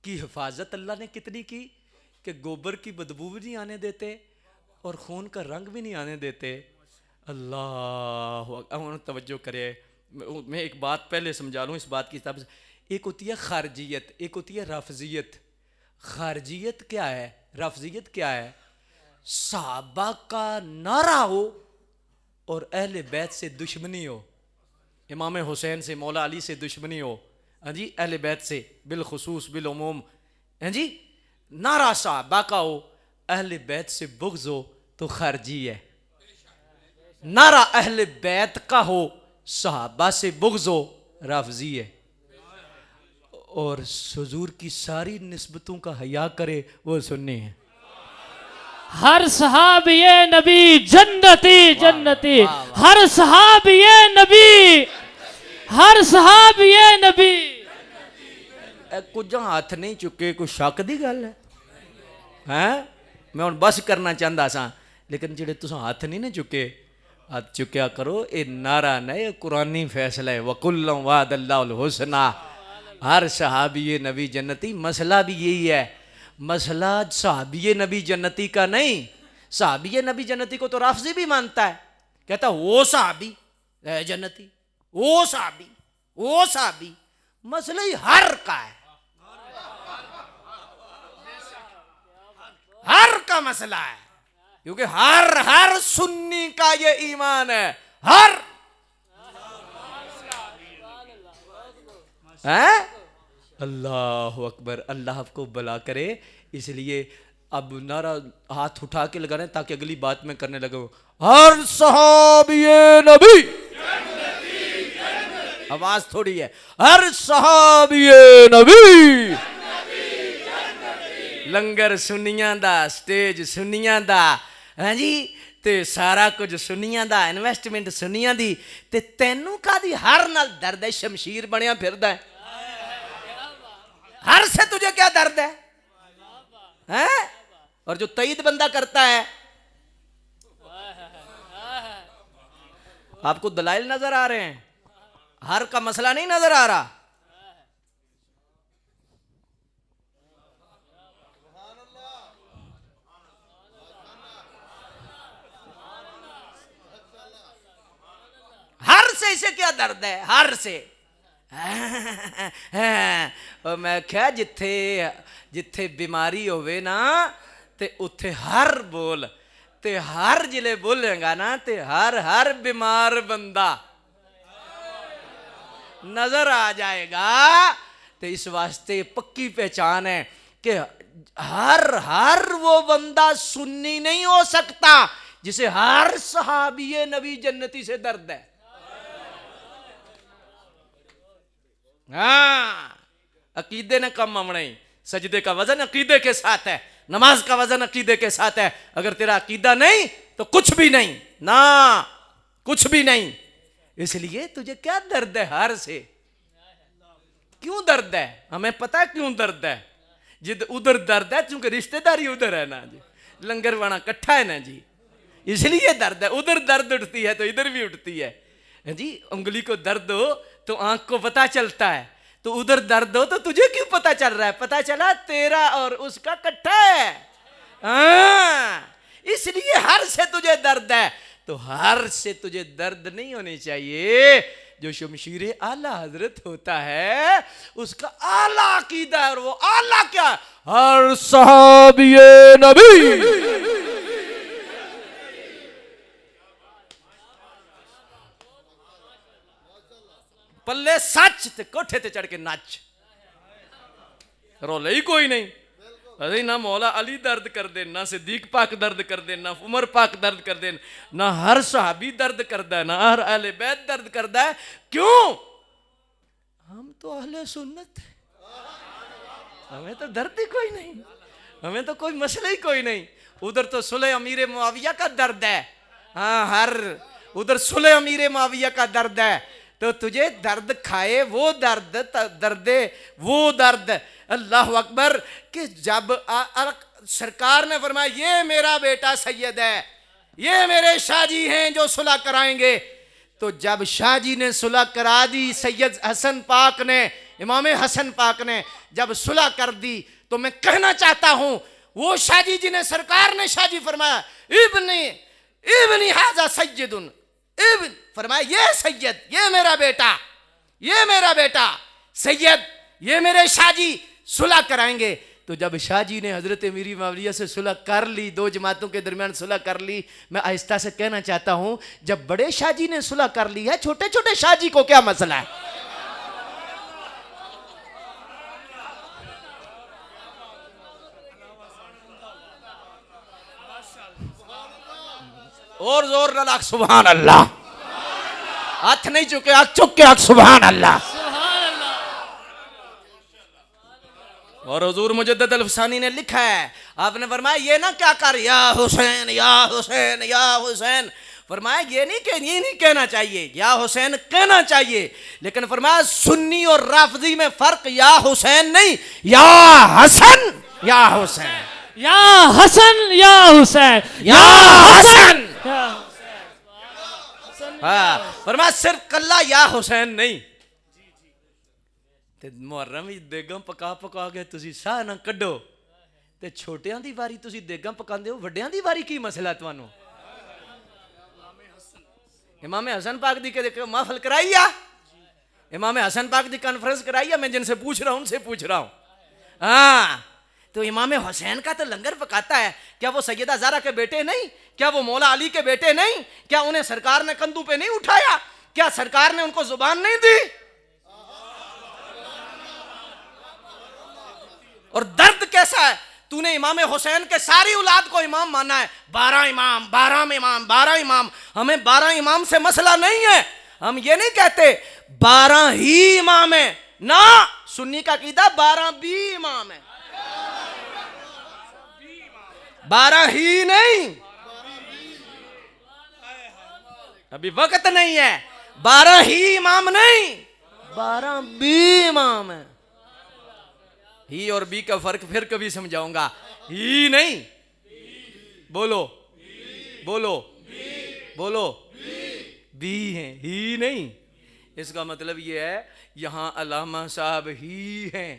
की हिफाजत अल्लाह ने कितनी की कि गोबर की बदबू भी नहीं आने देते और खून का रंग भी नहीं आने देते। अल्लाह तवज्जो करे, मैं एक बात पहले समझा लूँ इस बात की हिसाब से। एक होती है खारजियत, एक होती है रफजियत। खारजियत क्या है, रफजियत क्या है? सहाबा का नारा हो और अहले बैत से दुश्मनी हो, इमाम हुसैन से मौला अली से दुश्मनी हो, हाँ जी, अहले बैत से बिलखुसूस बिलउमूम, हाँ जी, नारा सहाबा का हो, अहले बैत से बुग़्ज़ हो तो खारजी है। नारा अहले बैत का हो, सहाबा से बुग़्ज़ हो, रफजी है। और हुजूर की सारी निस्बतों का हया करे वो सुन्नी है। हर सहाबी ये नबी जन्नती जन्नती, हर सहाबी ये नबी, हर सहाबी ये नबी। कुछ हाथ नहीं चुके, कुछ शक दी गल है। मैं हुण बस करना चाहता सा, लेकिन जेडे तुस हाथ नहीं ना चुके, हाथ चुकया करो। ये नारा नहीं, ये कुरानी फैसला है, वकुल्लुम वादल्लाहुल हुस्ना, हर सहाबी ये नबी जन्नती। मसला भी यही है, मसला सहाबी नबी जन्नती का नहीं। सहाबी नबी जन्नती को तो राफजी भी मानता है, कहता वो सहाबी जन्नती, वो सहाबी, वो सहाबी। मसला ही हर का है, हर का मसला है, क्योंकि हर हर सुन्नी का ये ईमान है। हर है। अल्लाह अकबर, अल्लाह आपको भला करे। इसलिए अब नारा हाथ उठा के लगा रहे हैं ताकि अगली बात में करने लगे। हर सहाबी नबी, आवाज थोड़ी है, हर सहाबी नबी, लंगर सुन्नियां दा, स्टेज सुन्नियां दा, हाँ जी, ते सारा कुछ सुन्नियां दा, इन्वेस्टमेंट सुन्नियां दी, ते तैनू कादी हर नाल दर्द है? शमशीर बनया फिरदा है, हर से तुझे क्या दर्द है? हैं? और जो तईद बंदा करता है, आपको दलाइल नजर आ रहे हैं, हर का मसला नहीं नजर आ रहा। हर से इसे क्या दर्द है? हर से और मैं क्या जिथे जिथे बीमारी होवे ना ते उथे हर बोल, ते हर जिले बोलेगा ना ते हर बीमार बंदा नजर आ जाएगा। तो इस वास्ते पक्की पहचान है कि हर वो बंदा सुन्नी नहीं हो सकता जिसे हर सहाबी नबी जन्नती से दर्द है। हाँ, अकीदे ने कम आना ही, सजदे का वजन अकीदे के साथ है, नमाज का वजन अकीदे के साथ है। अगर तेरा अकीदा नहीं तो कुछ भी नहीं ना, कुछ भी नहीं। इसलिए तुझे क्या दर्द है हर से? क्यों दर्द है? हमें पता है क्यों दर्द है। जिद उधर दर्द है क्योंकि रिश्तेदारी उधर है ना जी, लंगर वाना इकट्ठा है ना जी, इसलिए दर्द है। उधर दर्द उठती है तो इधर भी उठती है जी। उंगली को दर्द हो तो आंख को पता चलता है, तो उधर दर्द हो तो तुझे क्यों पता चल रहा है? पता चला तेरा और उसका इकट्ठा है। इसलिए हर से तुझे दर्द है। तो हर से तुझे दर्द नहीं होनी चाहिए। जो शमशीर आला हजरत होता है उसका आला अकीदा है। और वो आला क्या? हर सहाबी नबी पल्ले सच ते कोठे ते चढ़ के नाच, रोले ही कोई नहीं। अरे ना मौला अली दर्द कर दे, ना सिद्दीक पाक दर्द कर दे, ना उमर पाक दर्द कर दे, ना हर सहाबी दर्द करता है, ना हर अहले बैत दर्द करता है। क्यों? हम तो अहले सुन्नत है, हमें तो दर्द ही कोई नहीं, हमें तो कोई मसला ही कोई नहीं। उधर तो सुले अमीर मुआविया का दर्द है। हाँ, हर उधर सुले अमीर मुआविया का दर्द है। तो तुझे दर्द खाए वो दर्द, दर्दे वो दर्द। अल्लाह अकबर। कि जब सरकार ने फरमाया ये मेरा बेटा सैयद है, ये मेरे शाहजी हैं जो सुलह कराएंगे, तो जब शाहजी ने सुलह करा दी, सैयद हसन पाक ने, इमाम हसन पाक ने जब सुलह कर दी, तो मैं कहना चाहता हूं वो शाहजी जिन्हें सरकार ने शाहजी फरमाया इब्नी हाजा सैयदुन, इब्न फरमाया ये सैयद, ये मेरा बेटा, ये मेरा बेटा सैयद, ये मेरे शाहजी सुलह कराएंगे। तो जब शाहजी ने हजरत मीरी मावलिया से सुलह कर ली, दो जमातों के दरमियान सुलह कर ली, मैं आहिस्ता से कहना चाहता हूं जब बड़े शाहजी ने सुलह कर ली है, छोटे छोटे शाहजी को क्या मसला है? और जोर न लाख सुभान अल्लाह, हाथ नहीं चुके, आंख चुक के आंख सुभान अल्लाह। और हुजूर मुजद्दद अल-फसानी ने लिखा है, आपने फरमाया ये ना क्या कर या हुसैन या हुसैन या हुसैन, फरमाया ये नहीं कहना चाहिए, या हुसैन कहना चाहिए, लेकिन फरमाया सुन्नी और राफजी में फर्क या हुसैन नहीं, या हसन या हुसैन, या हसन या हुसैन, या हसन। हाँ, फरमाया सिर्फ कल्ला या हुसैन नहीं। ते मुहर्रम विच देगां पका पका के तुसी साह ना कड्डो, ते छोटियां दी वारी तुसी देगां पकांदे हो, वड्डियां दी वारी की मसला तुहानू? इमाम हसन पाक दी के महफिल कराई है, इमाम हसन पाक दी कॉन्फ्रेंस कराई है, मैं जिनसे पूछ रहा हूं उनसे पूछ रहा हूं। हाँ, तो इमाम हुसैन का तो लंगर पकाता है, क्या वो सैयदा ज़हरा के बेटे नहीं? क्या वो मौला अली के बेटे नहीं? क्या उन्हें सरकार ने कंधों पे नहीं उठाया? क्या सरकार ने उनको जुबान नहीं दी? और दर्द कैसा है? तूने इमाम हुसैन के सारी औलाद को इमाम माना है, 12 इमाम 12 इमाम 12 इमाम। हमें 12 इमाम से मसला नहीं है, हम ये नहीं कहते 12 ही इमाम है ना, सुन्नी का कीदा 12 भी इमाम है, 12 ही नहीं, अभी वक्त नहीं है, 12 ही इमाम नहीं, 12 भी इमाम है। ही और बी का फर्क फिर कभी समझाऊंगा। ही नहीं, बोलो बोलो बोलो, बी है, ही नहीं। इसका मतलब यह है यहां अल्लामा साहब ही हैं,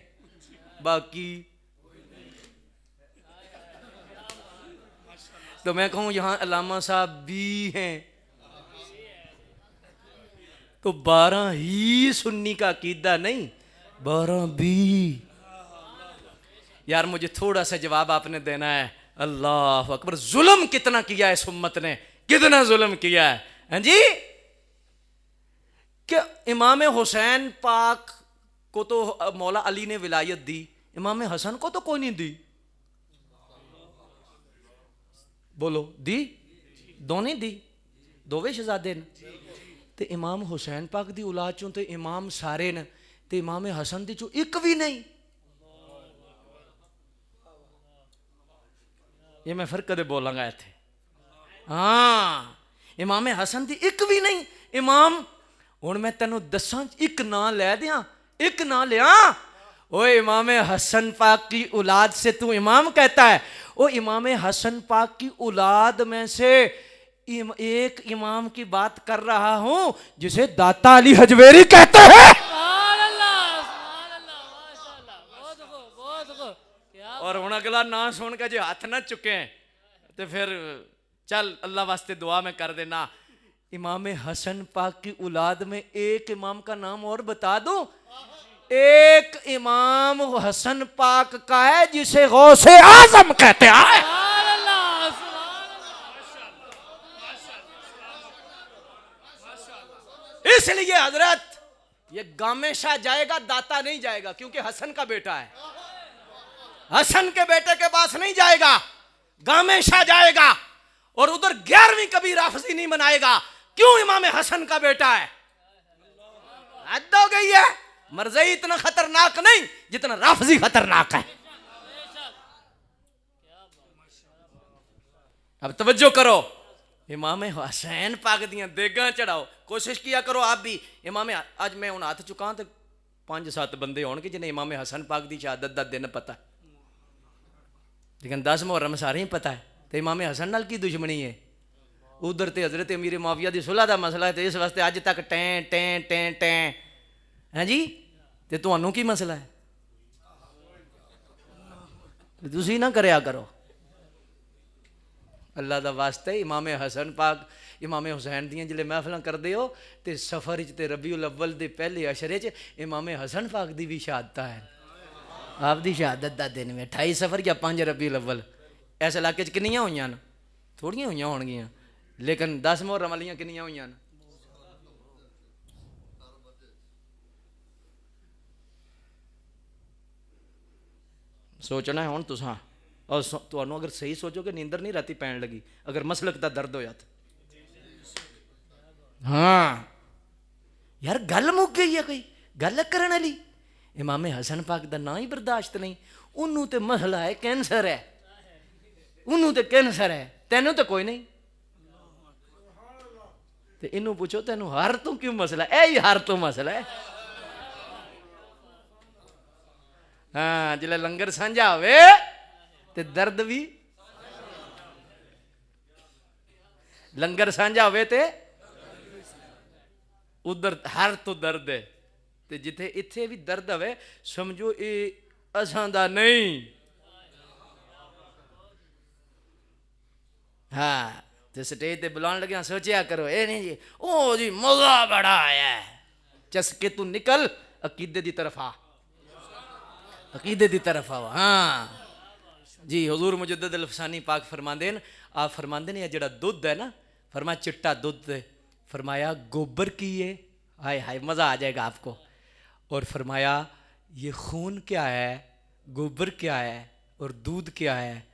बाकी तो मैं कहूं यहां अल्लामा साहब भी हैं, तो 12 ही सुन्नी का अकीदा नहीं, 12 भी। यार मुझे थोड़ा सा जवाब आपने देना है, अल्लाह अकबर। जुल्म कितना किया है इस उम्मत ने, कितना जुल्म किया है। हाँ जी, कि इमाम हुसैन पाक को तो मौला अली ने विलायत दी, इमाम हसन को तो कोई नहीं दी। बोलो दी? दोनों दी, दोवे शहजादे ने। ते इमाम हुसैन पाक दी औलाद चों ते इमाम सारे ने, ते इमाम हसन दी चों एक भी नहीं। ये मैं फिर कदे बोलांगा इत्थे। हाँ, इमाम हसन दी एक भी नहीं। इमाम हुण मैं तेनों दसां, एक ना लै दियां, एक ना लिया। ओ इमाम हसन पाक की औलाद से तू इमाम कहता है? ओ इमाम हसन पाक की औलाद में से एक इमाम की बात कर रहा हूं जिसे दाता अली हजवेरी कहते हैं। और हुण अगला ना सुन के जो हाथ ना चुके तो फिर चल अल्लाह वास्ते दुआ में कर देना। इमाम हसन पाक की औलाद में एक इमाम का नाम और बता दूं? एक इमाम हसन पाक का है जिसे गौसे आजम कहते हैं। इसलिए हजरत ये गामेशा जाएगा, दाता नहीं जाएगा, क्योंकि हसन का बेटा है। हसन के बेटे के पास नहीं जाएगा, गामेशा जाएगा। और उधर 11वीं कभी राफजी नहीं मनाएगा। क्यों? इमाम हसन का बेटा है। हद हो गई है। मरज़ई इतना खतरनाक नहीं जितना राफजी खतरनाक है। अब तवज्जो करो, इमाम हुसैन पाक दियां देगां चढ़ाओ। कोशिश किया करो आप भी। इमाम आज मैं हुण हाथ चुका तो 5-7 बंदे होणगे जिन्हें इमाम हसन पाक दी शहादत दा दिन पता है, लेकिन 10 मुहर्रम सारे ही पता है। तो इमाम हसन नाल की दुश्मनी है? उधर ते हजरत अमीर मुआविया दी सुलह दा मसला है, तो इस वास्ते अज तक टैं टैं टैं टैं है जी। तो तुहानू की मसला है? तुसी ना करया करो। अल्लाह दा वास्ते इमाम हसन पाक इमाम हुसैन दियां जिले महफिल करते हो तो सफर ते रबीउल अव्वल के पहले अशरे च इमाम हसन पाक की भी शहादत है। आपकी शहादत का दिन में 28 सफर या 5 रबीउल अव्वल इस इलाके किनियां हुई न? थोड़ियां हुई होणगियां, लेकिन 10 मुहर्रम वालियां किनियां हुई न? सोचना है हुण तुसां। और तुहानू अगर सही सोचोगे नींदर नहीं राती पैन लगी, अगर मसलक का दर्द होया तो। हाँ यार गल मुक गई है, कोई गल करने वाली। इमाम हसन पाक का ना ही बर्दाश्त नहीं। उन्होंने तो मसला है कैंसर है, उन्होंने तो कैंसर है, तेनों तो कोई नहीं। तो इनू पूछो तेनू हर तो क्यों मसला है? यही हर तो मसला है। हाँ जिले लंगर साझा होवे ते दर्द भी, लंगर साझा होवे ते उधर हर तो दर्द है। ते जिथे इथे भी दर्द होवे समझो ये असां दा नहीं। हाँ तो स्टेज ते बुलाने लगे सोचा करो ये नहीं जी ओ जी मजा बड़ा आया है। चसके तू निकल अकीदे दी तरफ आ, अकीदे दी तरफ आओ। हाँ जी हुजूर मुजद्दद अल-अफ़सानी पाक फरमांदे न, आप फरमांदे ने जड़ा दुध है ना, फरमाया चिट्टा दुध, फरमाया गोबर की है, हाय हाय मज़ा आ जाएगा आपको। और फरमाया ये खून क्या है, गोबर क्या है और दूध क्या है?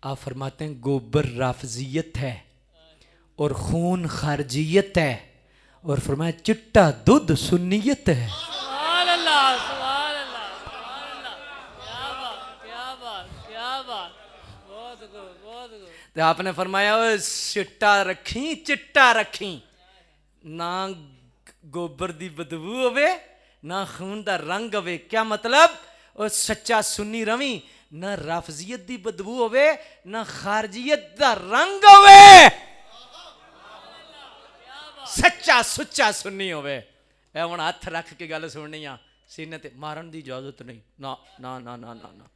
आप फरमाते हैं गोबर राफजियत है और खून खारजियत है, और फरमाया चिट्टा दूध सुन्नियत है। तो आपने फरमाया चिट्टा रखी, चिट्टा रखी, ना गोबर दी बदबू होवे ना खून दा रंग होवे। क्या मतलब? और सच्चा सुन्नी रवी, ना राफजियत दी बदबू होवे ना खारजियत दा रंग होवे, सच्चा सुच्चा सुन्नी होवे। ए हुण हथ रख के गल सुननी आ, सीने ते मारन दी इजाजत नहीं। ना ना ना ना ना ना।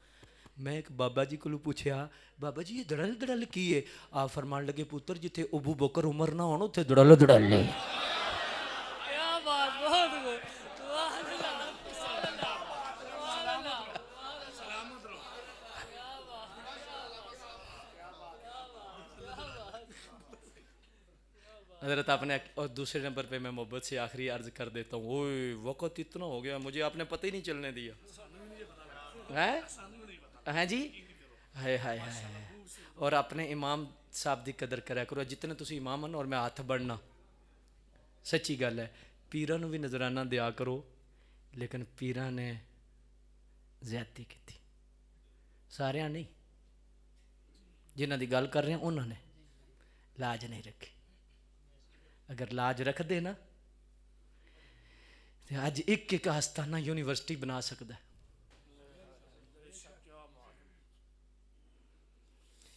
मैं एक बाबा जी को पूछया बाबा जी ये दड़ल दड़ल की है? आप फरमान लगे पुत्र जिथे अबू बकर उमर ना हो उथे दड़ल दड़ल नहीं। हजरत आपने, और दूसरे नंबर पे मैं मोहब्बत से आखिरी अर्ज कर देता हूँ, ओए वक्त इतना हो गया मुझे आपने पता ही नहीं चलने दिया है जी। हाय हाय हाय। और अपने इमाम साहब की कदर करा करो, जितने तुम इमाम हैं और मैं हथ बढ़ना, सच्ची गल है। पीरां नूं भी नजराना दिया करो, लेकिन पीरां ने ज्यादती की, सारिया नहीं, जिन्हां दी गल कर रहे हैं उन्होंने लाज नहीं रखी। अगर लाज रखते ना तो अज एक एक आस्थाना यूनिवर्सिटी बना सकता है।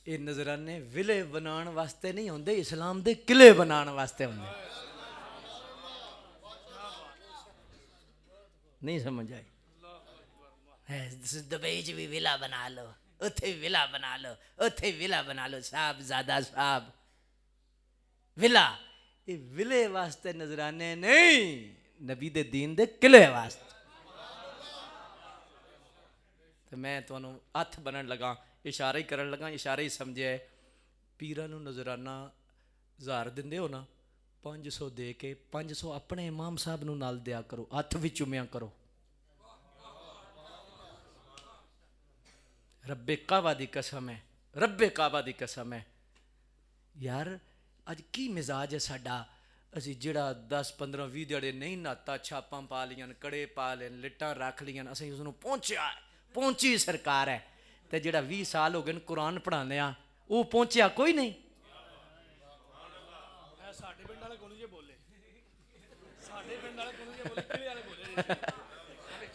ये नजराने विले बनाने वास्ते नहीं होंगे, इस्लाम के किले बनाने वास्ते होंगे। नहीं समझ आई? दुबई च भी विला बना लो, उत्थे भी विला बना लो, उत्थे भी विला बना लो, साहब ज़्यादा साहब विला। ये विले वास्ते नजराने नहीं, नबी दे दीन दे किले वास्ते। तो मैं तुहानू हथ बनन लगा, इशारा ही करन लगा, इशारा ही समझे। पीरां नू नजराना 1000 दिंदे हो ना, 500 दे के 500 अपने इमाम साहब नू नाल दिया करो, हथ भी चुमिया करो। रब्बे काबा दी कसम है, रब्बे काबा दी कसम है यार, अज की मिजाज है साडा। असी जिहड़ा 10-15-20 दिहाड़े नहीं नहाता, छापां पा लियां, कड़े पा लेन, लिटां रख लियां, असीं उसनूं पहुंचिया, पहुंची सरकार है। ते जिहड़ा 20 साल हो गए कुरान पढ़ाने आ, वो पहुंचिया कोई नहीं।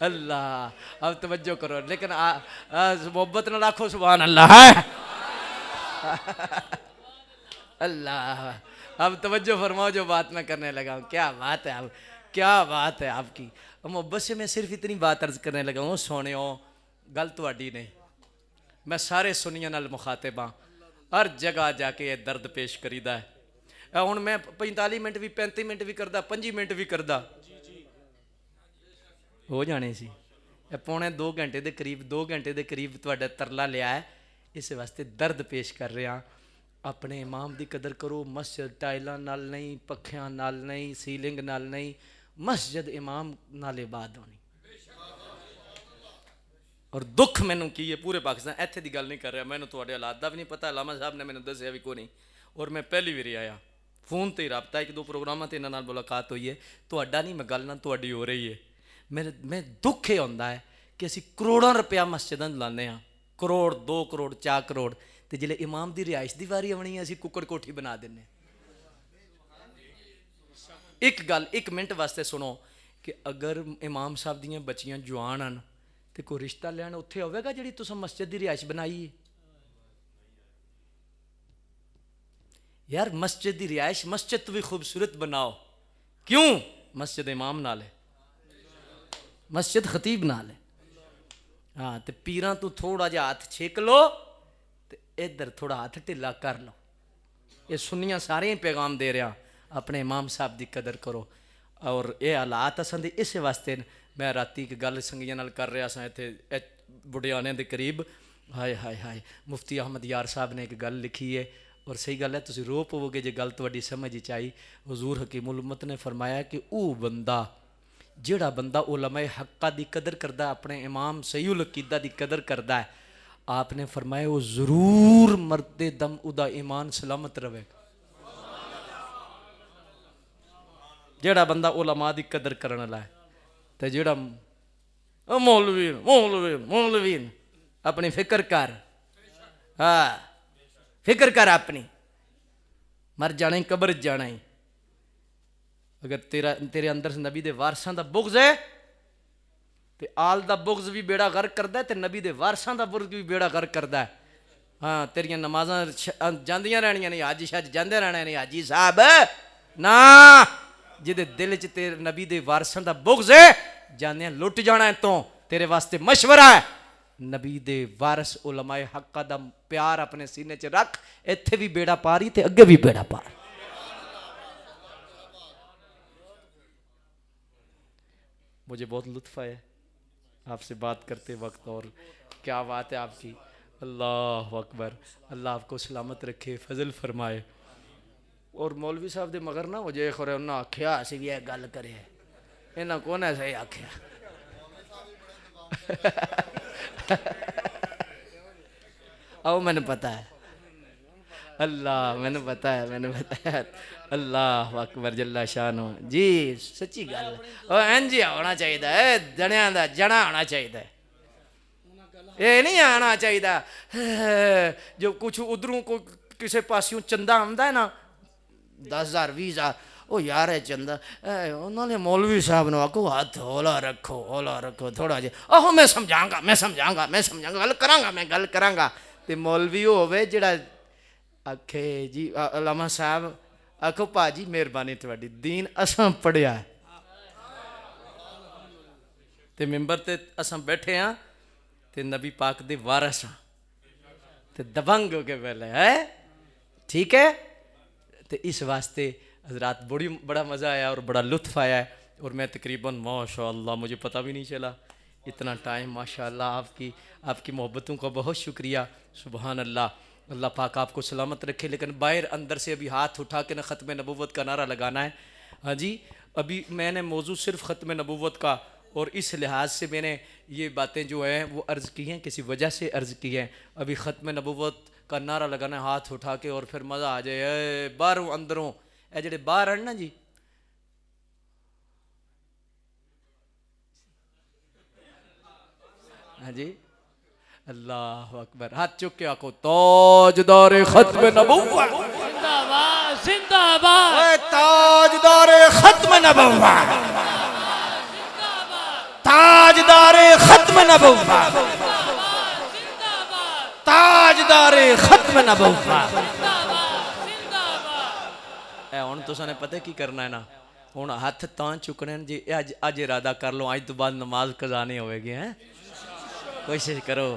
अल्लाह, अब तवज्जो करो, लेकिन मोहब्बत न रखो, सुभान अल्लाह है। अल्लाह, अब तवज्जो फरमाओ जो बात मैं करने लगा हूँ। क्या बात है, अब क्या बात है आपकी। मोहब्बत से मैं सिर्फ इतनी बात अर्ज करने लगा हूँ, सोने गल तुहाडी नहीं, मैं सारे सुनिया नाल मुखातिब हाँ, हर जगह जाके ये दर्द पेश करीदा है। हुण मैं 45 मिनट भी 35 मिनट भी करदा, 5 मिनट भी करदा हो जाने सी। पौने 2 घंटे के करीब, 2 घंटे के करीब तुहाडा तरला लिया है, इस वास्ते दर्द पेश कर रहा। अपने इमाम की कदर करो। मस्जिद टाइलों नाल नहीं, पखियां नाल नहीं, सीलिंग नाल नहीं, मस्जिद इमाम नाल इबाद होनी। और दुख मैनू की है पूरे पाकिस्तान, इत्थे दी गल नहीं कर रहा, मैनू तुहाडे हालात दा भी नहीं पता, लामा साहब ने मैनू दस्सिया भी कोई नहीं, और मैं पहली बारी आया फोन ते ही रबता, 1-2 प्रोग्रामां ते इन्हां नाल मुलाकात हुई है। तुहाडा नहीं, मैं गल ना तुहाडी हो रही है। मैं दुख ये होंदा है कि असीं करोड़ों रुपया मस्जिदां लाने हाँ, करोड़ 2 करोड़ 4 करोड़, तो जिले इमाम की रिहाइश की वारी आनी है असीं कुक्कड़ कोठी बना देने। एक गल 1 मिनट वास्ते सुनो कि अगर इमाम साहब दियां बच्चियां जवान हैं तो कोई रिश्ता लैन उत्थे होवेगा जिहड़ी तुसीं मस्जिद की रिहाइश बनाई है? यार मस्जिद की रिहाइश मस्जिद तो भी खूबसूरत बनाओ, क्यों? मस्जिद इमाम नाल है, मस्जिद खतीब नाल है। हाँ, तो पीरां तू थोड़ा जिहा हाथ छेक लो, तो इधर थोड़ा हाथ ढिला कर लो। ये सुनिया सारे पैगाम दे रहा, अपने इमाम साहब की कदर करो। और ये हालात असां दे इस वास्ते, मैं राती एक गल संगियां नाल कर रहा सा इत्थे बुढ़ियाने के करीब। हाय हाय हाय, मुफ्ती अहमद यार साहब ने एक गल लिखी है, और सही गल है, तुसीं रो पवोगे जे गल तुहाडी समझ च आई। हुजूर हकीमुल उम्मत ने फरमाया कि वो बंदा, जिहड़ा बंदा उलमाए हक्का की कदर करदा, अपने इमाम सहीउल अकीदा की कदर करदा है, आपने फरमाया वो जरूर मरते दम उदा ईमान सलामत रहे। जिहड़ा बंदा उलमा की कदर करने वाला है, तो जिहड़ा मौलवी मौलवी मौलवी अपनी फिक्र कर, हाँ फिक्र कर अपनी, मर जाना ही, कब्र जाना ही। अगर तेरे अंदर नबी दे वारसां दा बुग़्ज़ है तो आल दा बुग़्ज़ भी बेड़ा गर्क करदा है, तो नबी दे वारसां दा बुग़्ज़ भी बेड़ा गर्क करदा है। हाँ, तेरियां नमाज़ां जांदियां रहनियां नहीं, हाजी शज जांदे रहना नहीं, हाजी साहब ना, जिहदे दिल च तेरे नबी दे वारसां दा बुग़्ज़ है, जांदियां लुट जाना है। तो तेरे वास्ते मशवरा है, नबी दे वारस उलमाए हक्का दा प्यार अपने सीने च रख, इत्थे भी बेड़ा पारी ते अगे भी बेड़ा पार। मुझे बहुत लुत्फ़ आया आपसे बात करते वक्त, और क्या बात है आपकी। अल्लाह अकबर, अल्लाह आपको सलामत रखे, फजल फरमाए। और मौलवी साहब दे मगर ना हो जाए खोरे उन्हें आख्या असी भी यह गल करे इन्हें कौन है सही आख्या आओ मैंने पता है अल्लाह मैंने पता है अल्लाह अकबर जल्ला शान जी सच्ची गल इंज होना चाहिए जनिया का जना होना चाहिए ये नहीं आना चाहिए जो कुछ उधरों को किसी पासियों चंदा आंदा है ना 10,000 20,000 ओ यार है चंदा उन्होंने मौलवी साहब ने आखो हाथ हौला रखो थोड़ा जी आहो मैं समझाऊंगा गल करांगा ते मौलवी होवे जेड़ा आखे जी अलामा साहब आखो भाजी मेहरबानी थोड़ी दीन असां पढ़िया ते मिंबर ते असां बैठे हाँ ते नबी पाक दे वारस हाँ ते दबंग हो के पहले है ठीक है। तो इस वास्ते हजरात बड़ा मज़ा आया और बड़ा लुत्फ़ आया है और मैं तकरीबन माशाअल्लाह मुझे पता भी नहीं चला इतना टाइम माशाअल्लाह आपकी मोहब्बतों का बहुत शुक्रिया सुबहान अल्लाह। अल्लाह पाक आपको सलामत रखे। लेकिन बाहर अंदर से अभी हाथ उठा के ना ख़त्म नबूवत का नारा लगाना है। हाँ जी अभी मैंने मौजू सिर्फ ख़त्म नबूवत का और इस लिहाज से मैंने ये बातें जो हैं वो अर्ज़ की हैं किसी वजह से अर्ज़ की हैं। अभी ख़त्म नबूवत का नारा लगाना है हाथ उठा के और फिर मज़ा आ जाए बाहरों अंदरों ए जेड़े बाहर हैं ना जी हाँ जी अल्लाह अकबर हाथ चुक के आको ताजदार ख़त्म नबूवत जिंदाबाद जिंदाबाद ताजदार ख़त्म नबूवत ताजदार ख़त्म नबूवत ताजदार ख़त्म नबूवत। हुण तुसां पता की करना है ना हुण हथ तां चुकने जी अज इरादा कर लो अज तो बाद नमाज कज़ा नहीं होएगी हैं कोशिश करो।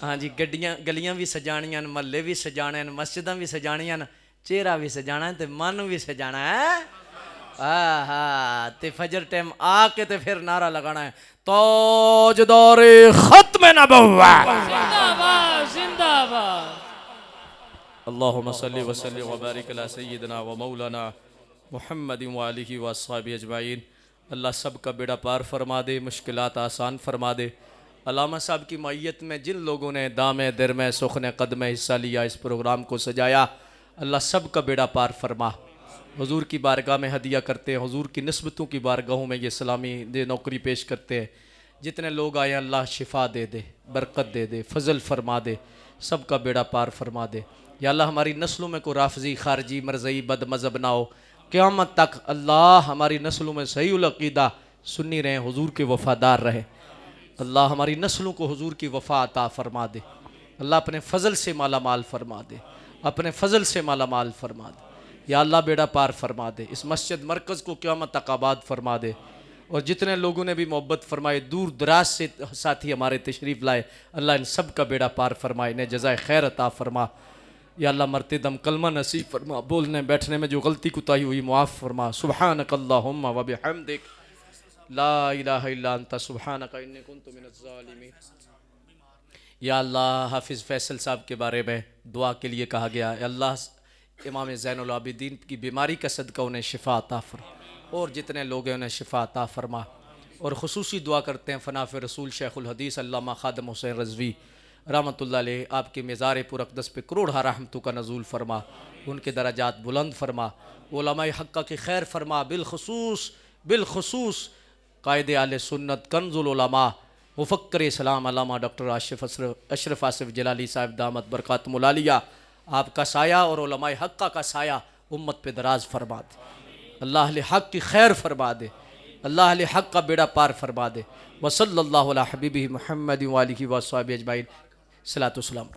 हाँ जी गलियां भी सजानियां महल्ले भी सजाने मस्जिदां भी सजानियां चेहरा भी सजाना है तो मन भी सजाना है। ते फजर टाइम आके ते फिर नारा लगाना है ताजदार ख़त्म नबूवत जिंदाबाद जिंदाबाद। अल्लाहुम्मा सल्ली व सल्लिम व बारिक अला सय्यिदिना व मौलाना मुहम्मद व आलिहि व अस्हाबिहि अजमाइन। अल्लाह सब का बेड़ा पार फरमा दे मुश्किलात आसान फरमा दे। अल्लामा साहब की मैयत में जिन लोगों ने दामे दरमे सुखने कदमे हिस्सा लिया इस प्रोग्राम को सजाया अल्लाह सब का बेड़ा पार फरमा। हुजूर की बारगाह में हदिया करते हैं हुजूर की निस्बतों की बारगाहों में ये सलामी दे नौकरी पेश करते हैं। जितने लोग आए अल्लाह शिफा दे दे बरकत दे दे फजल फरमा दे सब का बेड़ा पार फरमा दे। या अल्लाह हमारी नस्लों में कोई राफजी खारजी मरज़ई बद मज़हब ना हो क़यामत तक अल्लाह हमारी नस्लों में सही उल अक़ीदा सुन्नी रहें हुजूर के वफ़ादार रहे। अल्लाह हमारी नस्लों को हुजूर की वफ़ा अता फरमा दे। अल्लाह अपने फ़ज़ल से माला माल फरमा दे अपने फ़ज़ल से माला माल फरमा दे। या अल्लाह बेड़ा पार फरमा दे इस मस्जिद मरकज़ को क़यामत तक आबाद फरमा दे। और जितने लोगों ने भी मोहब्बत फरमाए दूर दराज से साथी हमारे तशरीफ़ लाए अल्लाह इन सब का बेड़ा पार फरमाए इन्हें जज़ाए खैर अता फरमा। या अल्लाह मरते दम कलमा नसीब फरमा बोलने बैठने में जो गलती कुताही हुई मुआफ़ फरमा। सुब्हानक अल्लाहुम्मा व बिहम्दिक ला इलाहा इल्ला अंता सुब्हानक इन्नी कुन्तु मिनज़ ज़ालिमीन। या अल्लाह हाफिज़ फैसल साहब के बारे में दुआ के लिए कहा गया है अल्लाह इमाम ज़ैनुल आबिदीन की बीमारी का सदका उन्हें शिफा अता फरमा और जितने लोग हैं उन्हें शिफा अता फरमा। और ख़ुसूसी दुआ करते हैं फ़नाफ़ रसूल शेखुल हदीस अल्लामा ख़ादम हुसैन रज़वी रहमतुल्लाह अलैह आपके मज़ार पुरक़दस पे करोड़ रहमतों का नज़ूल फरमा उनके दराजात बुलंद फरमा उलमाए हक़्क़ा की खैर फरमा बिलखुसूस कायदे आले सुन्नत कंजुल उलमा मुफ़क्कर इस्लाम अल्लामा डॉक्टर अशरफ आसिफ जलाली साहब दामत बरकातुहुल आलिया आपका साया और उलमाए हक़्क़ा का साया उम्मत पे दराज फरमा दे। अल्लाह अहले हक़ की खैर फरमा दे अल्लाह अहले हक़ का बेड़ा पार फरमा दे। व सल्लल्लाहु अला हबीबिही मुहम्मद व आलिहि व अस्हाबिहि अजमाइन सलातो सलाम।